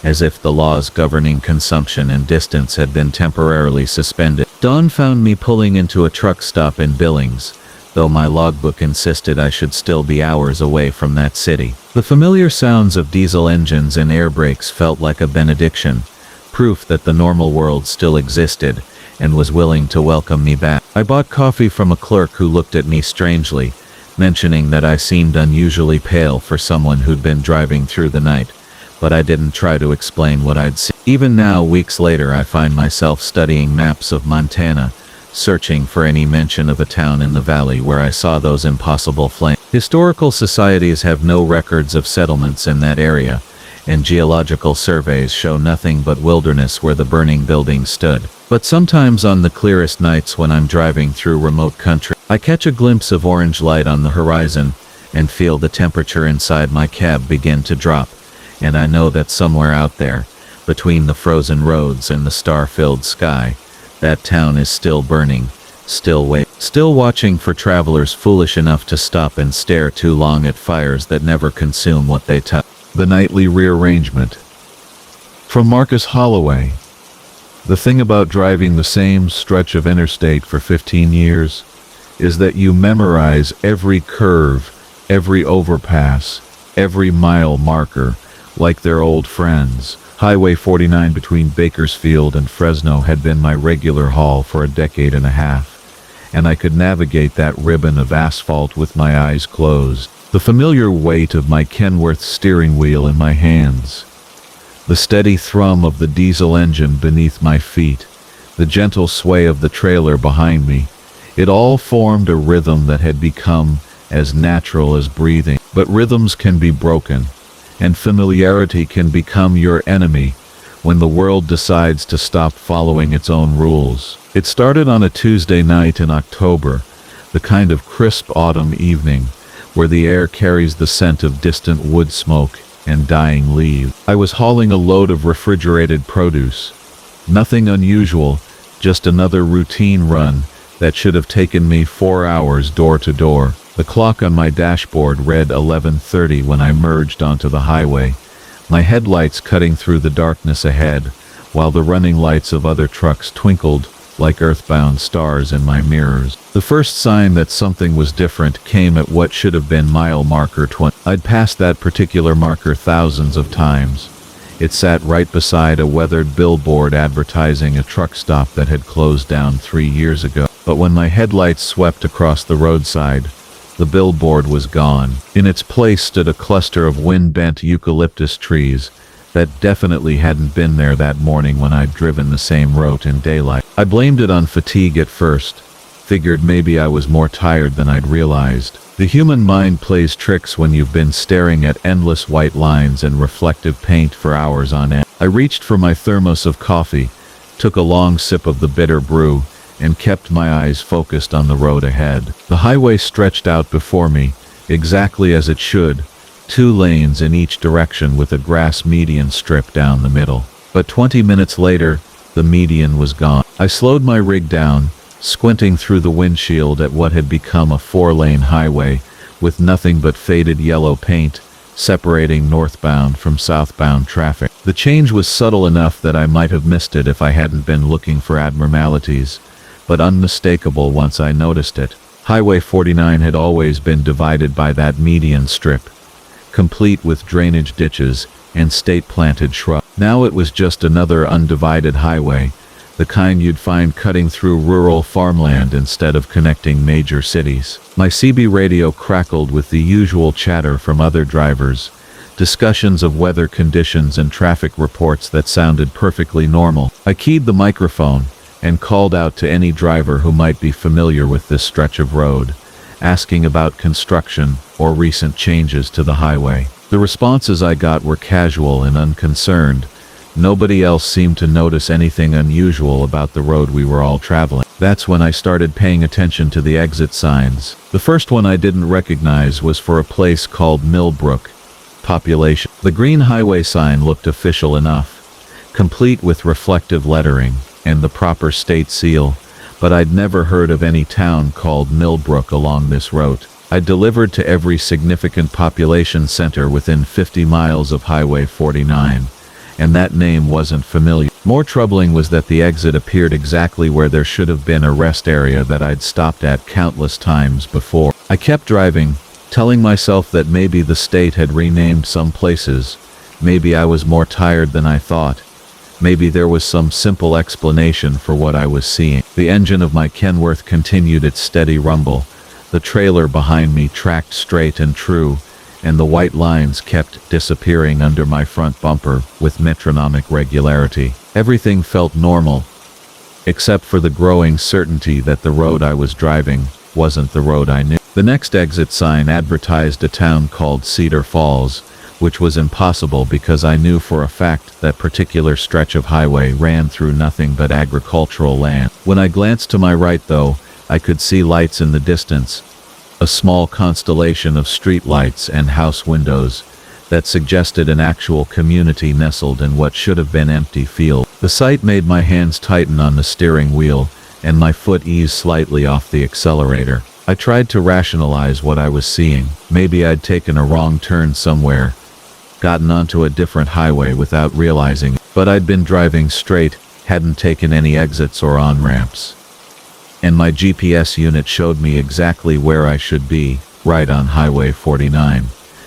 as if the laws governing consumption and distance had been temporarily suspended. Dawn found me pulling into a truck stop in Billings, though my logbook insisted I should still be hours away from that city. The familiar sounds of diesel engines and air brakes felt like a benediction, proof that the normal world still existed and was willing to welcome me back. I bought coffee from a clerk who looked at me strangely, mentioning that I seemed unusually pale for someone who'd been driving through the night, but I didn't try to explain what I'd seen. Even now, weeks later, I find myself studying maps of Montana, searching for any mention of a town in the valley where I saw those impossible flames. Historical societies have no records of settlements in that area, and geological surveys show nothing but wilderness where the burning buildings stood. But sometimes on the clearest nights when I'm driving through remote country, I catch a glimpse of orange light on the horizon and feel the temperature inside my cab begin to drop, and I know that somewhere out there, between the frozen roads and the star-filled sky, that town is still burning, still watching for travelers foolish enough to stop and stare too long at fires that never consume what they touch. The Nightly Rearrangement. From Marcus Holloway. The thing about driving the same stretch of interstate for 15 years is that you memorize every curve, every overpass, every mile marker, like they're old friends. Highway 49 between Bakersfield and Fresno had been my regular haul for a decade and a half, and I could navigate that ribbon of asphalt with my eyes closed, the familiar weight of my Kenworth steering wheel in my hands, the steady thrum of the diesel engine beneath my feet, the gentle sway of the trailer behind me. It all formed a rhythm that had become as natural as breathing. But rhythms can be broken, and familiarity can become your enemy when the world decides to stop following its own rules. It started on a Tuesday night in October, the kind of crisp autumn evening where the air carries the scent of distant wood smoke and dying leaves. I was hauling a load of refrigerated produce. Nothing unusual, just another routine run that should have taken me 4 hours door to door. The clock on my dashboard read 11:30 when I merged onto the highway, my headlights cutting through the darkness ahead, while the running lights of other trucks twinkled like earthbound stars in my mirrors. The first sign that something was different came at what should have been mile marker 20. I'd passed that particular marker thousands of times. It sat right beside a weathered billboard advertising a truck stop that had closed down 3 years ago. But when my headlights swept across the roadside, the billboard was gone. In its place stood a cluster of wind-bent eucalyptus trees that definitely hadn't been there that morning when I'd driven the same route in daylight. I blamed it on fatigue at first, figured maybe I was more tired than I'd realized. The human mind plays tricks when you've been staring at endless white lines and reflective paint for hours on end. I reached for my thermos of coffee, took a long sip of the bitter brew, and kept my eyes focused on the road ahead. The highway stretched out before me, exactly as it should, 2 lanes in each direction with a grass median strip down the middle. But 20 minutes later, the median was gone. I slowed my rig down, squinting through the windshield at what had become a 4-lane highway, with nothing but faded yellow paint separating northbound from southbound traffic. The change was subtle enough that I might have missed it if I hadn't been looking for abnormalities, but unmistakable once I noticed it. Highway 49 had always been divided by that median strip, complete with drainage ditches and state-planted shrubs. Now it was just another undivided highway, the kind you'd find cutting through rural farmland instead of connecting major cities. My CB radio crackled with the usual chatter from other drivers, discussions of weather conditions and traffic reports that sounded perfectly normal. I keyed the microphone and called out to any driver who might be familiar with this stretch of road, asking about construction or recent changes to the highway. The responses I got were casual and unconcerned. Nobody else seemed to notice anything unusual about the road we were all traveling. That's when I started paying attention to the exit signs. The first one I didn't recognize was for a place called Millbrook. Population. The green highway sign looked official enough, complete with reflective lettering and the proper state seal, but I'd never heard of any town called Millbrook along this route. I delivered to every significant population center within 50 miles of Highway 49, and that name wasn't familiar. More troubling was that the exit appeared exactly where there should have been a rest area that I'd stopped at countless times before. I kept driving, telling myself that maybe the state had renamed some places, maybe I was more tired than I thought. Maybe there was some simple explanation for what I was seeing. The engine of my Kenworth continued its steady rumble. The trailer behind me tracked straight and true, and the white lines kept disappearing under my front bumper with metronomic regularity. Everything felt normal, except for the growing certainty that the road I was driving wasn't the road I knew. The next exit sign advertised a town called Cedar Falls, which was impossible because I knew for a fact that particular stretch of highway ran through nothing but agricultural land. When I glanced to my right, though, I could see lights in the distance, a small constellation of street lights and house windows that suggested an actual community nestled in what should have been empty field. The sight made my hands tighten on the steering wheel and my foot ease slightly off the accelerator. I tried to rationalize what I was seeing. Maybe I'd taken a wrong turn somewhere, gotten onto a different highway without realizing it. But I'd been driving straight, hadn't taken any exits or on-ramps. And my GPS unit showed me exactly where I should be, right on Highway 49,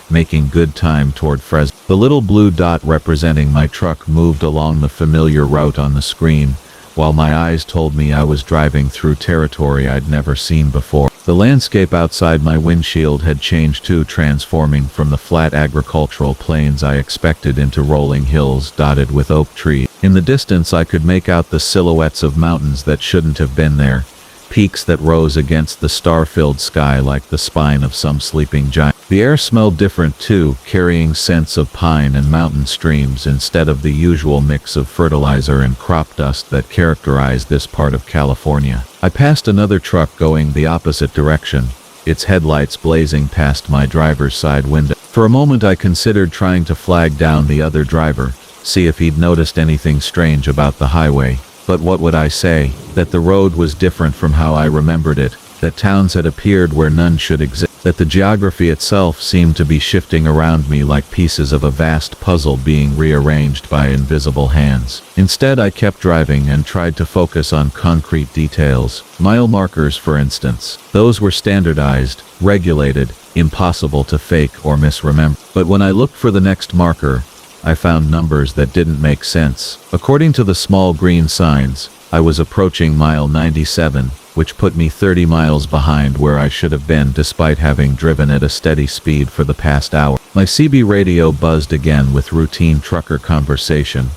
making good time toward Fresno. The little blue dot representing my truck moved along the familiar route on the screen, while my eyes told me I was driving through territory I'd never seen before. The landscape outside my windshield had changed too, transforming from the flat agricultural plains I expected into rolling hills dotted with oak trees. In the distance I could make out the silhouettes of mountains that shouldn't have been there, peaks that rose against the star-filled sky like the spine of some sleeping giant. The air smelled different too, carrying scents of pine and mountain streams instead of the usual mix of fertilizer and crop dust that characterized this part of California. I passed another truck going the opposite direction, its headlights blazing past my driver's side window. For a moment I considered trying to flag down the other driver, see if he'd noticed anything strange about the highway. But what would I say? That the road was different from how I remembered it, that towns had appeared where none should exist, that the geography itself seemed to be shifting around me like pieces of a vast puzzle being rearranged by invisible hands. Instead, I kept driving and tried to focus on concrete details. Mile markers, for instance. Those were standardized, regulated, impossible to fake or misremember. But when I looked for the next marker, I found numbers that didn't make sense. According to the small green signs, I was approaching mile 97, which put me 30 miles behind where I should have been despite having driven at a steady speed for the past hour. My CB radio buzzed again with routine trucker conversation,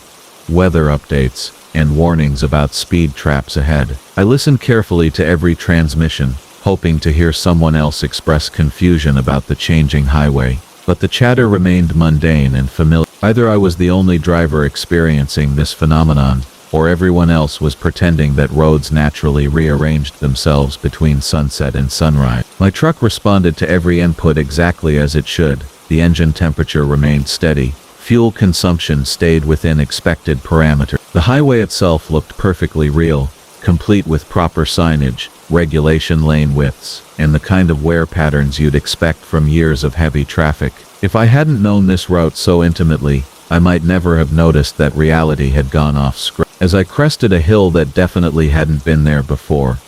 weather updates, and warnings about speed traps ahead. I listened carefully to every transmission, hoping to hear someone else express confusion about the changing highway. But the chatter remained mundane and familiar. Either I was the only driver experiencing this phenomenon, or everyone else was pretending that roads naturally rearranged themselves between sunset and sunrise. My truck responded to every input exactly as it should. The engine temperature remained steady. Fuel consumption stayed within expected parameters. The highway itself looked perfectly real, complete with proper signage, regulation lane widths, and the kind of wear patterns you'd expect from years of heavy traffic. If I hadn't known this route so intimately, I might never have noticed that reality had gone off script. As I crested a hill that definitely hadn't been there before,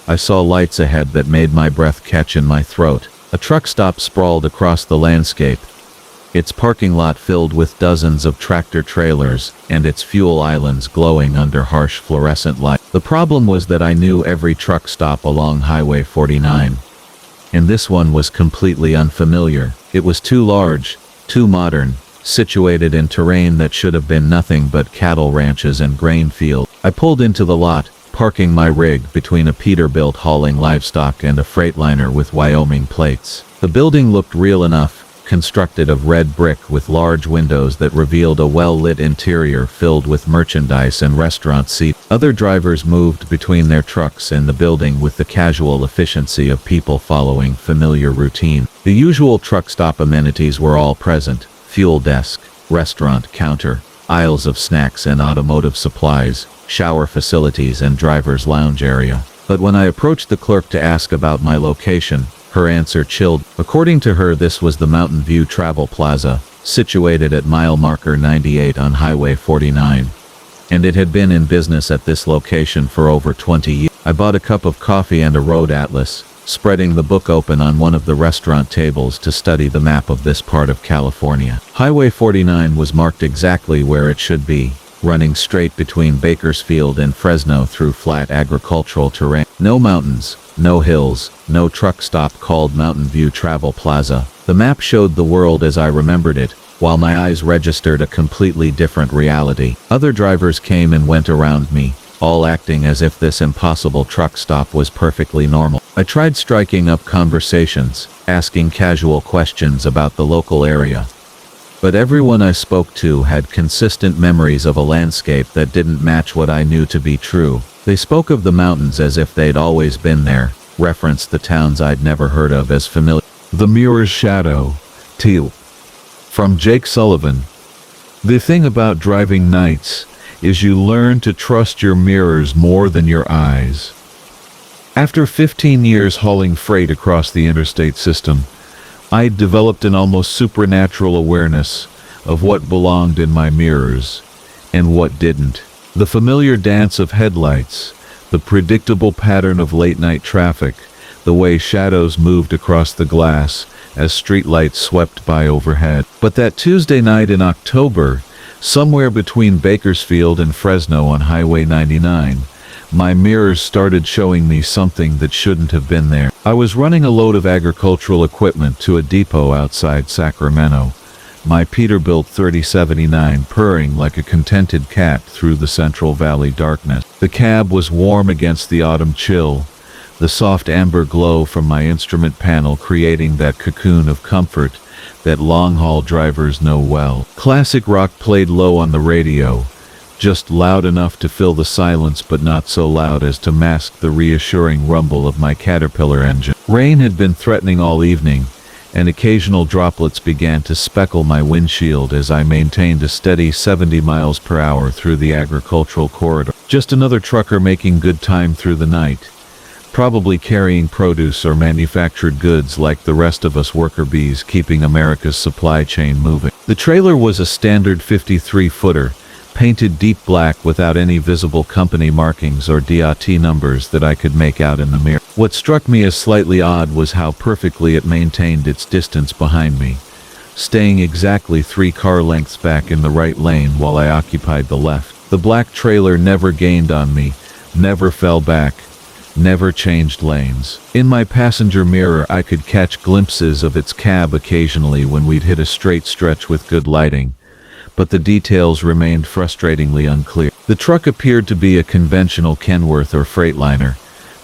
I saw lights ahead that made my breath catch in my throat. A truck stop sprawled across the landscape, its parking lot filled with dozens of tractor trailers, and its fuel islands glowing under harsh fluorescent light. The problem was that I knew every truck stop along Highway 49. And this one was completely unfamiliar. It was too large, too modern, situated in terrain that should have been nothing but cattle ranches and grain fields. I pulled into the lot, parking my rig between a Peterbilt hauling livestock and a Freightliner with Wyoming plates. The building looked real enough, constructed of red brick with large windows that revealed a well-lit interior filled with merchandise and restaurant seats. Other drivers moved between their trucks and the building with the casual efficiency of people following familiar routine. The usual truck stop amenities were all present: fuel desk, restaurant counter, aisles of snacks and automotive supplies, shower facilities and driver's lounge area. But when I approached the clerk to ask about my location, her answer chilled. According to her, this was the Mountain View Travel Plaza, situated at mile marker 98 on Highway 49. And it had been in business at this location for over 20 years. I bought a cup of coffee and a road atlas, spreading the book open on one of the restaurant tables to study the map of this part of California. Highway 49 was marked exactly where it should be, running straight between Bakersfield and Fresno through flat agricultural terrain. No mountains, no hills, no truck stop called Mountain View Travel Plaza. The map showed the world as I remembered it, while my eyes registered a completely different reality. Other drivers came and went around me, all acting as if this impossible truck stop was perfectly normal. I tried striking up conversations, asking casual questions about the local area. But everyone I spoke to had consistent memories of a landscape that didn't match what I knew to be true. They spoke of the mountains as if they'd always been there, referenced the towns I'd never heard of as familiar. The Mirror's Shadow, Teal. From Jake Sullivan. The thing about driving nights is you learn to trust your mirrors more than your eyes. After 15 years hauling freight across the interstate system, I developed an almost supernatural awareness of what belonged in my mirrors and what didn't. The familiar dance of headlights, the predictable pattern of late-night traffic, the way shadows moved across the glass as streetlights swept by overhead. But that Tuesday night in October, somewhere between Bakersfield and Fresno on Highway 99, my mirrors started showing me something that shouldn't have been there. I was running a load of agricultural equipment to a depot outside Sacramento, my Peterbilt 3079 purring like a contented cat through the Central Valley darkness. The cab was warm against the autumn chill, the soft amber glow from my instrument panel creating that cocoon of comfort that long-haul drivers know well. Classic rock played low on the radio, just loud enough to fill the silence but not so loud as to mask the reassuring rumble of my Caterpillar engine. Rain had been threatening all evening, and occasional droplets began to speckle my windshield as I maintained a steady 70 miles per hour through the agricultural corridor. Just another trucker making good time through the night, probably carrying produce or manufactured goods like the rest of us worker bees keeping America's supply chain moving. The trailer was a standard 53-footer, painted deep black without any visible company markings or DOT numbers that I could make out in the mirror. What struck me as slightly odd was how perfectly it maintained its distance behind me, staying exactly 3 car lengths back in the right lane while I occupied the left. The black trailer never gained on me, never fell back, never changed lanes. In my passenger mirror I could catch glimpses of its cab occasionally when we'd hit a straight stretch with good lighting, but the details remained frustratingly unclear. The truck appeared to be a conventional Kenworth or Freightliner,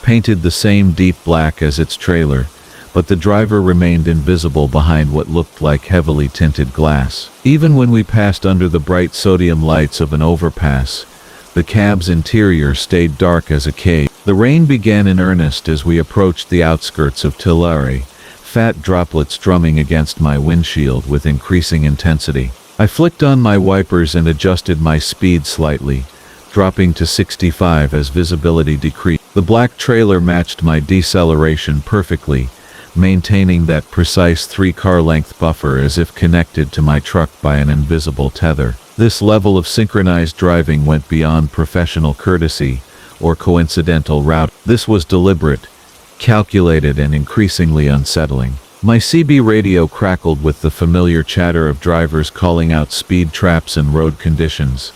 painted the same deep black as its trailer, but the driver remained invisible behind what looked like heavily tinted glass. Even when we passed under the bright sodium lights of an overpass, the cab's interior stayed dark as a cave. The rain began in earnest as we approached the outskirts of Tulare, fat droplets drumming against my windshield with increasing intensity. I flicked on my wipers and adjusted my speed slightly, dropping to 65 as visibility decreased. The black trailer matched my deceleration perfectly, maintaining that precise 3-car length buffer as if connected to my truck by an invisible tether. This level of synchronized driving went beyond professional courtesy or coincidental route. This was deliberate, calculated, and increasingly unsettling. My CB radio crackled with the familiar chatter of drivers calling out speed traps and road conditions,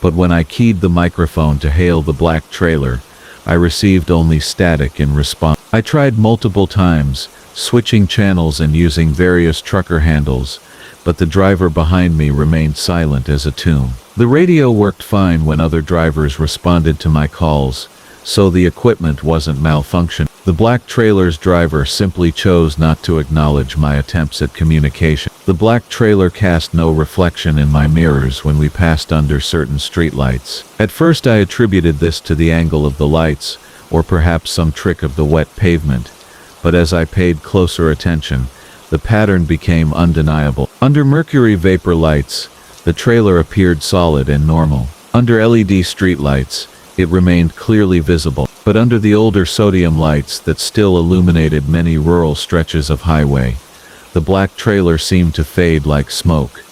but when I keyed the microphone to hail the black trailer, I received only static in response. I tried multiple times, switching channels and using various trucker handles, but the driver behind me remained silent as a tomb. The radio worked fine when other drivers responded to my calls, so the equipment wasn't malfunctioning. The black trailer's driver simply chose not to acknowledge my attempts at communication. The black trailer cast no reflection in my mirrors when we passed under certain streetlights. At first I attributed this to the angle of the lights, or perhaps some trick of the wet pavement, but as I paid closer attention, the pattern became undeniable. Under mercury vapor lights, the trailer appeared solid and normal. Under LED streetlights, it remained clearly visible, but under the older sodium lights that still illuminated many rural stretches of highway, the black trailer seemed to fade like smoke,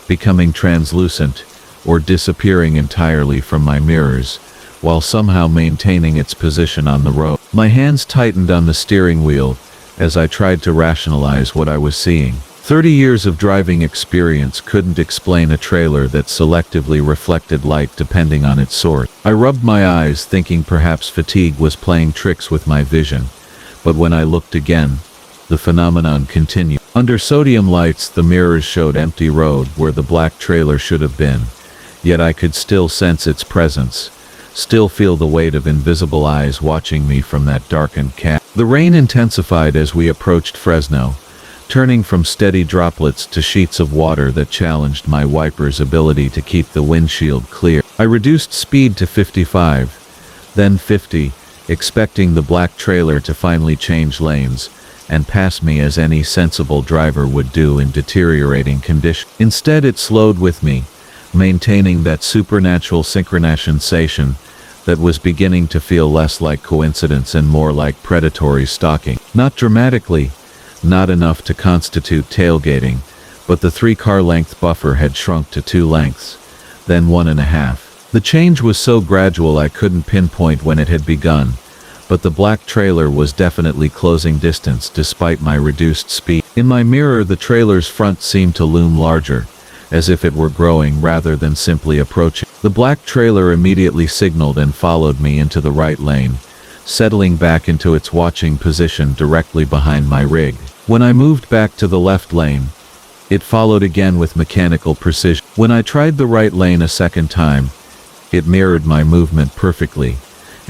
becoming translucent or disappearing entirely from my mirrors, while somehow maintaining its position on the road. My hands tightened on the steering wheel as I tried to rationalize what I was seeing. 30 years of driving experience couldn't explain a trailer that selectively reflected light depending on its source. I rubbed my eyes, thinking perhaps fatigue was playing tricks with my vision, but when I looked again, the phenomenon continued. Under sodium lights, the mirrors showed empty road where the black trailer should have been, yet I could still sense its presence, still feel the weight of invisible eyes watching me from that darkened cab. The rain intensified as we approached Fresno, turning from steady droplets to sheets of water that challenged my wiper's ability to keep the windshield clear. I reduced speed to 55, then 50, expecting the black trailer to finally change lanes and pass me as any sensible driver would do in deteriorating conditions. Instead, it slowed with me, maintaining that supernatural synchronization that was beginning to feel less like coincidence and more like predatory stalking. Not dramatically, not enough to constitute tailgating, but the 3-car length buffer had shrunk to 2 lengths, then 1.5. The change was so gradual I couldn't pinpoint when it had begun, but the black trailer was definitely closing distance despite my reduced speed. In my mirror, the trailer's front seemed to loom larger, as if it were growing rather than simply approaching. The black trailer immediately signaled and followed me into the right lane, settling back into its watching position directly behind my rig. When I moved back to the left lane, it followed again with mechanical precision. When I tried the right lane a second time, it mirrored my movement perfectly,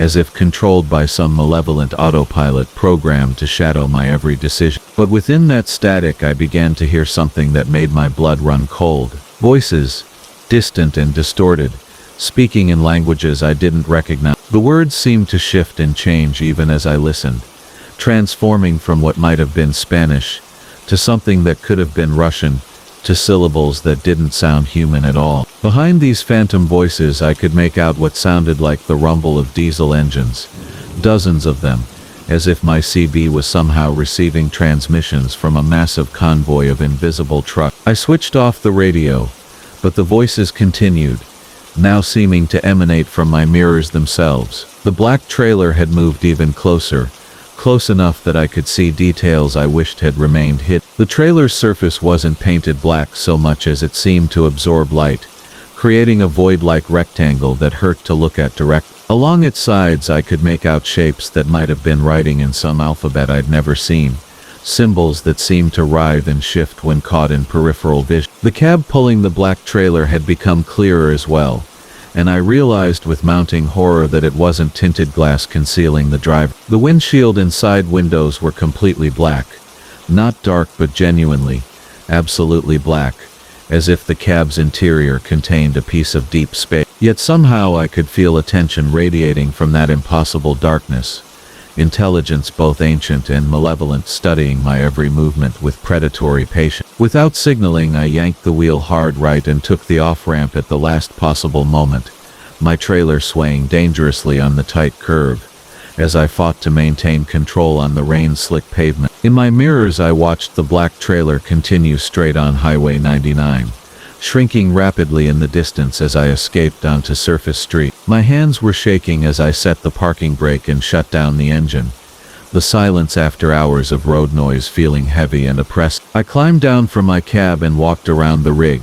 as if controlled by some malevolent autopilot programmed to shadow my every decision. But within that static I began to hear something that made my blood run cold. Voices, distant and distorted, speaking in languages I didn't recognize. The words seemed to shift and change even as I listened, transforming from what might have been Spanish to something that could have been Russian, to syllables that didn't sound human at all. Behind these phantom voices I could make out what sounded like the rumble of diesel engines, dozens of them, as if my CB was somehow receiving transmissions from a massive convoy of invisible trucks. I switched off the radio, but the voices continued, now seeming to emanate from my mirrors themselves. The black trailer had moved even closer, close enough that I could see details I wished had remained hidden. The trailer's surface wasn't painted black so much as it seemed to absorb light, creating a void-like rectangle that hurt to look at directly. Along its sides I could make out shapes that might have been writing in some alphabet I'd never seen, symbols that seemed to writhe and shift when caught in peripheral vision. The cab pulling the black trailer had become clearer as well, and I realized with mounting horror that it wasn't tinted glass concealing the driver. The windshield and side windows were completely black, not dark but genuinely, absolutely black, as if the cab's interior contained a piece of deep space. Yet somehow I could feel a tension radiating from that impossible darkness, intelligence both ancient and malevolent studying my every movement with predatory patience. Without signaling, I yanked the wheel hard right and took the off-ramp at the last possible moment, my trailer swaying dangerously on the tight curve, as I fought to maintain control on the rain-slick pavement. In my mirrors I watched the black trailer continue straight on Highway 99, shrinking rapidly in the distance as I escaped onto Surface Street. My hands were shaking as I set the parking brake and shut down the engine, the silence after hours of road noise feeling heavy and oppressive. I climbed down from my cab and walked around the rig,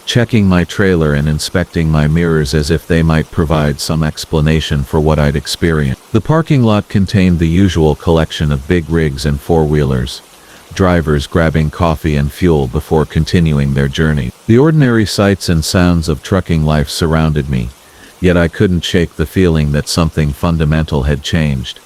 checking my trailer and inspecting my mirrors as if they might provide some explanation for what I'd experienced. The parking lot contained the usual collection of big rigs and four-wheelers, drivers grabbing coffee and fuel before continuing their journey. The ordinary sights and sounds of trucking life surrounded me, yet I couldn't shake the feeling that something fundamental had changed,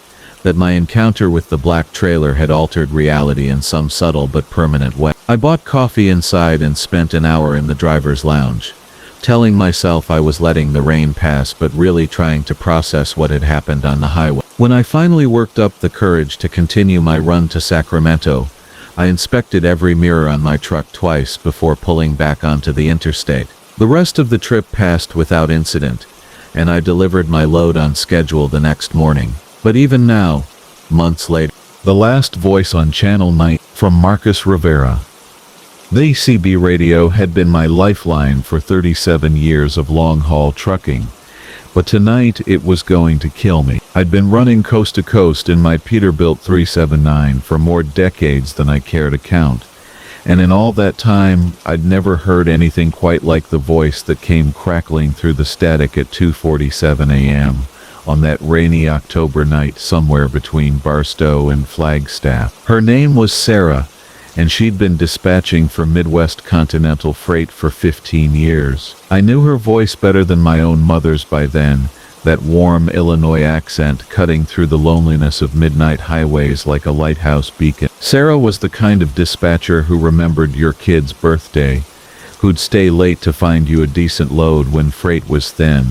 that my encounter with the black trailer had altered reality in some subtle but permanent way. I bought coffee inside and spent an hour in the driver's lounge, telling myself I was letting the rain pass but really trying to process what had happened on the highway. When I finally worked up the courage to continue my run to Sacramento, I inspected every mirror on my truck twice before pulling back onto the interstate. The rest of the trip passed without incident, and I delivered my load on schedule the next morning. But even now, months later, the last voice on Channel 9 from Marcus Rivera. The CB radio had been my lifeline for 37 years of long-haul trucking, but tonight it was going to kill me. I'd been running coast to coast in my Peterbilt 379 for more decades than I care to count, and in all that time I'd never heard anything quite like the voice that came crackling through the static at 2:47 a.m. on that rainy October night somewhere between Barstow and Flagstaff. Her name was Sarah, and she'd been dispatching for Midwest Continental Freight for 15 years. I knew her voice better than my own mother's by then, that warm Illinois accent cutting through the loneliness of midnight highways like a lighthouse beacon. Sarah was the kind of dispatcher who remembered your kid's birthday, who'd stay late to find you a decent load when freight was thin,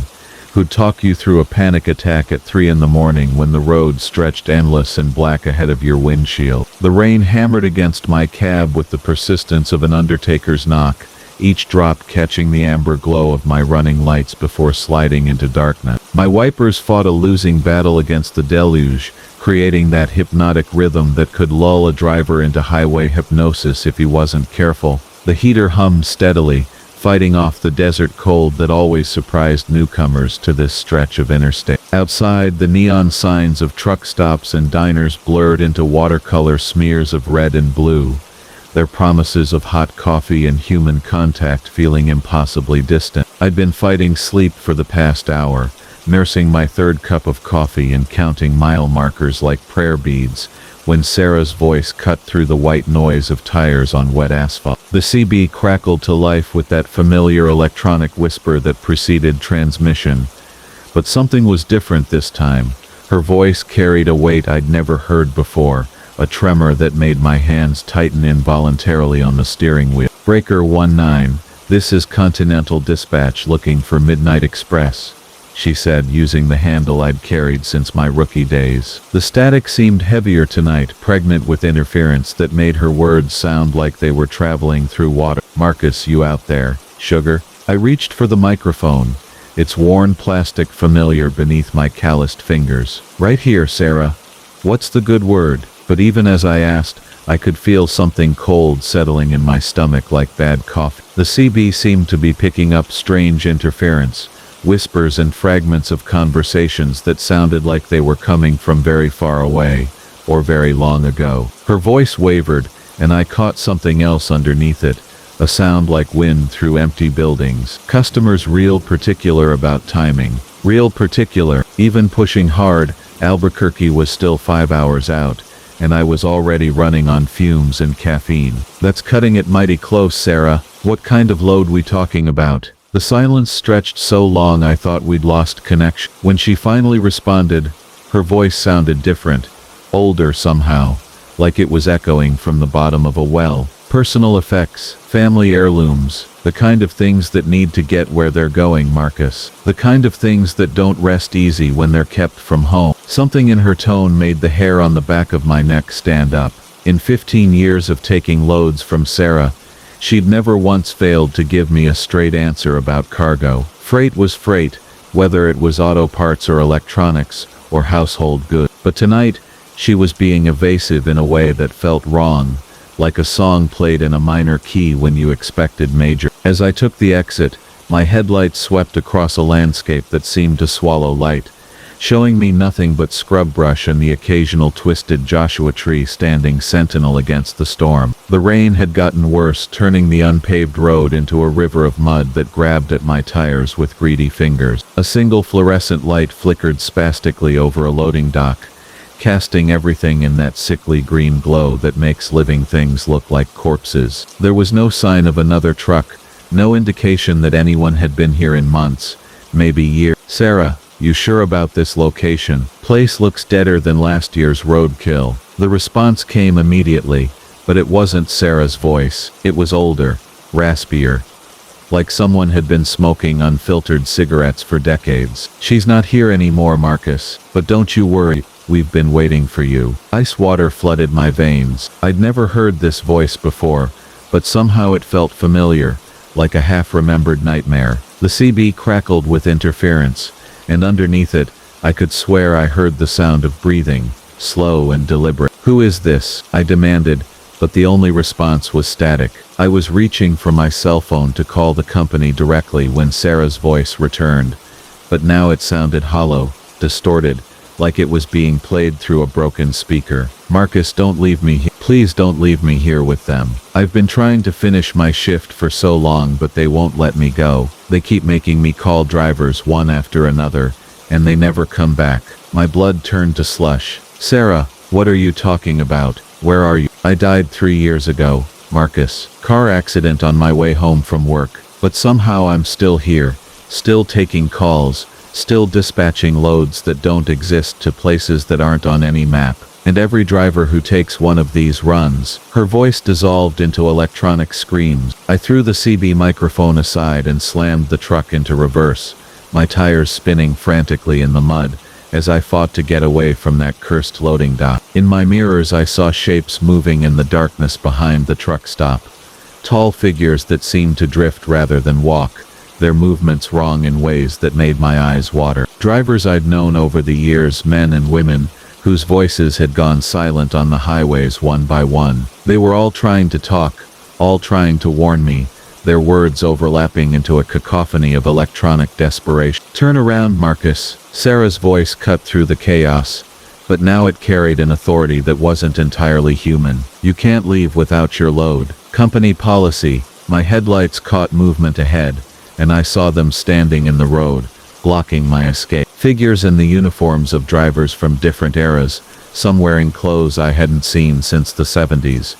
who'd talk you through a panic attack at 3 in the morning when the road stretched endless and black ahead of your windshield. The rain hammered against my cab with the persistence of an undertaker's knock, each drop catching the amber glow of my running lights before sliding into darkness. My wipers fought a losing battle against the deluge, creating that hypnotic rhythm that could lull a driver into highway hypnosis if he wasn't careful. The heater hummed steadily, fighting off the desert cold that always surprised newcomers to this stretch of interstate. Outside, the neon signs of truck stops and diners blurred into watercolor smears of red and blue, their promises of hot coffee and human contact feeling impossibly distant. I'd been fighting sleep for the past hour, nursing my third cup of coffee and counting mile markers like prayer beads, when Sarah's voice cut through the white noise of tires on wet asphalt. The CB crackled to life with that familiar electronic whisper that preceded transmission, But something was different this time. Her voice carried a weight I'd never heard before, a tremor that made my hands tighten involuntarily on the steering wheel. Breaker 19, this is Continental Dispatch looking for Midnight Express, she said, using the handle I'd carried since my rookie days. The static seemed heavier tonight, pregnant with interference that made her words sound like they were traveling through water. Marcus, you out there, sugar? I reached for the microphone, its worn plastic familiar beneath my calloused fingers. Right here, Sarah. What's the good word? But even as I asked, I could feel something cold settling in my stomach like bad coffee. The CB seemed to be picking up strange interference, whispers and fragments of conversations that sounded like they were coming from very far away, or very long ago. Her voice wavered, and I caught something else underneath it, a sound like wind through empty buildings. Customers real particular about timing. Real particular. Even pushing hard, Albuquerque was still 5 hours out, and I was already running on fumes and caffeine. That's cutting it mighty close, Sarah. What kind of load we talking about? The silence stretched so long I thought we'd lost connection. When she finally responded, her voice sounded different, older somehow, like it was echoing from the bottom of a well. Personal effects, family heirlooms, the kind of things that need to get where they're going, Marcus. The kind of things that don't rest easy when they're kept from home. Something in her tone made the hair on the back of my neck stand up. In 15 years of taking loads from Sarah, she'd never once failed to give me a straight answer about cargo. Freight was freight, whether it was auto parts or electronics, or household goods. But tonight, she was being evasive in a way that felt wrong, like a song played in a minor key when you expected major. As I took the exit, my headlights swept across a landscape that seemed to swallow light, showing me nothing but scrub brush and the occasional twisted Joshua tree standing sentinel against the storm. The rain had gotten worse, turning the unpaved road into a river of mud that grabbed at my tires with greedy fingers. A single fluorescent light flickered spastically over a loading dock, casting everything in that sickly green glow that makes living things look like corpses. There was no sign of another truck, no indication that anyone had been here in months, maybe years. Sarah, you sure about this location? Place looks deader than last year's roadkill. The response came immediately, but it wasn't Sarah's voice. It was older, raspier, like someone had been smoking unfiltered cigarettes for decades. She's not here anymore, Marcus, but don't you worry. We've been waiting for you. Ice water flooded my veins. I'd never heard this voice before, but somehow it felt familiar, like a half-remembered nightmare. The CB crackled with interference, and underneath it, I could swear I heard the sound of breathing, slow and deliberate. Who is this? I demanded, but the only response was static. I was reaching for my cell phone to call the company directly when Sarah's voice returned, but now it sounded hollow, distorted, like it was being played through a broken speaker. Marcus, don't leave me here. Please don't leave me here with them. I've been trying to finish my shift for so long, but they won't let me go. They keep making me call drivers one after another, and they never come back. My blood turned to slush. Sarah, what are you talking about? Where are you? I died 3 years ago, Marcus. Car accident on my way home from work. But somehow I'm still here, still taking calls, still dispatching loads that don't exist to places that aren't on any map. And every driver who takes one of these runs. Her voice dissolved into electronic screams. I threw the CB microphone aside and slammed the truck into reverse, my tires spinning frantically in the mud as I fought to get away from that cursed loading dock. In my mirrors I saw shapes moving in the darkness behind the truck stop. Tall figures that seemed to drift rather than walk, their movements wrong in ways that made my eyes water. Drivers I'd known over the years, men and women, whose voices had gone silent on the highways one by one. They were all trying to talk, all trying to warn me, their words overlapping into a cacophony of electronic desperation. Turn around, Marcus. Sarah's voice cut through the chaos, but now it carried an authority that wasn't entirely human. You can't leave without your load. Company policy. My headlights caught movement ahead, and I saw them standing in the road, blocking my escape. Figures in the uniforms of drivers from different eras, some wearing clothes I hadn't seen since the 70s,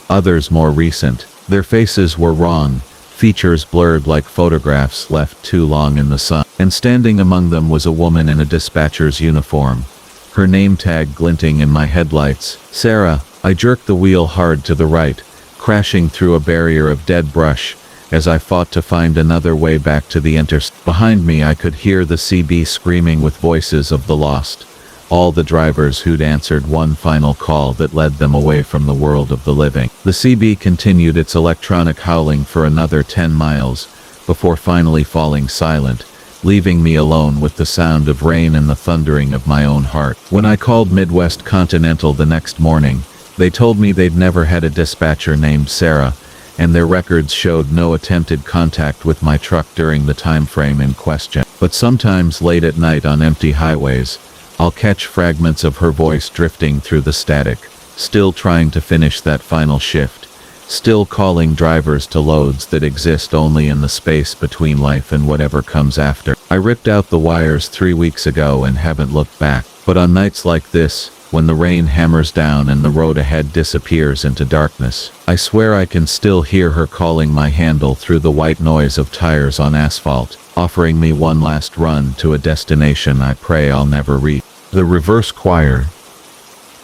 others more recent. Their faces were wrong, features blurred like photographs left too long in the sun. and standing among them was a woman in a dispatcher's uniform, her name tag glinting in my headlights. "Sarah." I jerked the wheel hard to the right, crashing through a barrier of dead brush as I fought to find another way back to the interstate. Behind me I could hear the CB screaming with voices of the lost, all the drivers who'd answered one final call that led them away from the world of the living. The CB continued its electronic howling for another 10 miles, before finally falling silent, leaving me alone with the sound of rain and the thundering of my own heart. When I called Midwest Continental the next morning, they told me they'd never had a dispatcher named Sarah, and their records showed no attempted contact with my truck during the time frame in question. But sometimes late at night on empty highways, I'll catch fragments of her voice drifting through the static, still trying to finish that final shift, still calling drivers to loads that exist only in the space between life and whatever comes after. I ripped out the wires 3 weeks ago and haven't looked back. But on nights like this, when the rain hammers down and the road ahead disappears into darkness, I swear I can still hear her calling my handle through the white noise of tires on asphalt, offering me one last run to a destination I pray I'll never reach. The reverse choir.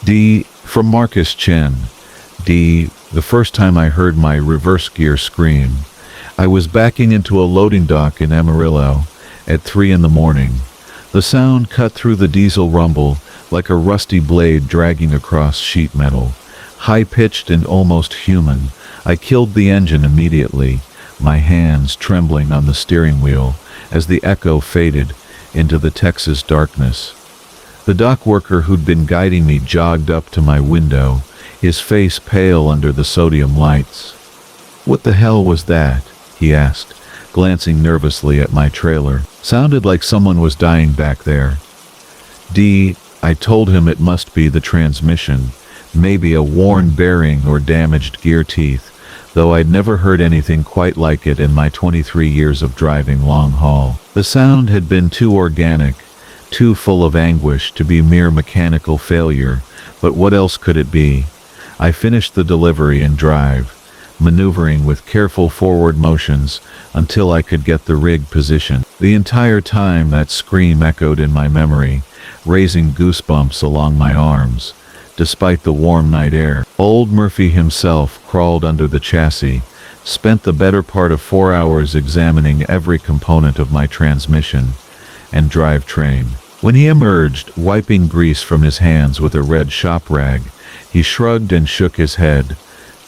D. From Marcus Chen. D. The first time I heard my reverse gear scream, I was backing into a loading dock in Amarillo at 3 in the morning. The sound cut through the diesel rumble like a rusty blade dragging across sheet metal. High-pitched and almost human, I killed the engine immediately, my hands trembling on the steering wheel as the echo faded into the Texas darkness. The dock worker who'd been guiding me jogged up to my window, his face pale under the sodium lights. "What the hell was that?" he asked, glancing nervously at my trailer. "Sounded like someone was dying back there." I told him it must be the transmission, maybe a worn bearing or damaged gear teeth, though I'd never heard anything quite like it in my 23 years of driving long haul. The sound had been too organic, too full of anguish to be mere mechanical failure, but what else could it be? I finished the delivery and drive, maneuvering with careful forward motions until I could get the rig positioned. The entire time that scream echoed in my memory, raising goosebumps along my arms, despite the warm night air. Old Murphy himself crawled under the chassis, spent the better part of 4 hours examining every component of my transmission and drivetrain. When he emerged, wiping grease from his hands with a red shop rag, he shrugged and shook his head.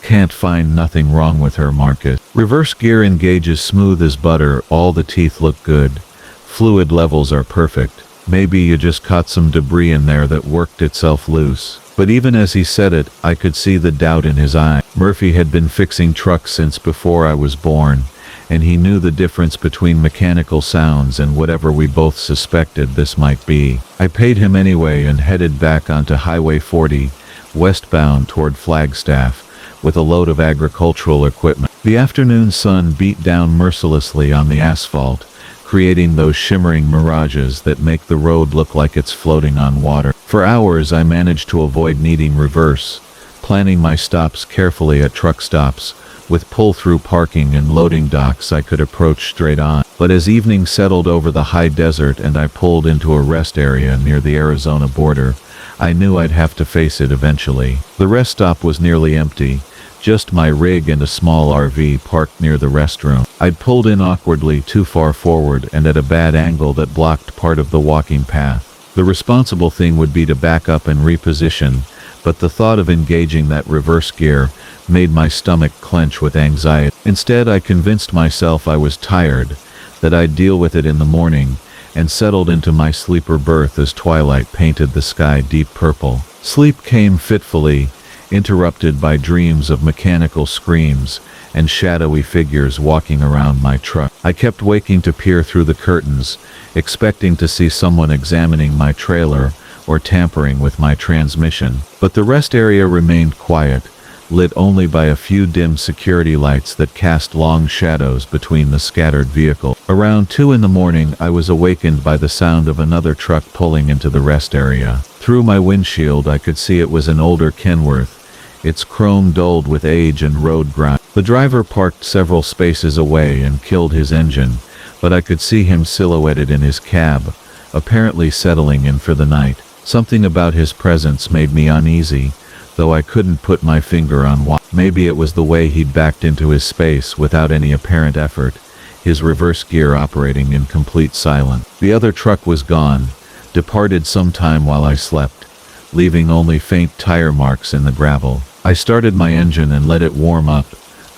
"Can't find nothing wrong with her, Marcus. Reverse gear engages smooth as butter, all the teeth look good. Fluid levels are perfect. Maybe you just caught some debris in there that worked itself loose." But even as he said it, I could see the doubt in his eye. Murphy had been fixing trucks since before I was born, and he knew the difference between mechanical sounds and whatever we both suspected this might be. I paid him anyway and headed back onto Highway 40, westbound toward Flagstaff, with a load of agricultural equipment. The afternoon sun beat down mercilessly on the asphalt, creating those shimmering mirages that make the road look like it's floating on water. For hours I managed to avoid needing reverse, planning my stops carefully at truck stops, with pull-through parking and loading docks I could approach straight on. But as evening settled over the high desert and I pulled into a rest area near the Arizona border, I knew I'd have to face it eventually. The rest stop was nearly empty, just my rig and a small RV parked near the restroom. I'd pulled in awkwardly too far forward and at a bad angle that blocked part of the walking path. The responsible thing would be to back up and reposition, but the thought of engaging that reverse gear made my stomach clench with anxiety. Instead, I convinced myself I was tired, that I'd deal with it in the morning, and settled into my sleeper berth as twilight painted the sky deep purple. Sleep came fitfully, interrupted by dreams of mechanical screams and shadowy figures walking around my truck. I kept waking to peer through the curtains, expecting to see someone examining my trailer or tampering with my transmission. But the rest area remained quiet, lit only by a few dim security lights that cast long shadows between the scattered vehicles. Around 2 in the morning, I was awakened by the sound of another truck pulling into the rest area. Through my windshield, I could see it was an older Kenworth, its chrome dulled with age and road grime. The driver parked several spaces away and killed his engine, but I could see him silhouetted in his cab, apparently settling in for the night. Something about his presence made me uneasy, though I couldn't put my finger on why. Maybe it was the way he'd backed into his space without any apparent effort, his reverse gear operating in complete silence. The other truck was gone, departed sometime while I slept, leaving only faint tire marks in the gravel. I started my engine and let it warm up,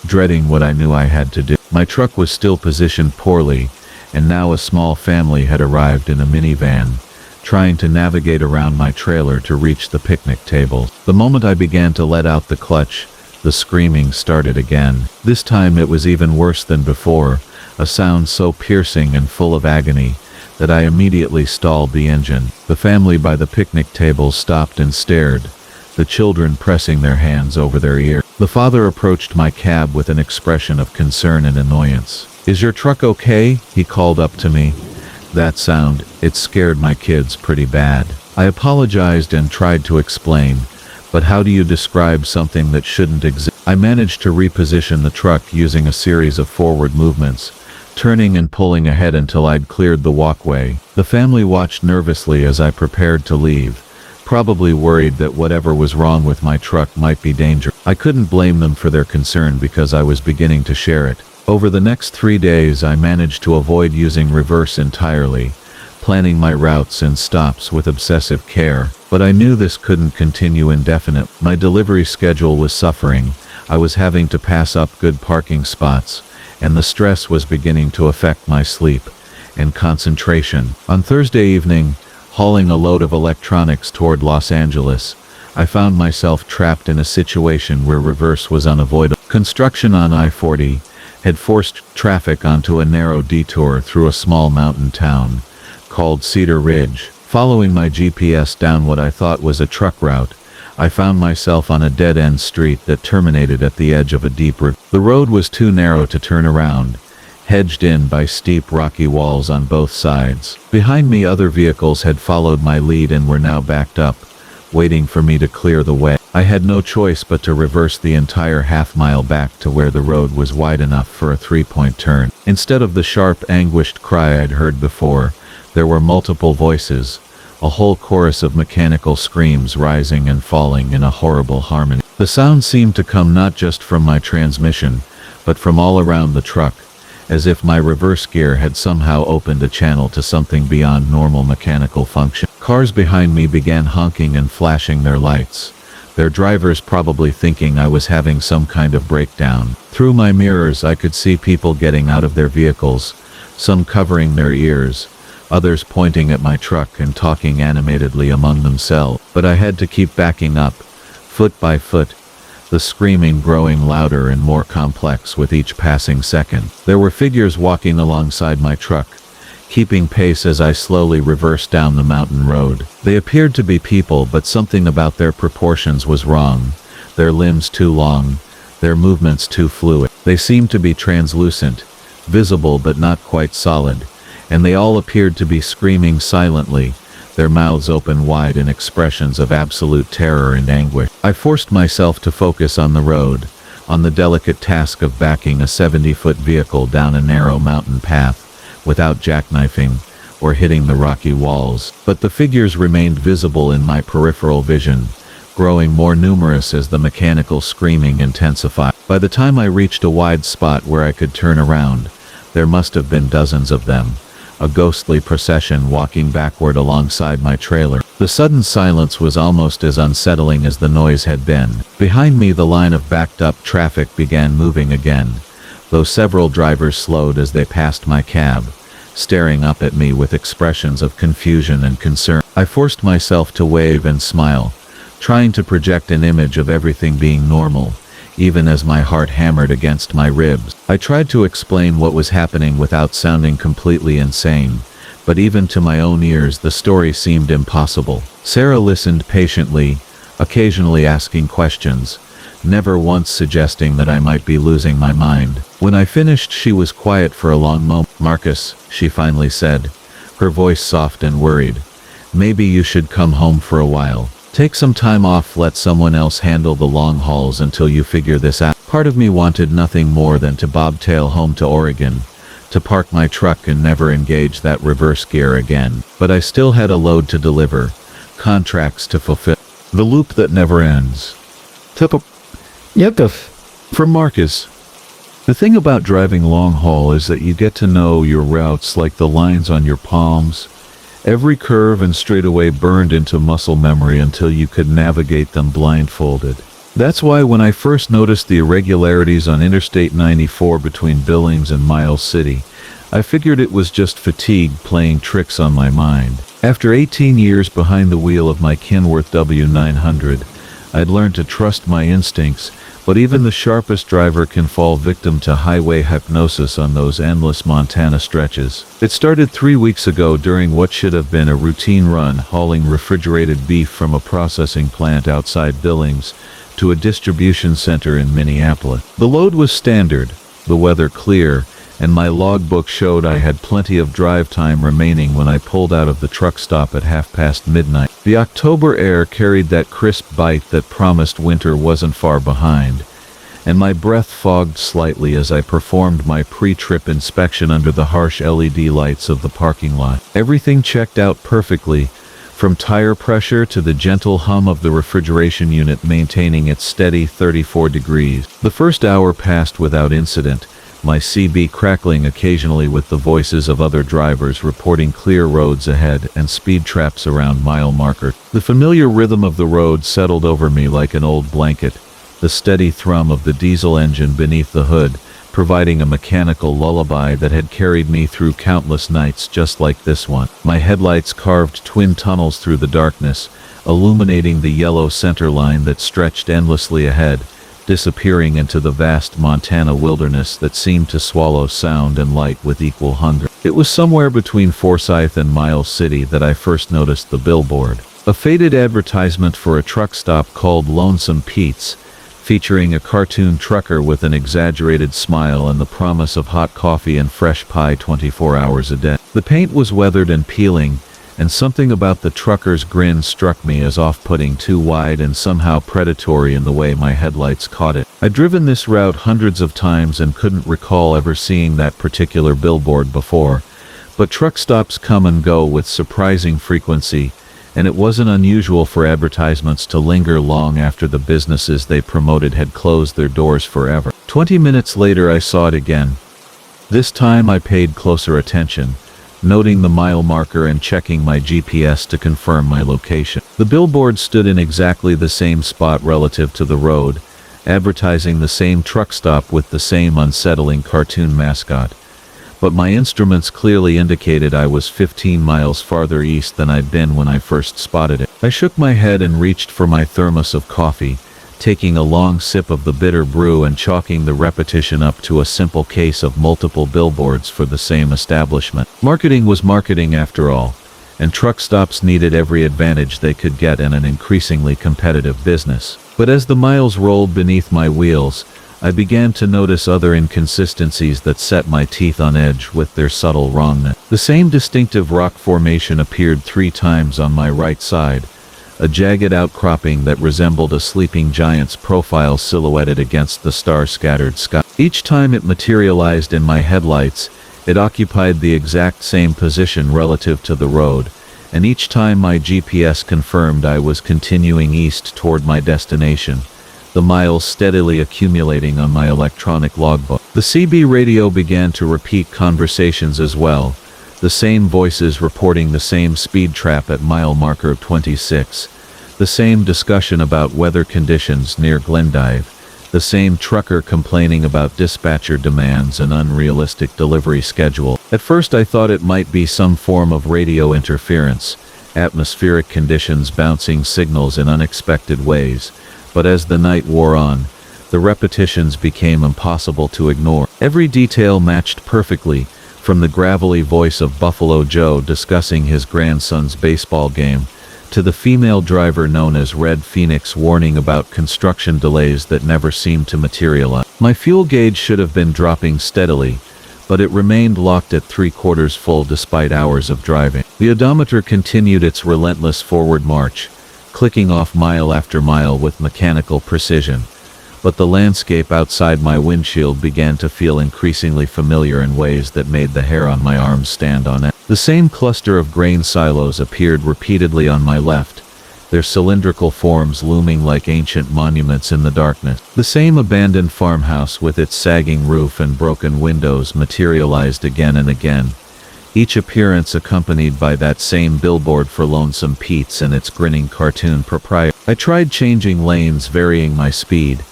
dreading what I knew I had to do. My truck was still positioned poorly, and now a small family had arrived in a minivan, trying to navigate around my trailer to reach the picnic table. The moment I began to let out the clutch, the screaming started again. This time it was even worse than before, a sound so piercing and full of agony that I immediately stalled the engine. The family by the picnic table stopped and stared, the children pressing their hands over their ears. The father approached my cab with an expression of concern and annoyance. "Is your truck okay?" he called up to me. That sound, it scared my kids pretty bad. I apologized and tried to explain, but how do you describe something that shouldn't exist? I managed to reposition the truck using a series of forward movements, turning and pulling ahead until I'd cleared the walkway. The family watched nervously as I prepared to leave, probably worried that whatever was wrong with my truck might be dangerous. I couldn't blame them for their concern because I was beginning to share it. Over the next 3 days I managed to avoid using reverse entirely, planning my routes and stops with obsessive care. But I knew this couldn't continue indefinitely. My delivery schedule was suffering, I was having to pass up good parking spots, and the stress was beginning to affect my sleep and concentration. On Thursday evening, hauling a load of electronics toward Los Angeles, I found myself trapped in a situation where reverse was unavoidable. Construction on I-40 had forced traffic onto a narrow detour through a small mountain town called Cedar Ridge. Following my GPS down what I thought was a truck route, I found myself on a dead-end street that terminated at the edge of a deep river. The road was too narrow to turn around, hedged in by steep rocky walls on both sides. Behind me other vehicles had followed my lead and were now backed up, waiting for me to clear the way. I had no choice but to reverse the entire half-mile back to where the road was wide enough for a three-point turn. Instead of the sharp, anguished cry I'd heard before, there were multiple voices, a whole chorus of mechanical screams rising and falling in a horrible harmony. The sound seemed to come not just from my transmission, but from all around the truck, as if my reverse gear had somehow opened a channel to something beyond normal mechanical function. Cars behind me began honking and flashing their lights, their drivers probably thinking I was having some kind of breakdown. Through my mirrors I could see people getting out of their vehicles, some covering their ears, others pointing at my truck and talking animatedly among themselves. But I had to keep backing up, foot by foot, the screaming growing louder and more complex with each passing second. There were figures walking alongside my truck, keeping pace as I slowly reversed down the mountain road. They appeared to be people, but something about their proportions was wrong. Their limbs too long, their movements too fluid. They seemed to be translucent, visible but not quite solid, and they all appeared to be screaming silently, their mouths open wide in expressions of absolute terror and anguish. I forced myself to focus on the road, on the delicate task of backing a 70-foot vehicle down a narrow mountain path, without jackknifing or hitting the rocky walls. But the figures remained visible in my peripheral vision, growing more numerous as the mechanical screaming intensified. By the time I reached a wide spot where I could turn around, there must have been dozens of them, a ghostly procession walking backward alongside my trailer. The sudden silence was almost as unsettling as the noise had been. Behind me the line of backed-up traffic began moving again, though several drivers slowed as they passed my cab, staring up at me with expressions of confusion and concern. I forced myself to wave and smile, trying to project an image of everything being normal, even as my heart hammered against my ribs. I tried to explain what was happening without sounding completely insane, but even to my own ears the story seemed impossible. Sarah listened patiently, occasionally asking questions, never once suggesting that I might be losing my mind. When I finished she was quiet for a long moment. "Marcus," she finally said, her voice soft and worried, "maybe you should come home for a while. Take some time off, let someone else handle the long hauls until you figure this out." Part of me wanted nothing more than to bobtail home to Oregon, to park my truck and never engage that reverse gear again. But I still had a load to deliver, contracts to fulfill. The loop that never ends. From Marcus. The thing about driving long haul is that you get to know your routes like the lines on your palms. Every curve and straightaway burned into muscle memory until you could navigate them blindfolded. That's why when I first noticed the irregularities on Interstate 94 between Billings and Miles City, I figured it was just fatigue playing tricks on my mind. After 18 years behind the wheel of my Kenworth W900, I'd learned to trust my instincts, but even the sharpest driver can fall victim to highway hypnosis on those endless Montana stretches. It started 3 weeks ago during what should have been a routine run hauling refrigerated beef from a processing plant outside Billings to a distribution center in Minneapolis. The load was standard, the weather clear, and my logbook showed I had plenty of drive time remaining when I pulled out of the truck stop at midnight. The October air carried that crisp bite that promised winter wasn't far behind, and my breath fogged slightly as I performed my pre-trip inspection under the harsh LED lights of the parking lot. Everything checked out perfectly, from tire pressure to the gentle hum of the refrigeration unit maintaining its steady 34 degrees. The first hour passed without incident, my CB crackling occasionally with the voices of other drivers reporting clear roads ahead and speed traps around mile marker. The familiar rhythm of the road settled over me like an old blanket, the steady thrum of the diesel engine beneath the hood, providing a mechanical lullaby that had carried me through countless nights just like this one. My headlights carved twin tunnels through the darkness, illuminating the yellow center line that stretched endlessly ahead, disappearing into the vast Montana wilderness that seemed to swallow sound and light with equal hunger. It was somewhere between Forsyth and Miles City that I first noticed the billboard. A faded advertisement for a truck stop called Lonesome Pete's, featuring a cartoon trucker with an exaggerated smile and the promise of hot coffee and fresh pie 24 hours a day. The paint was weathered and peeling, and something about the trucker's grin struck me as off-putting, too wide and somehow predatory in the way my headlights caught it. I'd driven this route hundreds of times and couldn't recall ever seeing that particular billboard before, but truck stops come and go with surprising frequency, and it wasn't unusual for advertisements to linger long after the businesses they promoted had closed their doors forever. 20 minutes later I saw it again. This time I paid closer attention, noting the mile marker and checking my GPS to confirm my location. The billboard stood in exactly the same spot relative to the road, advertising the same truck stop with the same unsettling cartoon mascot. But my instruments clearly indicated I was 15 miles farther east than I'd been when I first spotted it. I shook my head and reached for my thermos of coffee, taking a long sip of the bitter brew and chalking the repetition up to a simple case of multiple billboards for the same establishment. Marketing was marketing after all, and truck stops needed every advantage they could get in an increasingly competitive business. But as the miles rolled beneath my wheels, I began to notice other inconsistencies that set my teeth on edge with their subtle wrongness. The same distinctive rock formation appeared 3 times on my right side, a jagged outcropping that resembled a sleeping giant's profile silhouetted against the star-scattered sky. Each time it materialized in my headlights, it occupied the exact same position relative to the road, and each time my GPS confirmed I was continuing east toward my destination, the miles steadily accumulating on my electronic logbook. The CB radio began to repeat conversations as well, the same voices reporting the same speed trap at mile marker 26, the same discussion about weather conditions near Glendive, the same trucker complaining about dispatcher demands and unrealistic delivery schedule. At first I thought it might be some form of radio interference, atmospheric conditions bouncing signals in unexpected ways, but as the night wore on, the repetitions became impossible to ignore. Every detail matched perfectly, from the gravelly voice of Buffalo Joe discussing his grandson's baseball game, to the female driver known as Red Phoenix warning about construction delays that never seemed to materialize. My fuel gauge should have been dropping steadily, but it remained locked at 3/4 full despite hours of driving. The odometer continued its relentless forward march, clicking off mile after mile with mechanical precision, but the landscape outside my windshield began to feel increasingly familiar in ways that made the hair on my arms stand on end. The same cluster of grain silos appeared repeatedly on my left, their cylindrical forms looming like ancient monuments in the darkness. The same abandoned farmhouse with its sagging roof and broken windows materialized again and again, each appearance accompanied by that same billboard for Lonesome Pete's and its grinning cartoon proprietor. I tried changing lanes, varying my speed,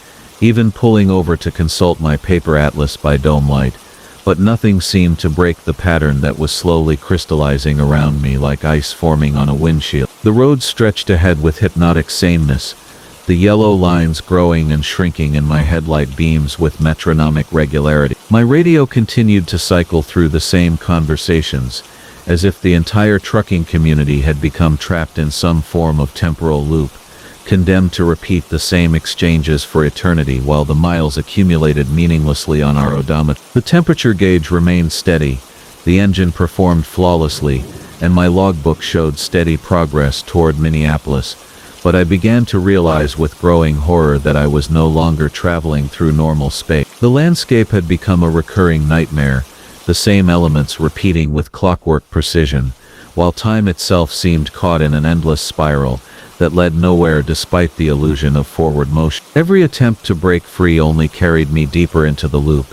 even pulling over to consult my paper atlas by dome light, but nothing seemed to break the pattern that was slowly crystallizing around me like ice forming on a windshield. The road stretched ahead with hypnotic sameness, the yellow lines growing and shrinking in my headlight beams with metronomic regularity. My radio continued to cycle through the same conversations, as if the entire trucking community had become trapped in some form of temporal loop, condemned to repeat the same exchanges for eternity while the miles accumulated meaninglessly on our odometer. The temperature gauge remained steady, the engine performed flawlessly, and my logbook showed steady progress toward Minneapolis, but I began to realize with growing horror that I was no longer traveling through normal space. The landscape had become a recurring nightmare, the same elements repeating with clockwork precision, while time itself seemed caught in an endless spiral that led nowhere despite the illusion of forward motion. Every attempt to break free only carried me deeper into the loop,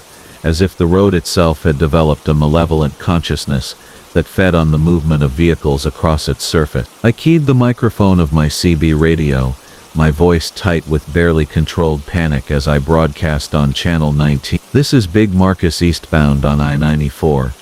as if the road itself had developed a malevolent consciousness that fed on the movement of vehicles across its surface. I keyed the microphone of my CB radio, my voice tight with barely controlled panic as I broadcast on Channel 19. "This is Big Marcus eastbound on I-94.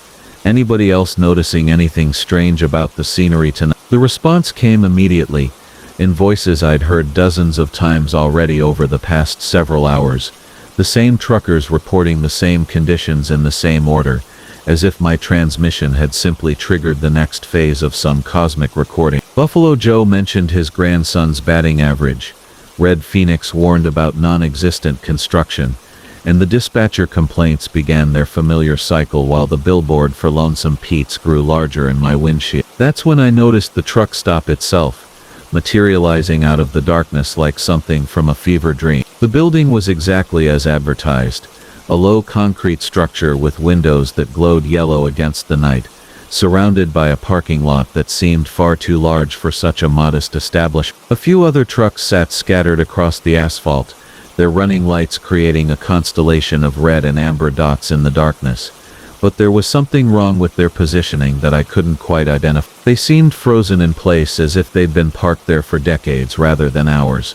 Anybody else noticing anything strange about the scenery tonight?" The response came immediately, in voices I'd heard dozens of times already over the past several hours, the same truckers reporting the same conditions in the same order, as if my transmission had simply triggered the next phase of some cosmic recording. Buffalo Joe mentioned his grandson's batting average, Red Phoenix warned about non-existent construction, and the dispatcher complaints began their familiar cycle while the billboard for Lonesome Pete's grew larger in my windshield. That's when I noticed the truck stop itself, materializing out of the darkness like something from a fever dream. The building was exactly as advertised, a low concrete structure with windows that glowed yellow against the night, surrounded by a parking lot that seemed far too large for such a modest establishment. A few other trucks sat scattered across the asphalt, their running lights creating a constellation of red and amber dots in the darkness. But there was something wrong with their positioning that I couldn't quite identify. They seemed frozen in place as if they'd been parked there for decades rather than hours,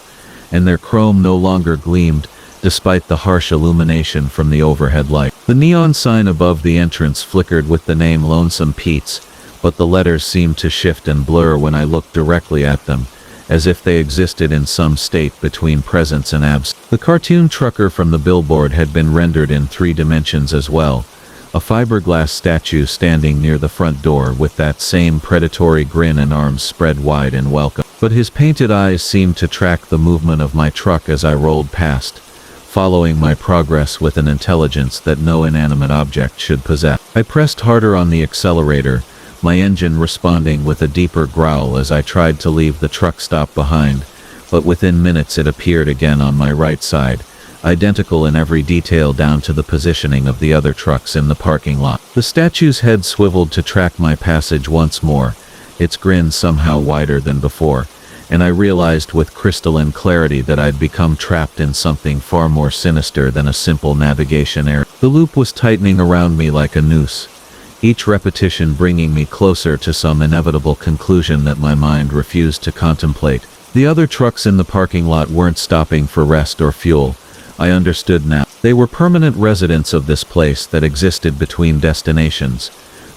and their chrome no longer gleamed, despite the harsh illumination from the overhead light. The neon sign above the entrance flickered with the name Lonesome Pete's, but the letters seemed to shift and blur when I looked directly at them, as if they existed in some state between presence and absence. The cartoon trucker from the billboard had been rendered in 3 dimensions as well, a fiberglass statue standing near the front door with that same predatory grin and arms spread wide in welcome. But his painted eyes seemed to track the movement of my truck as I rolled past, following my progress with an intelligence that no inanimate object should possess. I pressed harder on the accelerator, my engine responding with a deeper growl as I tried to leave the truck stop behind, but within minutes it appeared again on my right side, identical in every detail down to the positioning of the other trucks in the parking lot. The statue's head swiveled to track my passage once more, its grin somehow wider than before, and I realized with crystalline clarity that I'd become trapped in something far more sinister than a simple navigation error. The loop was tightening around me like a noose, each repetition bringing me closer to some inevitable conclusion that my mind refused to contemplate. The other trucks in the parking lot weren't stopping for rest or fuel. I understood now. They were permanent residents of this place that existed between destinations,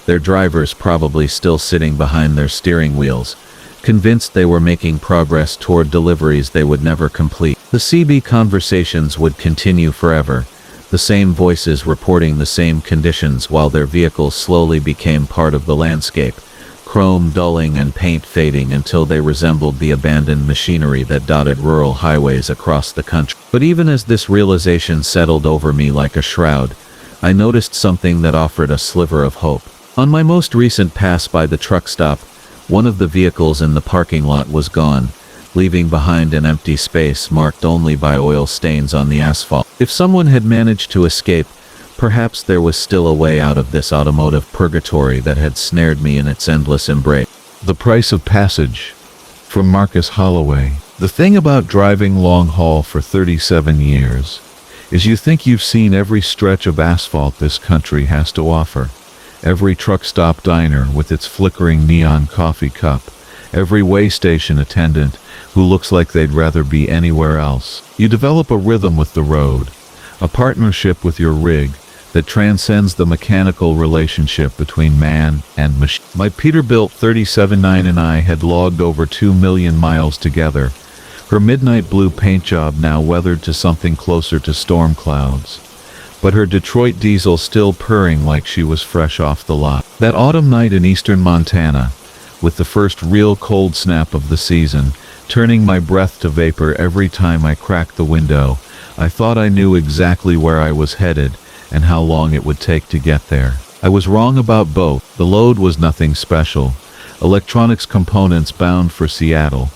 their drivers probably still sitting behind their steering wheels, convinced they were making progress toward deliveries they would never complete. The CB conversations would continue forever, the same voices reporting the same conditions while their vehicles slowly became part of the landscape, chrome dulling and paint fading until they resembled the abandoned machinery that dotted rural highways across the country. But even as this realization settled over me like a shroud, I noticed something that offered a sliver of hope. On my most recent pass by the truck stop, one of the vehicles in the parking lot was gone, leaving behind an empty space marked only by oil stains on the asphalt. If someone had managed to escape, perhaps there was still a way out of this automotive purgatory that had snared me in its endless embrace. The Price of Passage, from Marcus Holloway. The thing about driving long haul for 37 years is you think you've seen every stretch of asphalt this country has to offer. Every truck stop diner with its flickering neon coffee cup. Every way station attendant who looks like they'd rather be anywhere else. You develop a rhythm with the road, a partnership with your rig that transcends the mechanical relationship between man and machine. My Peterbilt 37.9 and I had logged over 2 million miles together, her midnight blue paint job now weathered to something closer to storm clouds, but her Detroit diesel still purring like she was fresh off the lot. That autumn night in eastern Montana, with the first real cold snap of the season, turning my breath to vapor every time I cracked the window, I thought I knew exactly where I was headed and how long it would take to get there. I was wrong about both. The load was nothing special. Electronics components bound for Seattle.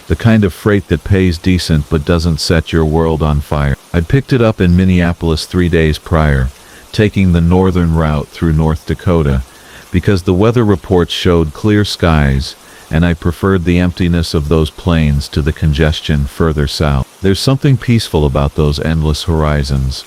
The kind of freight that pays decent but doesn't set your world on fire. I'd picked it up in Minneapolis 3 days prior, taking the northern route through North Dakota, because the weather reports showed clear skies, and I preferred the emptiness of those plains to the congestion further south. There's something peaceful about those endless horizons,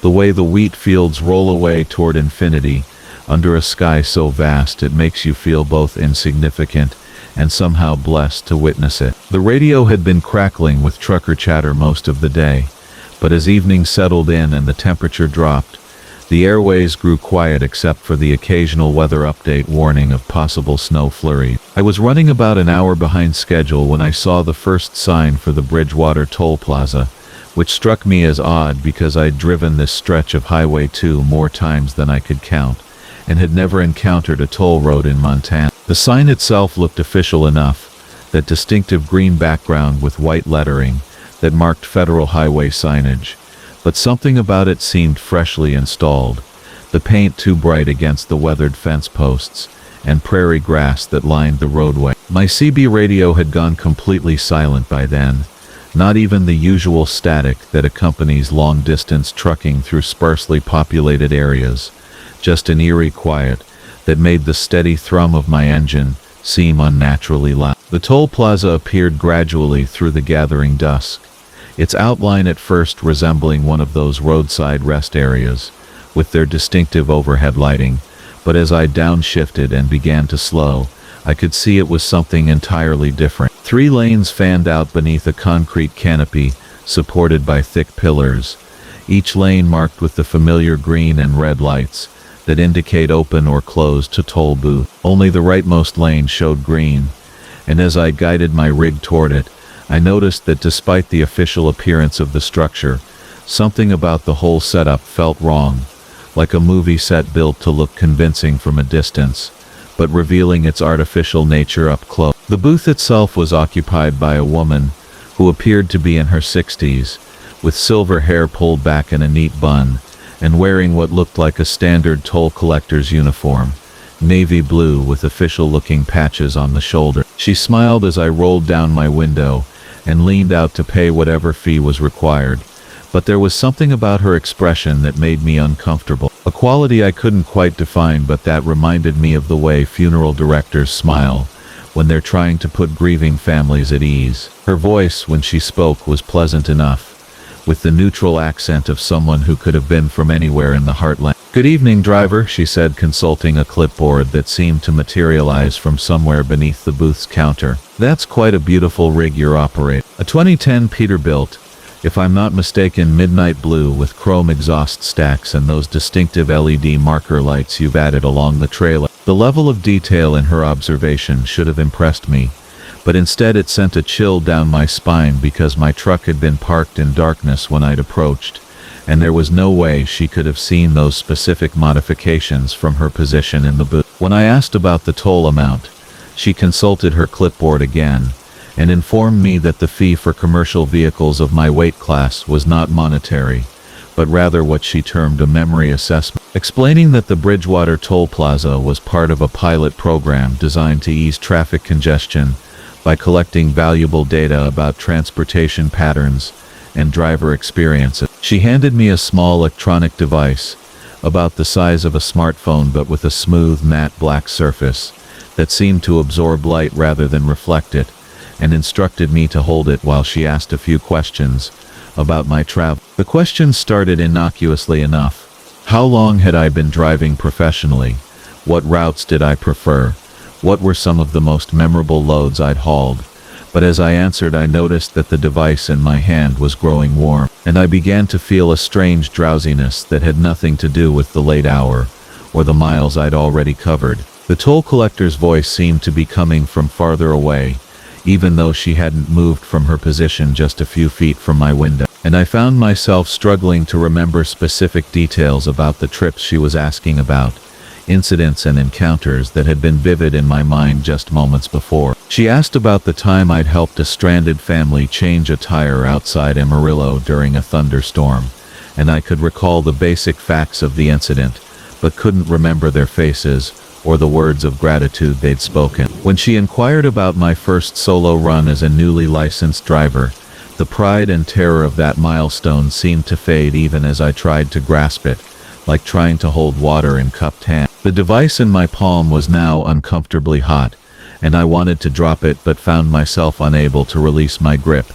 the way the wheat fields roll away toward infinity, under a sky so vast it makes you feel both insignificant and somehow blessed to witness it. The radio had been crackling with trucker chatter most of the day, but as evening settled in and the temperature dropped, the airways grew quiet except for the occasional weather update warning of possible snow flurry. I was running about an hour behind schedule when I saw the first sign for the Bridgewater Toll Plaza, which struck me as odd because I'd driven this stretch of Highway 2 more times than I could count, and had never encountered a toll road in Montana. The sign itself looked official enough, that distinctive green background with white lettering that marked federal highway signage, but something about it seemed freshly installed, the paint too bright against the weathered fence posts and prairie grass that lined the roadway. My CB radio had gone completely silent by then, not even the usual static that accompanies long-distance trucking through sparsely populated areas, just an eerie quiet that made the steady thrum of my engine seem unnaturally loud. The toll plaza appeared gradually through the gathering dusk, its outline at first resembling one of those roadside rest areas, with their distinctive overhead lighting, but as I downshifted and began to slow, I could see it was something entirely different. 3 lanes fanned out beneath a concrete canopy, supported by thick pillars, each lane marked with the familiar green and red lights that indicate open or closed to toll booth. Only the rightmost lane showed green, and as I guided my rig toward it, I noticed that despite the official appearance of the structure, something about the whole setup felt wrong, like a movie set built to look convincing from a distance, but revealing its artificial nature up close. The booth itself was occupied by a woman who appeared to be in her 60s, with silver hair pulled back in a neat bun, and wearing what looked like a standard toll collector's uniform, navy blue with official-looking patches on the shoulder. She smiled as I rolled down my window and leaned out to pay whatever fee was required, but there was something about her expression that made me uncomfortable. A quality I couldn't quite define, but that reminded me of the way funeral directors smile when they're trying to put grieving families at ease. Her voice, when she spoke, was pleasant enough, with the neutral accent of someone who could have been from anywhere in the heartland. "Good evening, driver," she said, consulting a clipboard that seemed to materialize from somewhere beneath the booth's counter. "That's quite a beautiful rig you're operating. A 2010 Peterbilt, if I'm not mistaken, midnight blue with chrome exhaust stacks and those distinctive LED marker lights you've added along the trailer." The level of detail in her observation should have impressed me, but instead it sent a chill down my spine because my truck had been parked in darkness when I'd approached, and there was no way she could have seen those specific modifications from her position in the booth. When I asked about the toll amount, she consulted her clipboard again, and informed me that the fee for commercial vehicles of my weight class was not monetary, but rather what she termed a memory assessment, explaining that the Bridgewater Toll Plaza was part of a pilot program designed to ease traffic congestion by collecting valuable data about transportation patterns and driver experiences. She handed me a small electronic device, about the size of a smartphone but with a smooth matte black surface that seemed to absorb light rather than reflect it, and instructed me to hold it while she asked a few questions about my travel. The questions started innocuously enough. How long had I been driving professionally? What routes did I prefer? What were some of the most memorable loads I'd hauled? But as I answered, I noticed that the device in my hand was growing warm, and I began to feel a strange drowsiness that had nothing to do with the late hour or the miles I'd already covered. The toll collector's voice seemed to be coming from farther away, even though she hadn't moved from her position just a few feet from my window, and I found myself struggling to remember specific details about the trips she was asking about, incidents and encounters that had been vivid in my mind just moments before. She asked about the time I'd helped a stranded family change a tire outside Amarillo during a thunderstorm, and I could recall the basic facts of the incident, but couldn't remember their faces or the words of gratitude they'd spoken. When she inquired about my first solo run as a newly licensed driver, the pride and terror of that milestone seemed to fade even as I tried to grasp it, like trying to hold water in cupped hand. The device in my palm was now uncomfortably hot, and I wanted to drop it but found myself unable to release my grip,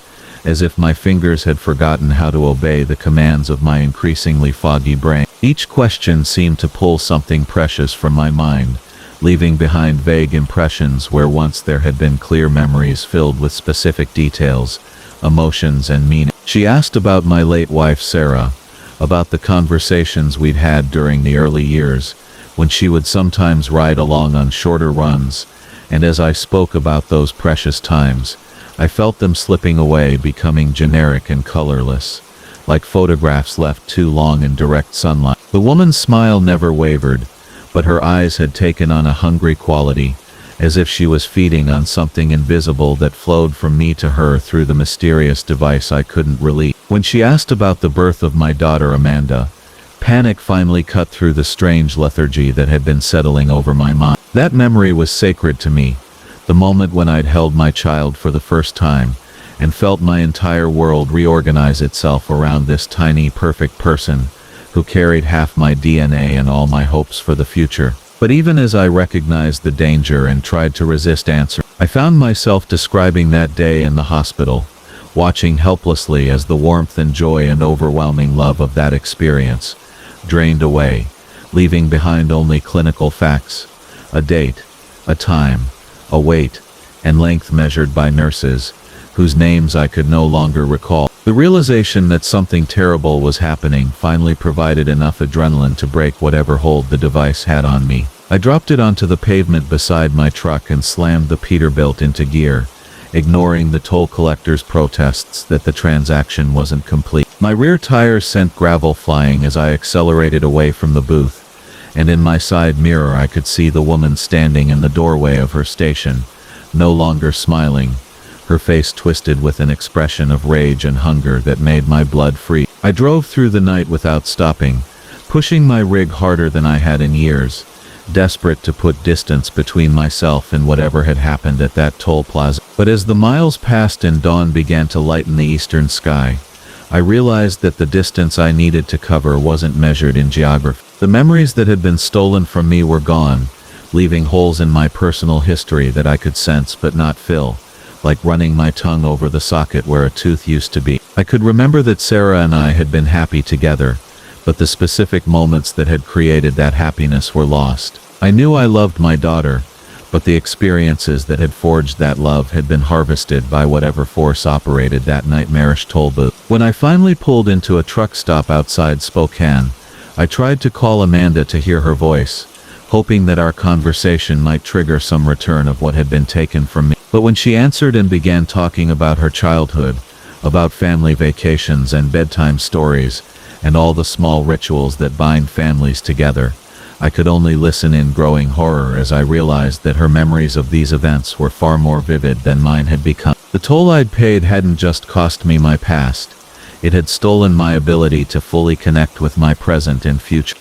as if my fingers had forgotten how to obey the commands of my increasingly foggy brain. Each question seemed to pull something precious from my mind, leaving behind vague impressions where once there had been clear memories filled with specific details, emotions and meaning. She asked about my late wife Sarah, about the conversations we'd had during the early years, when she would sometimes ride along on shorter runs, and as I spoke about those precious times, I felt them slipping away, becoming generic and colorless, like photographs left too long in direct sunlight. The woman's smile never wavered, but her eyes had taken on a hungry quality, as if she was feeding on something invisible that flowed from me to her through the mysterious device I couldn't release. When she asked about the birth of my daughter Amanda, panic finally cut through the strange lethargy that had been settling over my mind. That memory was sacred to me, the moment when I'd held my child for the first time, and felt my entire world reorganize itself around this tiny, perfect person who carried half my DNA and all my hopes for the future. But even as I recognized the danger and tried to resist answer, I found myself describing that day in the hospital, watching helplessly as the warmth and joy and overwhelming love of that experience drained away, leaving behind only clinical facts, a date, a time, a weight, and length measured by nurses, whose names I could no longer recall. The realization that something terrible was happening finally provided enough adrenaline to break whatever hold the device had on me. I dropped it onto the pavement beside my truck and slammed the Peterbilt into gear, ignoring the toll collector's protests that the transaction wasn't complete. My rear tires sent gravel flying as I accelerated away from the booth, and in my side mirror I could see the woman standing in the doorway of her station, no longer smiling, her face twisted with an expression of rage and hunger that made my blood freeze. I drove through the night without stopping, pushing my rig harder than I had in years, desperate to put distance between myself and whatever had happened at that toll plaza. But as the miles passed and dawn began to lighten the eastern sky, I realized that the distance I needed to cover wasn't measured in geography. The memories that had been stolen from me were gone, leaving holes in my personal history that I could sense but not fill, like running my tongue over the socket where a tooth used to be. I could remember that Sarah and I had been happy together, but the specific moments that had created that happiness were lost. I knew I loved my daughter, but the experiences that had forged that love had been harvested by whatever force operated that nightmarish toll booth. When I finally pulled into a truck stop outside Spokane, I tried to call Amanda to hear her voice, hoping that our conversation might trigger some return of what had been taken from me. But when she answered and began talking about her childhood, about family vacations and bedtime stories, and all the small rituals that bind families together, I could only listen in growing horror as I realized that her memories of these events were far more vivid than mine had become. The toll I'd paid hadn't just cost me my past, it had stolen my ability to fully connect with my present and future.